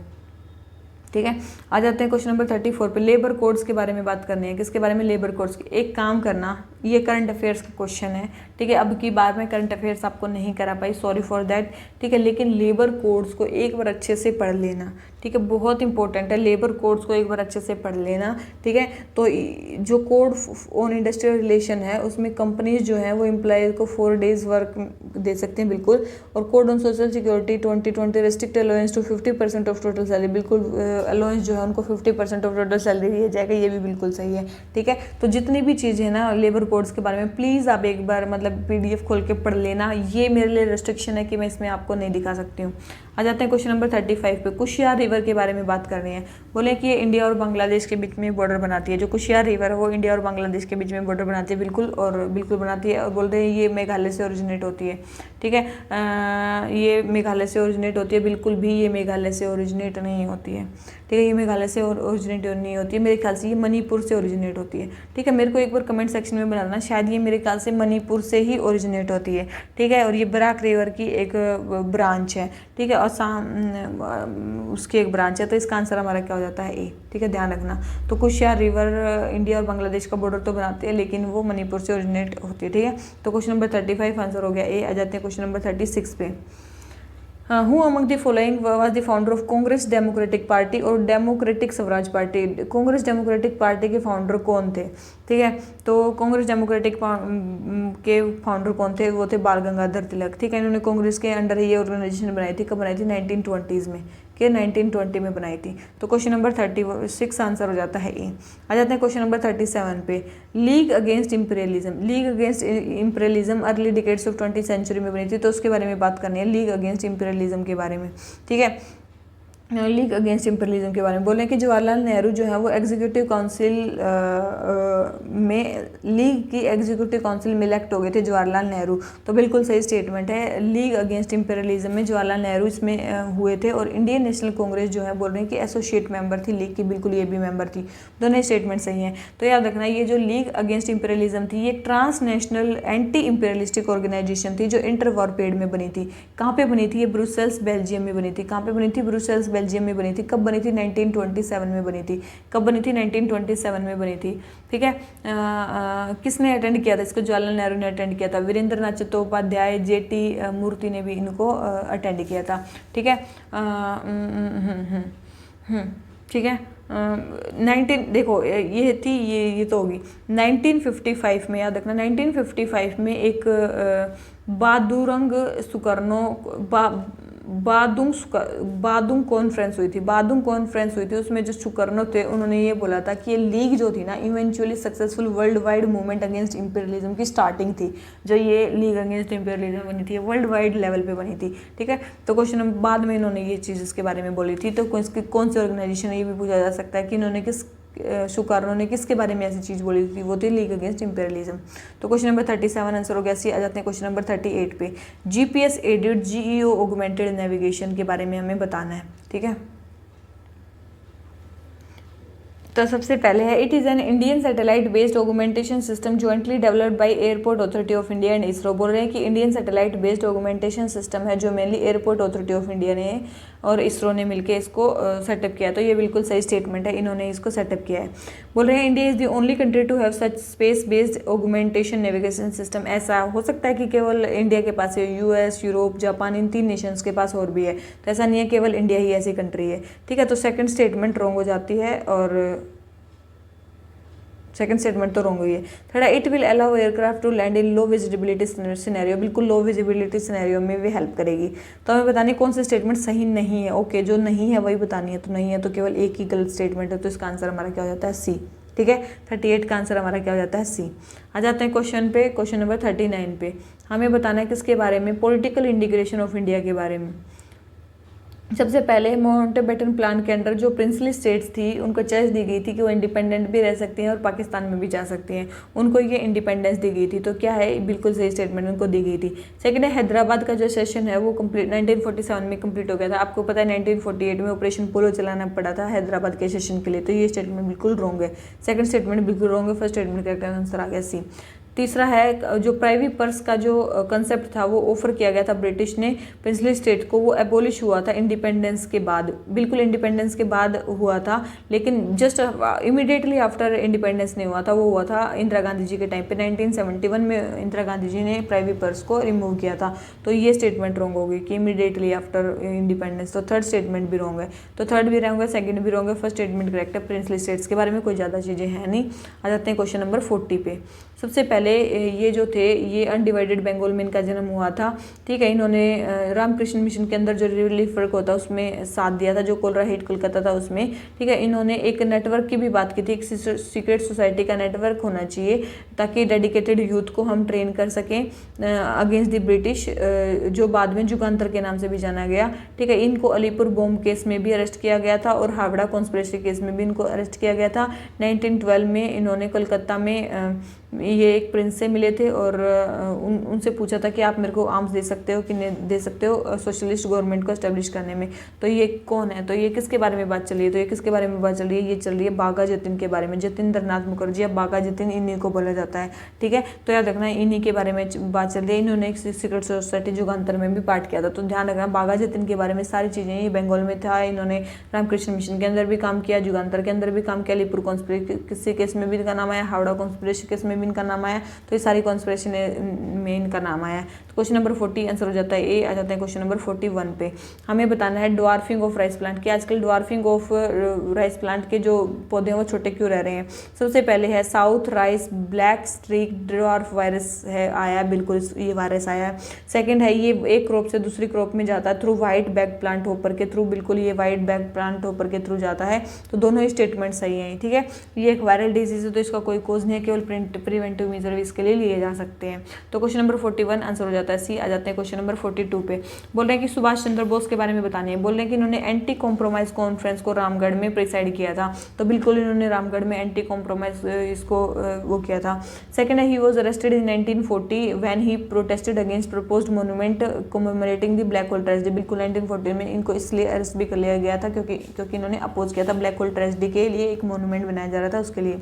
ठीक है। आ जाते हैं क्वेश्चन नंबर 34 पे। लेबर कोड्स के बारे में बात करनी है। किसके बारे में? लेबर कोड्स की। एक काम करना, ये करंट अफेयर्स का क्वेश्चन है, ठीक है। अब की बार में करंट अफेयर्स आपको नहीं करा पाई, सॉरी फॉर दैट, ठीक है। लेकिन लेबर कोड्स को एक बार अच्छे से पढ़ लेना, ठीक है। बहुत इंपॉर्टेंट है, लेबर कोड्स को एक बार अच्छे से पढ़ लेना, ठीक है। तो जो कोड ऑन इंडस्ट्रियल रिलेशन है उसमें कंपनीज जो है वो एम्प्लॉयज को 4 days वर्क दे सकते हैं, बिल्कुल। और code on social security 2020 restrict allowance to 50% of total salary, बिल्कुल अलाउंस जो है उनको 50% ऑफ टोटल सैलरी दिया जाएगा, ये भी बिल्कुल सही है, ठीक है। तो जितनी भी चीज़ें हैं ना लेबर कोड्स के बारे में, प्लीज़ आप एक बार मतलब PDF खोल के पढ़ लेना। ये मेरे लिए रेस्ट्रिक्शन है कि मैं इसमें आपको नहीं दिखा सकती हूँ। आ जाते हैं क्वेश्चन नंबर 35 पे। कुशियार रिवर के बारे में बात करनी है। बोले कि ये इंडिया और बांग्लादेश के बीच में बॉर्डर बनाती है। जो कुशियार रिवर है वो इंडिया और बांग्लादेश के बीच में बॉर्डर बनाती है, बिल्कुल बनाती है। और बोल रहे हैं ये मेघालय से ओरिजिनेट होती है, ठीक है। ये मेघालय से ओरिजिनेट होती है, बिल्कुल भी ये मेघालय से ओरिजिनेट नहीं होती है, ठीक है। ये मेघालय से ओरिजिनेट नहीं होती है, मेरे ख्याल से ये मणिपुर से ओरिजिनेट होती है, ठीक है। मेरे को एक बार कमेंट सेक्शन में बताना, शायद ये मेरे ख्याल से मणिपुर से ही ओरिजिनेट होती है, ठीक है। और ये बराक रिवर की एक ब्रांच है, ठीक है। और उसकी एक ब्रांच है, तो इसका आंसर हमारा क्या हो जाता है? ए, ठीक है, ध्यान रखना। तो कुशियार रिवर इंडिया और बांग्लादेश का बॉर्डर तो बनाते हैं लेकिन वो मणिपुर से ओरिजिनेट होती है, ठीक है। तो क्वेश्चन नंबर 35 आंसर हो गया ए। आ जाते हैं क्वेश्चन नंबर 36 पे। Who among the following was the founder of Congress democratic party और democratic Swaraj party? Congress democratic party के फाउंडर कौन थे? ठीक है, तो कांग्रेस डेमोक्रेटिक के फाउंडर कौन थे? वो थे बाल गंगाधर तिलक, ठीक है। इन्होंने कांग्रेस के अंडर ये ऑर्गेनाइजेशन बनाई थी। कब बनाई थी? 1920s में, के 1920 में बनाई थी। तो क्वेश्चन नंबर 36 आंसर हो जाता है ए। आ जाते हैं क्वेश्चन नंबर 37 पे। League against imperialism, league against imperialism early decades of 20th century में बनी थी, तो उसके बारे में बात करनी है, लीग अगेंस्ट इंपीरियलिज्म के बारे में, ठीक है। लीग अगेंस्ट इम्पीरियलिज्म के बारे में बोलें कि जवाहरलाल नेहरू जो है वो एग्जीक्यूटिव काउंसिल में लीग की एग्जीक्यूटिव काउंसिल में इलेक्ट हो गए थे जवाहरलाल नेहरू। तो बिल्कुल सही स्टेटमेंट है, लीग अगेंस्ट इम्पीरियलिज्म में जवाहरलाल नेहरू इसमें हुए थे। और इंडियन नेशनल कांग्रेस जो है बोल रहे हैं कि एसोसिएट मेंबर थी लीग की, बिल्कुल ये भी मेंबर थी। दोनों स्टेटमेंट सही हैं। तो याद रखना ये जो लीग अगेंस्ट इम्पीरियलिज्म थी ये ट्रांसनेशनल एंटी इम्पीरियलिस्टिक ऑर्गेनाइजेशन थी जो इंटर वॉर पीरियड में बनी थी। कहाँ पे बनी थी? ये ब्रुसेल्स बेल्जियम में बनी थी। कहाँ पे बनी थी? ब्रुसेल्स बेल्जियम में बनी थी। कब बनी थी? 1927 में बनी थी। कब बनी थी? 1927 में बनी थी। ठीक है। किसने अटेंड किया था इसको? जवाहरलाल नेहरू ने अटेंड किया था। वीरेंद्र नाथ चट्टोपाध्याय, जेटी मूर्ति ने भी इनको अटेंड किया था। ठीक है। ठीक है। 19 देखो ये थी, ये तो होगी 1955 में। याद रखना 1955 में एक बादुरंग सुकर्नो बादुंग कॉन्फ्रेंस हुई थी। बादुंग कॉन्फ्रेंस हुई थी, उसमें जो सुकर्नो थे उन्होंने ये बोला था कि ये लीग जो थी ना eventually successful world wide movement against imperialism की स्टार्टिंग थी। जो ये लीग अगेंस्ट इम्पीरियलिज्म बनी थी वर्ल्ड वाइड लेवल पे बनी थी। ठीक है। तो क्वेश्चन बाद में इन्होंने ये चीज़ इसके बारे में बोली थी। तो कौन सी ऑर्गेनाइजेशन है ये भी पूछा जा सकता है कि इन्होंने सुकर्नो ने किसके बारे में ऐसी चीज़ बोली थी? वो थी लीग अगेंस्ट इम्पीरियलिज्म। तो क्वेश्चन नंबर 37 आंसर हो गया सी। आ जाते हैं क्वेश्चन नंबर 38 पे। GPS aided GEO augmented navigation के बारे में हमें बताना है। ठीक है। तो सबसे पहले है it is an Indian satellite based augmentation system jointly developed by airport authority of India and ISRO. बोल रहे हैं कि Indian satellite based augmentation system है जो mainly airport authority of India ने और इसरो ने मिलकर इसको सेटअप किया। तो ये बिल्कुल सही स्टेटमेंट है, इन्होंने इसको सेटअप किया है। बोल रहे हैं India is the only country to have such space based augmentation navigation system. ऐसा हो सकता है कि केवल इंडिया के पास है, यूएस, यूरोप, जापान, इन 3 नेशंस के पास और भी है। तो ऐसा नहीं है केवल इंडिया ही ऐसी कंट्री है। ठीक है। तो सेकंड स्टेटमेंट रॉन्ग हो जाती है और सेकंड स्टेटमेंट तो रॉन्ग हुई है। Third, it will allow aircraft to land in low visibility scenario. बिल्कुल लो विजिबिलिटी सिनेरियो में भी हेल्प करेगी। तो हमें बतानी कौन सी स्टेटमेंट सही नहीं है। ओके, जो नहीं है वही बतानी है। तो नहीं है तो केवल एक ही गलत स्टेटमेंट है। तो इसका आंसर हमारा क्या हो जाता है? सी। ठीक है। 38 का आंसर हमारा क्या हो जाता है? सी। आ जाते हैं क्वेश्चन पे, क्वेश्चन नंबर 39 पे। हमें बताना है किसके बारे में? पॉलिटिकल इंटीग्रेशन ऑफ इंडिया के बारे में। सबसे पहले माउंटबेटन प्लान के अंडर जो प्रिंसली स्टेट्स थी उनको चॉइस दी गई थी कि वो इंडिपेंडेंट भी रह सकती हैं और पाकिस्तान में भी जा सकती हैं। उनको ये इंडिपेंडेंस दी गई थी। तो क्या है? बिल्कुल सही स्टेटमेंट उनको दी गई थी। सेकंड है हैदराबाद का जो सेशन है वो कंप्लीट 1947 में कंप्लीट हो गया था। आपको पता है 1948 में ऑपरेशन पोलो चलाना पड़ा था हैदराबाद के सेशन के लिए। तो ये स्टेटमेंट बिल्कुल रॉन्ग है। सेकंड स्टेटमेंट बिल्कुल रॉन्ग है। फर्स्ट स्टेटमेंट करेक्ट आंसर आ गया सी। तीसरा है जो प्राइवी पर्स का जो कंसेप्ट था वो ऑफर किया गया था ब्रिटिश ने प्रिंसली स्टेट को, वो एबोलिश हुआ था इंडिपेंडेंस के बाद। बिल्कुल इंडिपेंडेंस के बाद हुआ था, लेकिन जस्ट इमीडिएटली आफ्टर इंडिपेंडेंस नहीं हुआ था। वो हुआ था इंदिरा गांधी जी के टाइम पे। 1971 में इंदिरा गांधी जी ने प्राइवी पर्स को रिमूव किया था। तो ये स्टेटमेंट रॉन्ग होगी कि इमीडिएटली आफ्टर इंडिपेंडेंस। तो थर्ड स्टेटमेंट भी रॉन्ग है। तो थर्ड भी रॉन्ग है, सेकंड भी रॉन्ग है, फर्स्ट स्टेटमेंट करेक्ट है। प्रिंसली स्टेट्स के बारे में कोई ज़्यादा चीज़ें हैं नहीं। आ जाते हैं क्वेश्चन नंबर 40 पे। सबसे पहले ये जो थे ये अनडिवाइडेड बंगाल में इनका जन्म हुआ था। ठीक है। इन्होंने रामकृष्ण मिशन के अंदर जो रिलीफ वर्क होता है उसमें साथ दिया था, जो कोलरा हिट कोलकाता था उसमें। ठीक है। इन्होंने एक नेटवर्क की भी बात की थी, एक सीक्रेट सोसाइटी का नेटवर्क होना चाहिए ताकि डेडिकेटेड यूथ को हम ट्रेन कर सकें अगेंस्ट द ब्रिटिश, जो बाद में जुगांतर के नाम से भी जाना गया। ठीक है। इनको अलीपुर बॉम्ब केस में भी अरेस्ट किया गया था और हावड़ा कॉन्स्पिरेसी केस में भी इनको अरेस्ट किया गया था। 1912 में इन्होंने कोलकाता में ये एक प्रिंस से मिले थे और उनसे पूछा था कि आप मेरे को आर्म्स दे सकते हो कि नहीं दे सकते हो सोशलिस्ट गवर्नमेंट को एस्टेब्लिश करने में। तो ये कौन है? तो ये किसके बारे में बात चल रही है? तो ये किसके बारे में बात चल रही है? ये चल रही है बाघा जतिन के बारे में। जतिंद्र नाथ मुखर्जी या बाघा जतिन, इन्हीं को बोला जाता है। ठीक है। तो याद रखना इन्हीं के बारे में बात चल रही है। इन्होंने एक सीक्रेट सोसाइटी जुगांतर में भी पार्ट किया था। तो ध्यान रखना बाघा जतिन के बारे में सारी चीज़ें। ये बंगाल में था, इन्होंने रामकृष्ण मिशन के अंदर भी काम किया, जुगांतर के अंदर भी काम किया, अलीपुर कॉन्स्पिरेसी केस में भी इनका नाम आया, हावड़ा कॉन्स्पिरेसी केस में भी इनका नाम आया। तो ये सारी कॉन्स्पिरेसी में इनका नाम आया है। तो क्वेश्चन नंबर 40 आंसर हो जाता है ए। आ जाते हैं क्वेश्चन नंबर 41 पे। हमें बताना है ड्वार्फिंग ऑफ राइस प्लांट कि आजकल ड्वार्फिंग ऑफ राइस प्लांट के जो पौधे हैं वो छोटे क्यों रह रहे हैं। सबसे पहले है south rice black streak dwarf virus है आया, बिल्कुल ये वायरस आया है। सेकंड है ये एक क्रॉप से दूसरी क्रॉप में जाता है through white bag plant hopper के थ्रू, बिल्कुल ये वाइट बैग प्लांट होपर के थ्रू जाता है। तो दोनों ही स्टेटमेंट सही हैं। ठीक है। ये एक वायरल डिजीज है तो इसका कोई कोज नहीं है, केवल प्रिवेंटिव प्रिवेंटिव मेजर भी इसके लिए लिए जा सकते हैं। तो क्वेश्चन नंबर 41 आंसर हो जाता है सी। आ जाते हैं क्वेश्चन नंबर 42 पे। बोल रहे हैं कि सुभाष चंद्र बोस के बारे में बताने हैं। बोल रहे हैं कि इन्होंने एंटी कॉम्प्रोमाइज कॉन्फ्रेंस को रामगढ़ में प्रिसाइड किया था। तो बिल्कुल इन्होंने रामगढ़ में एंटी कॉम्प्रोमाइज इसको वो किया था। सेकेंड है, he was arrested in 1940 when he protested against proposed monument commemorating the black hole tragedy. बिल्कुल 1940 में इनको इसलिए अरेस्ट भी कर लिया गया था क्योंकि इन्होंने अपोज किया था ब्लैक होल ट्रेजेडी के लिए, एक मोन्यूमेंट बनाया जा रहा था उसके लिए।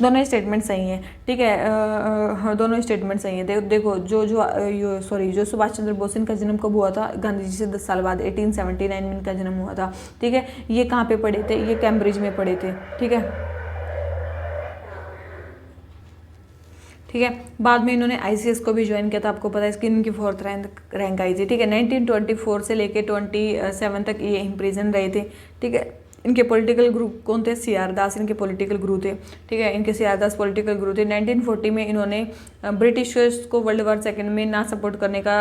दोनों स्टेटमेंट सही हैं, ठीक है, दोनों स्टेटमेंट सही हैं। देखो जो सुभाष चंद्र बोस, इनका जन्म कब हुआ था? गांधी जी से 10 साल बाद 1879 में इनका जन्म हुआ था, ठीक है। ये कहाँ पे पढ़े थे? ये कैम्ब्रिज में पढ़े थे, ठीक है। ठीक है, बाद में इन्होंने आईसीएस को भी ज्वाइन किया था, आपको पता है इसकी इनकी 4th रैंक आई थी, ठीक है। 1924 से लेके 27 तक ये इम्प्रिजन रहे थे, ठीक है। इनके पॉलिटिकल ग्रुप कौन थे? सीआर दास इनके पॉलिटिकल गुरु थे, ठीक है। इनके सीआर दास पॉलिटिकल गुरु थे। 1940 में इन्होंने ब्रिटिशर्स को वर्ल्ड वॉर सेकेंड में ना सपोर्ट करने का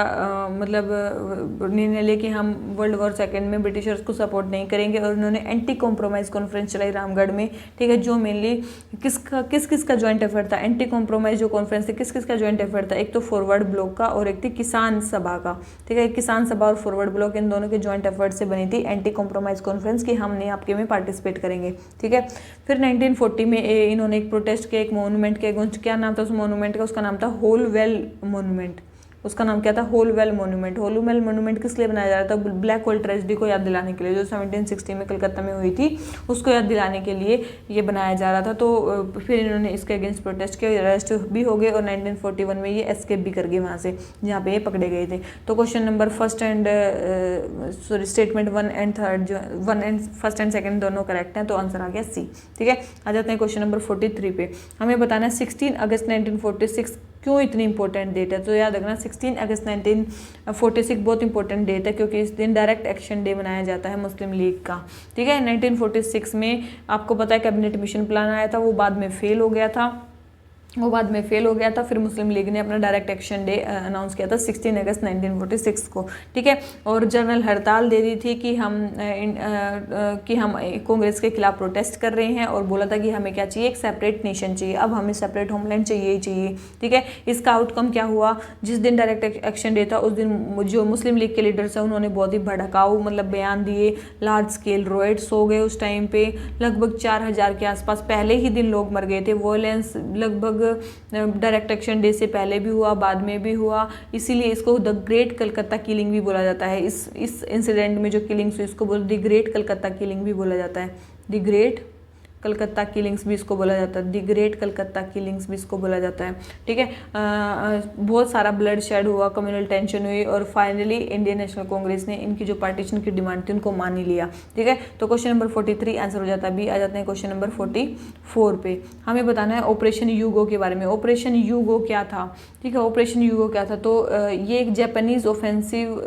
मतलब निर्णय लिया कि हम वर्ल्ड वॉर सेकेंड में ब्रिटिशर्स को सपोर्ट नहीं करेंगे, और इन्होंने एंटी कॉम्प्रोमाइज़ कॉन्फ्रेंस चलाई रामगढ़ में, ठीक है। जो मेनली किस किस का ज्वाइंट एफर्ट था? एंटी कॉम्प्रोमाइज़ जो कॉन्फ्रेंस थी किस का ज्वाइंट एफर्ट था? एक तो फॉरवर्ड ब्लॉक का और एक थी किसान सभा का, ठीक है। किसान सभा और फॉरवर्ड ब्लॉक इन दोनों के ज्वाइंट एफर्ट से बनी थी एंटी कॉम्प्रोमाइज़ कॉन्फ्रेंस की हमने आपके में पार्टिसिपेट करेंगे, ठीक है। फिर 1940 में इन्होंने एक प्रोटेस्ट किया, एक मोन्यूमेंट के क्या नाम था उस मोन्यूमेंट का? उसका नाम था होल वेल मोन्यूमेंट। उसका नाम क्या था? Holwell monument. Holwell monument किस लिए बनाया जा रहा था? ब्लैक होल ट्रेजेडी को याद दिलाने के लिए, जो 1760 में कलकत्ता में हुई थी, उसको याद दिलाने के लिए ये बनाया जा रहा था। तो फिर इन्होंने इसके अगेंस्ट प्रोटेस्ट किया, अरेस्ट भी हो गए और 1941 में ये एस्केप भी कर गए वहाँ से जहाँ पे ये पकड़े गए थे। तो question number first and statement 1 and 3 first and second दोनों करेक्ट हैं, तो आंसर आ गया सी, ठीक है। आ जाते हैं क्वेश्चन नंबर 43 पे। हमें बताना है 16 अगस्त 1946 क्यों इतनी इंपॉर्टेंट डेट है? तो याद रखना 16 अगस्त 1946 बहुत इंपॉर्टेंट डेट है क्योंकि इस दिन डायरेक्ट एक्शन डे मनाया जाता है मुस्लिम लीग का, ठीक है। 1946 में आपको पता है कैबिनेट मिशन प्लान आया था, वो बाद में फेल हो गया था। फिर मुस्लिम लीग ने अपना डायरेक्ट एक्शन डे अनाउंस किया था 16 अगस्त 1946 को, ठीक है। और जनरल हड़ताल दे दी थी कि हम कांग्रेस के खिलाफ प्रोटेस्ट कर रहे हैं, और बोला था कि हमें क्या चाहिए? एक सेपरेट नेशन चाहिए, अब हमें सेपरेट होमलैंड चाहिए ही चाहिए, ठीक है। इसका आउटकम क्या हुआ? जिस दिन डायरेक्ट एक्शन डे था उस दिन जो मुस्लिम लीग के लीडर्स हैं उन्होंने बहुत ही भड़काऊ मतलब बयान दिए, लार्ज स्केल रॉयट्स हो गए उस टाइम पे, लगभग 4000 के आसपास पहले ही दिन लोग मर गए थे। वॉयलेंस लगभग डायरेक्ट एक्शन डे से पहले भी हुआ, बाद में भी हुआ, इसीलिए इसको द ग्रेट कलकत्ता किलिंग भी बोला जाता है। इस इंसिडेंट में जो किलिंग्स हुई इसको द ग्रेट कलकत्ता किलिंग भी बोला जाता है। द ग्रेट कलकत्ता किलिंग्स भी इसको बोला जाता है, दी ग्रेट कलकत्ता किलिंग्स भी इसको बोला जाता है, ठीक है। बहुत सारा ब्लड शेड हुआ, कम्युनल टेंशन हुई, और फाइनली इंडियन नेशनल कांग्रेस ने इनकी जो पार्टीशन की डिमांड थी उनको मान ही लिया, ठीक है। तो क्वेश्चन नंबर 43 आंसर हो जाता है बी। आ जाते हैं क्वेश्चन नंबर 44 पे। हमें बताना है ऑपरेशन यूगो के बारे में। ऑपरेशन यूगो क्या था? ठीक है, ऑपरेशन यूगो क्या था? तो ये एक जापानीज ऑफेंसिव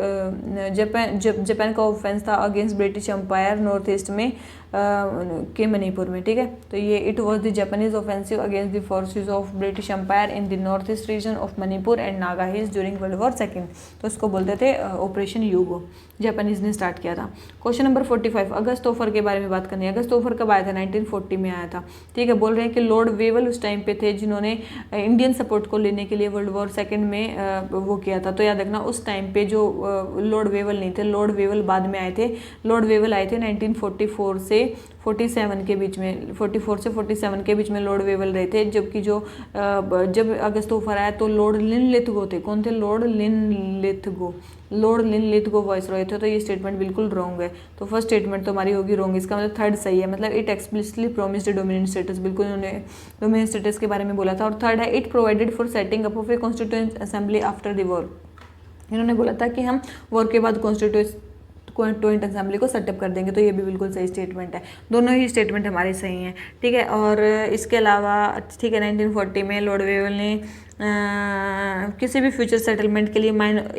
जापान का ऑफेंस था against British empire north east में के मणिपुर में, ठीक है। तो ये it was the Japanese offensive against the forces of British empire in the north east region of Manipur and Naga hills during World War second. तो इसको बोलते थे ऑपरेशन यूगो, जापानीज ने स्टार्ट किया था। क्वेश्चन नंबर 45 अगस्त ऑफर के बारे में बात करनी है। अगस्त ऑफर कब आया था? 1940 में आया था, ठीक है। बोल रहे हैं कि लॉर्ड वेवल उस टाइम पे थे जिन्होंने इंडियन सपोर्ट को लेने के लिए वर्ल्ड वॉर सेकेंड में वो किया था। तो याद रखना उस टाइम पे जो लॉर्ड वेवल नहीं थे, लॉर्ड वेवल बाद में आए थे। लॉर्ड वेवल आए थे 1944 से 47 के बीच में, 44 से 47 के बीच में लॉर्ड वेवल रहे थे। जबकि जब अगस्त ऑफर आया तो लॉर्ड लिनलिथगो थे। कौन थे? Lord Linlithgow. Lord Linlithgow voice रहे थे। तो ये स्टेटमेंट बिल्कुल रॉन्ग है। तो फर्स्ट स्टेटमेंट तो हमारी होगी रॉन्ग, इसका मतलब थर्ड सही है। मतलब it explicitly promised dominant status, बिल्कुल उन्होंने डोमिनेंट स्टेटस के बारे में बोला था। और थर्ड है it provided for setting up of A constituent assembly after the war. इन्होंने बोला था कि हम वॉर के बाद कॉन्स्टिट्यूएंट असेंबली को सेटअप कर देंगे। तो ये भी बिल्कुल सही स्टेटमेंट है। दोनों ही स्टेटमेंट हमारे सही हैं, ठीक है। और इसके अलावा ठीक है 1940 में लॉर्ड वेवल ने किसी भी फ्यूचर सेटलमेंट के लिए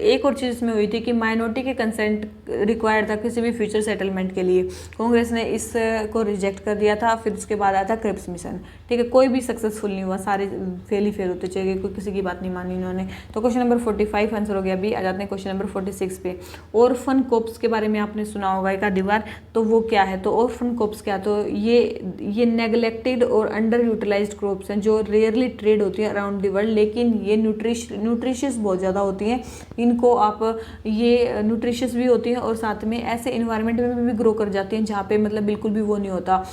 एक और चीज़ इसमें हुई थी कि माइनॉरिटी के कंसेंट रिक्वायर्ड था किसी भी फ्यूचर सेटलमेंट के लिए। कांग्रेस ने इसको रिजेक्ट कर दिया था। फिर उसके बाद आया था क्रिप्स मिशन, ठीक है। कोई भी सक्सेसफुल नहीं हुआ, सारे फेल ही फेल होते चले गए, कोई किसी की बात नहीं मानी इन्होंने। तो क्वेश्चन नंबर 45 आंसर हो गया। अभी आ जाते हैं क्वेश्चन नंबर 46 पे। ऑर्फन कोप्स के बारे में आपने सुना होगा एक आधी बार, तो वो क्या है? तो ऑर्फन कोप्स क्या, तो ये नेग्लेक्टेड और अंडर यूटिलाइज्ड क्रॉप्स हैं जो रेयरली ट्रेड होती है अराउंड द वर्ल्ड, लेकिन ये न्यूट्रिशियस बहुत ज़्यादा होती हैं। इनको आप ये न्यूट्रिशियस भी होती है और साथ में ऐसे इन्वायरमेंट में भी ग्रो कर जाती हैं जहाँ पे मतलब बिल्कुल भी वो नहीं होता,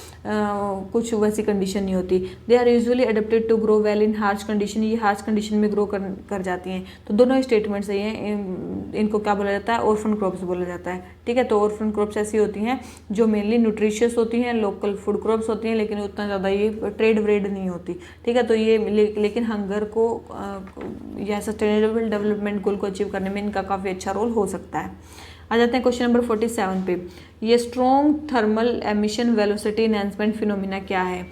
कुछ वैसी कंडीशन नहीं होती। They are usually adapted to grow well in harsh condition, ये हार्श कंडीशन में ग्रो कर जाती हैं। तो दोनों स्टेटमेंट सही हैं। इनको क्या बोला जाता है? ऑर्फन क्रॉप्स बोला जाता है, ठीक है। तो ऑर्फन क्रॉप्स ऐसी होती हैं जो मेनली न्यूट्रिशियस होती हैं, लोकल फूड क्रॉप्स होती हैं, लेकिन उतना ज़्यादा ये ट्रेड व्रेड नहीं होती, ठीक है। तो ये लेकिन हंगर को या सस्टेनेबल डेवलपमेंट गोल को अचीव करने में इनका काफ़ी अच्छा रोल हो सकता है। आ जाते हैं क्वेश्चन नंबर 47 पे। ये strong thermal emission velocity enhancement phenomena क्या है?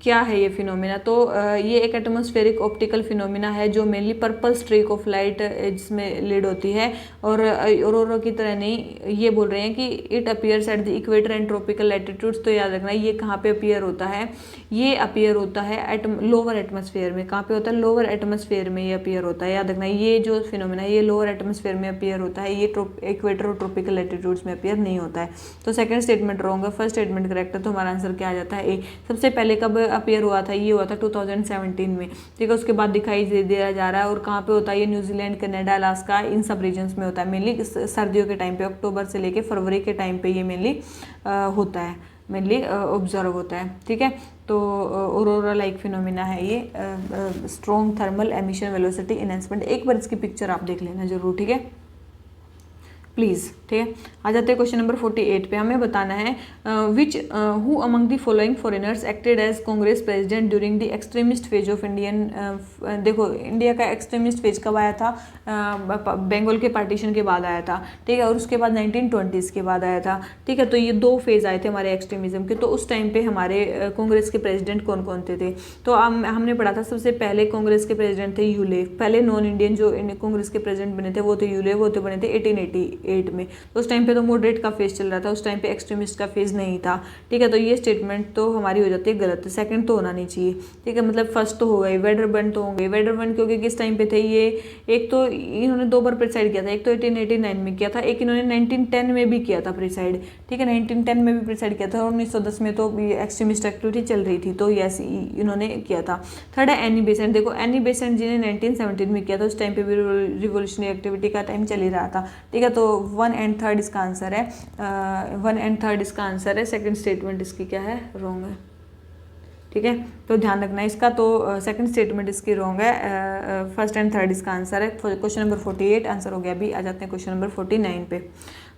क्या है ये फिनोमिना? तो ये एक एटमॉस्फेरिक ऑप्टिकल फिनोमिना है जो mainly purple streak of light जिसमें लीड होती है। और ऑरोरा की तरह नहीं, ये बोल रहे हैं कि it appears at the equator and tropical latitudes. तो याद रखना ये कहाँ पे अपीयर होता है? ये अपीयर होता है लोअर एटमॉस्फेयर में। कहाँ पे होता है? लोअर एटमॉस्फेयर में ये अपीयर होता है। याद रखना ये जो फिनोमिना है ये लोअर एटमॉस्फेयर में अपीयर होता है, ये इक्वेटर और ट्रॉपिकल लैटिट्यूड्स में अपीयर नहीं होता है। तो सेकंड स्टेटमेंट रॉन्ग है, फर्स्ट स्टेटमेंट करेक्ट है। तो हमारा आंसर क्या आ जाता है? ए। सबसे पहले कब अपीयर हुआ था? ये हुआ था 2017 में, ठीक है। उसके बाद दिखाई दिया जा रहा है। और कहाँ पे होता है? ये न्यूजीलैंड, कनाडा, अलास्का, इन सब रीजन्स में होता है। मेनली सर्दियों के टाइम पे, अक्टूबर से लेके फरवरी के टाइम पे ये मेनली होता है, मेनली ऑब्जर्व होता है, ठीक है। तो ऑरोरा लाइक फिनोमिना है ये, strong thermal emission velocity enhancement. एक बार इसकी पिक्चर आप देख लेना जरूर, ठीक है, प्लीज़, ठीक है। आ जाते हैं क्वेश्चन नंबर 48 पे। हमें बताना है which who among the following foreigners acted as Congress president during the extremist phase of Indian. देखो इंडिया का एक्सट्रीमिस्ट फेज कब आया था? बंगाल के पार्टीशन के बाद आया था, ठीक है। और उसके बाद 1920s के बाद आया था, ठीक है। तो ये दो फेज आए थे हमारे एक्सट्रीमिज्म के। तो उस टाइम पे हमारे कांग्रेस के प्रेसिडेंट कौन कौन थे? तो हमने पढ़ा था सबसे पहले कांग्रेस के प्रेसिडेंट थे यूले। पहले नॉन इंडियन जो कांग्रेस के प्रेसिडेंट बने थे वो थे यूले, वो तो बने थे 1888 में। तो उस टाइम पे तो मॉडरेट का फेज चल रहा था, उस टाइम पे एक्सट्रीमिस्ट का फेज नहीं था, ठीक है। तो ये स्टेटमेंट तो हमारी हो जाती है गलत, सेकंड तो होना नहीं चाहिए, ठीक है। मतलब फर्स्ट तो हो गई, वेडरबर्न तो होंगे। वेडरबर्न क्योंकि किस टाइम पे थे ये? एक तो इन्होंने दो बार प्रिसाइड किया था, एक तो 1889 में किया था, एक इन्होंने 1910 में भी किया था प्रिसाइड, ठीक है। 1910 में भी प्रिसाइड किया था और 1910 में तो एक्सट्रीमिस्ट एक्टिविटी चल रही थी, तो यस इन्होंने किया था। थर्ड है एनी बेसेंट। देखो एनी बेसेंट जी ने 1917 में किया था, उस टाइम पे भी रिवोल्यूशनरी एक्टिविटी का टाइम चल ही रहा था, ठीक है। तो 1 एंड 3 इसका आंसर है, 1 एंड 3 इसका आंसर है। सेकंड स्टेटमेंट इसकी क्या है? रॉन्ग है, ठीक है। तो ध्यान रखना इसका। तो सेकंड स्टेटमेंट इसकी रॉन्ग है, फर्स्ट एंड थर्ड इसका आंसर है। क्वेश्चन नंबर 48 आंसर हो गया। अभी आ जाते हैं क्वेश्चन नंबर 49 पे।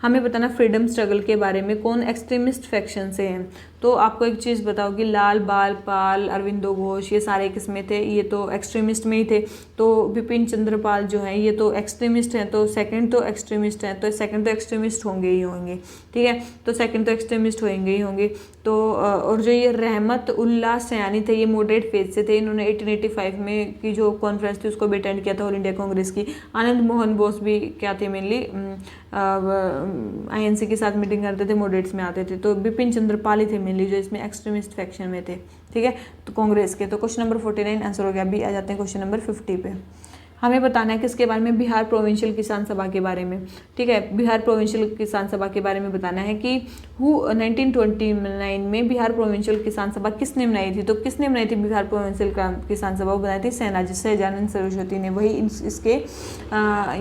हमें बताना फ्रीडम स्ट्रगल के बारे में कौन एक्सट्रीमिस्ट फैक्शन से हैं। तो आपको एक चीज़ बताओ कि लाल बाल पाल, अरविंदो घोष, ये सारे किस में थे? ये तो एक्सट्रीमिस्ट में ही थे। तो बिपिन चंद्र पाल जो हैं ये तो एक्सट्रीमिस्ट हैं, तो सेकंड तो एक्सट्रीमिस्ट हैं, तो सेकंड तो एक्सट्रीमिस्ट होंगे ही होंगे, ठीक है। तो सेकंड तो एक्सट्रीमिस्ट होंगे ही होंगे। तो और जो ये रहमत उल्लाह सयानी थे ये मॉडरेट फेज से थे। इन्होंने 1885 में की जो कॉन्फ्रेंस थी उसको भी अटेंड किया था, ऑल इंडिया कांग्रेस की। आनंद मोहन बोस भी क्या थे? मेनली INC के साथ मीटिंग करते थे, मॉडरेट्स में आते थे। तो बिपिन चंद्र पाल ही थे मेनली जो इसमें एक्सट्रीमिस्ट फैक्शन में थे, ठीक है, तो कांग्रेस के। तो क्वेश्चन नंबर 49 आंसर हो गया। अभी आ जाते हैं क्वेश्चन नंबर 50 पे। हमें बताना है किसके बारे में? बिहार प्रोविंशियल किसान सभा के बारे में, ठीक है। बिहार प्रोविंशियल किसान सभा के बारे में बताना है कि 1929 में बिहार प्रोविंशियल किसान सभा किसने बनाई थी? तो किसने बनाई थी बिहार प्रोविंशियल किसान सभा? बनाई थी सहजानंद सरस्वती ने। वही इसके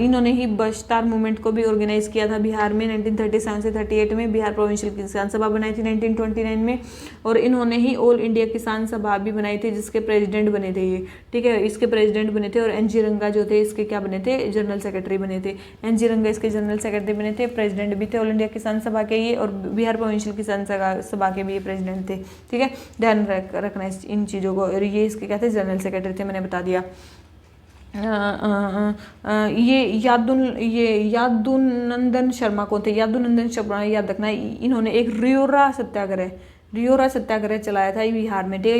इन्होंने ही बश्तार मूवमेंट को भी ऑर्गेनाइज किया था बिहार में। 1937 से 38 में बिहार प्रोविंशियल किसान सभा बनाई थी 1929 में। और इन्होंने ही ऑल इंडिया किसान सभा भी बनाई थी जिसके प्रेसिडेंट बने थे ये, ठीक है। इसके प्रेसिडेंट बने थे। और NG रंगा जो थे इसके क्या बने थे? जनरल सेक्रेटरी बने थे। NG रंगा इसके जनरल सेक्रेटरी बने थे, प्रेसिडेंट भी थे ऑल इंडिया किसान सभा के ये, और बिहार प्रोविंशियल किसान सभा के भी ये प्रेसिडेंट थे, ठीक है। ध्यान रखना इन चीज़ों को। और ये इसके क्या थे? जनरल सेक्रेटरी थे, मैंने बता दिया। ये यादुनंदन शर्मा कौन थे? यादुनंदन शर्मा याद रखना, इन्होंने एक रियोरा सत्याग्रह चलाया था बिहार में, ठीक है।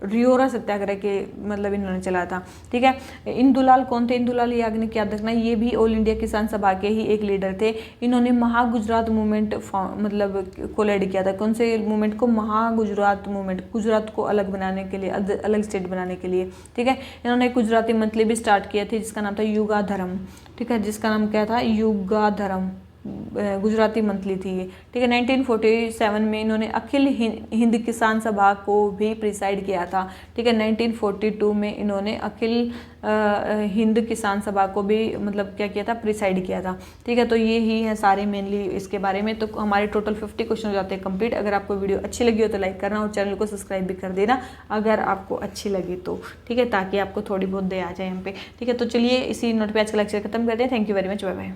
रियोरा सत्याग्रह के मतलब इन्होंने चलाया था। ठीक है। इंदुलाल कौन थे? इंदुलाल याग्निक याद रखना, ये भी ऑल इंडिया किसान सभा के ही एक लीडर थे। इन्होंने महागुजरात मूवमेंट मतलब को लीड किया था। कौन से मूवमेंट को? महागुजरात मूवमेंट, गुजरात को अलग बनाने के लिए, अलग स्टेट बनाने के लिए। ठीक है। इन्होंने एक गुजराती मंथली भी स्टार्ट किया थी जिसका नाम था युगाधर्म। ठीक है, जिसका नाम क्या था? युगाधर्म, गुजराती मंथली थी ये। ठीक है। 1947 में इन्होंने अखिल हिंद किसान सभा को भी प्रिसाइड किया था। ठीक है। 1942 में इन्होंने अखिल हिंद किसान सभा को भी मतलब क्या किया था? प्रिसाइड किया था। ठीक है। तो ये ही है सारे मेनली इसके बारे में। तो हमारे टोटल 50 क्वेश्चन हो जाते हैं कंप्लीट। अगर आपको वीडियो अच्छी लगी हो तो लाइक करना और चैनल को सब्सक्राइब भी कर देना अगर आपको अच्छी लगी तो। ठीक है, ताकि आपको थोड़ी बहुत दे आ जाए हम पे। ठीक है, तो चलिए इसी नोट पे आज का लेक्चर खत्म करते हैं। Thank you very much, bye bye.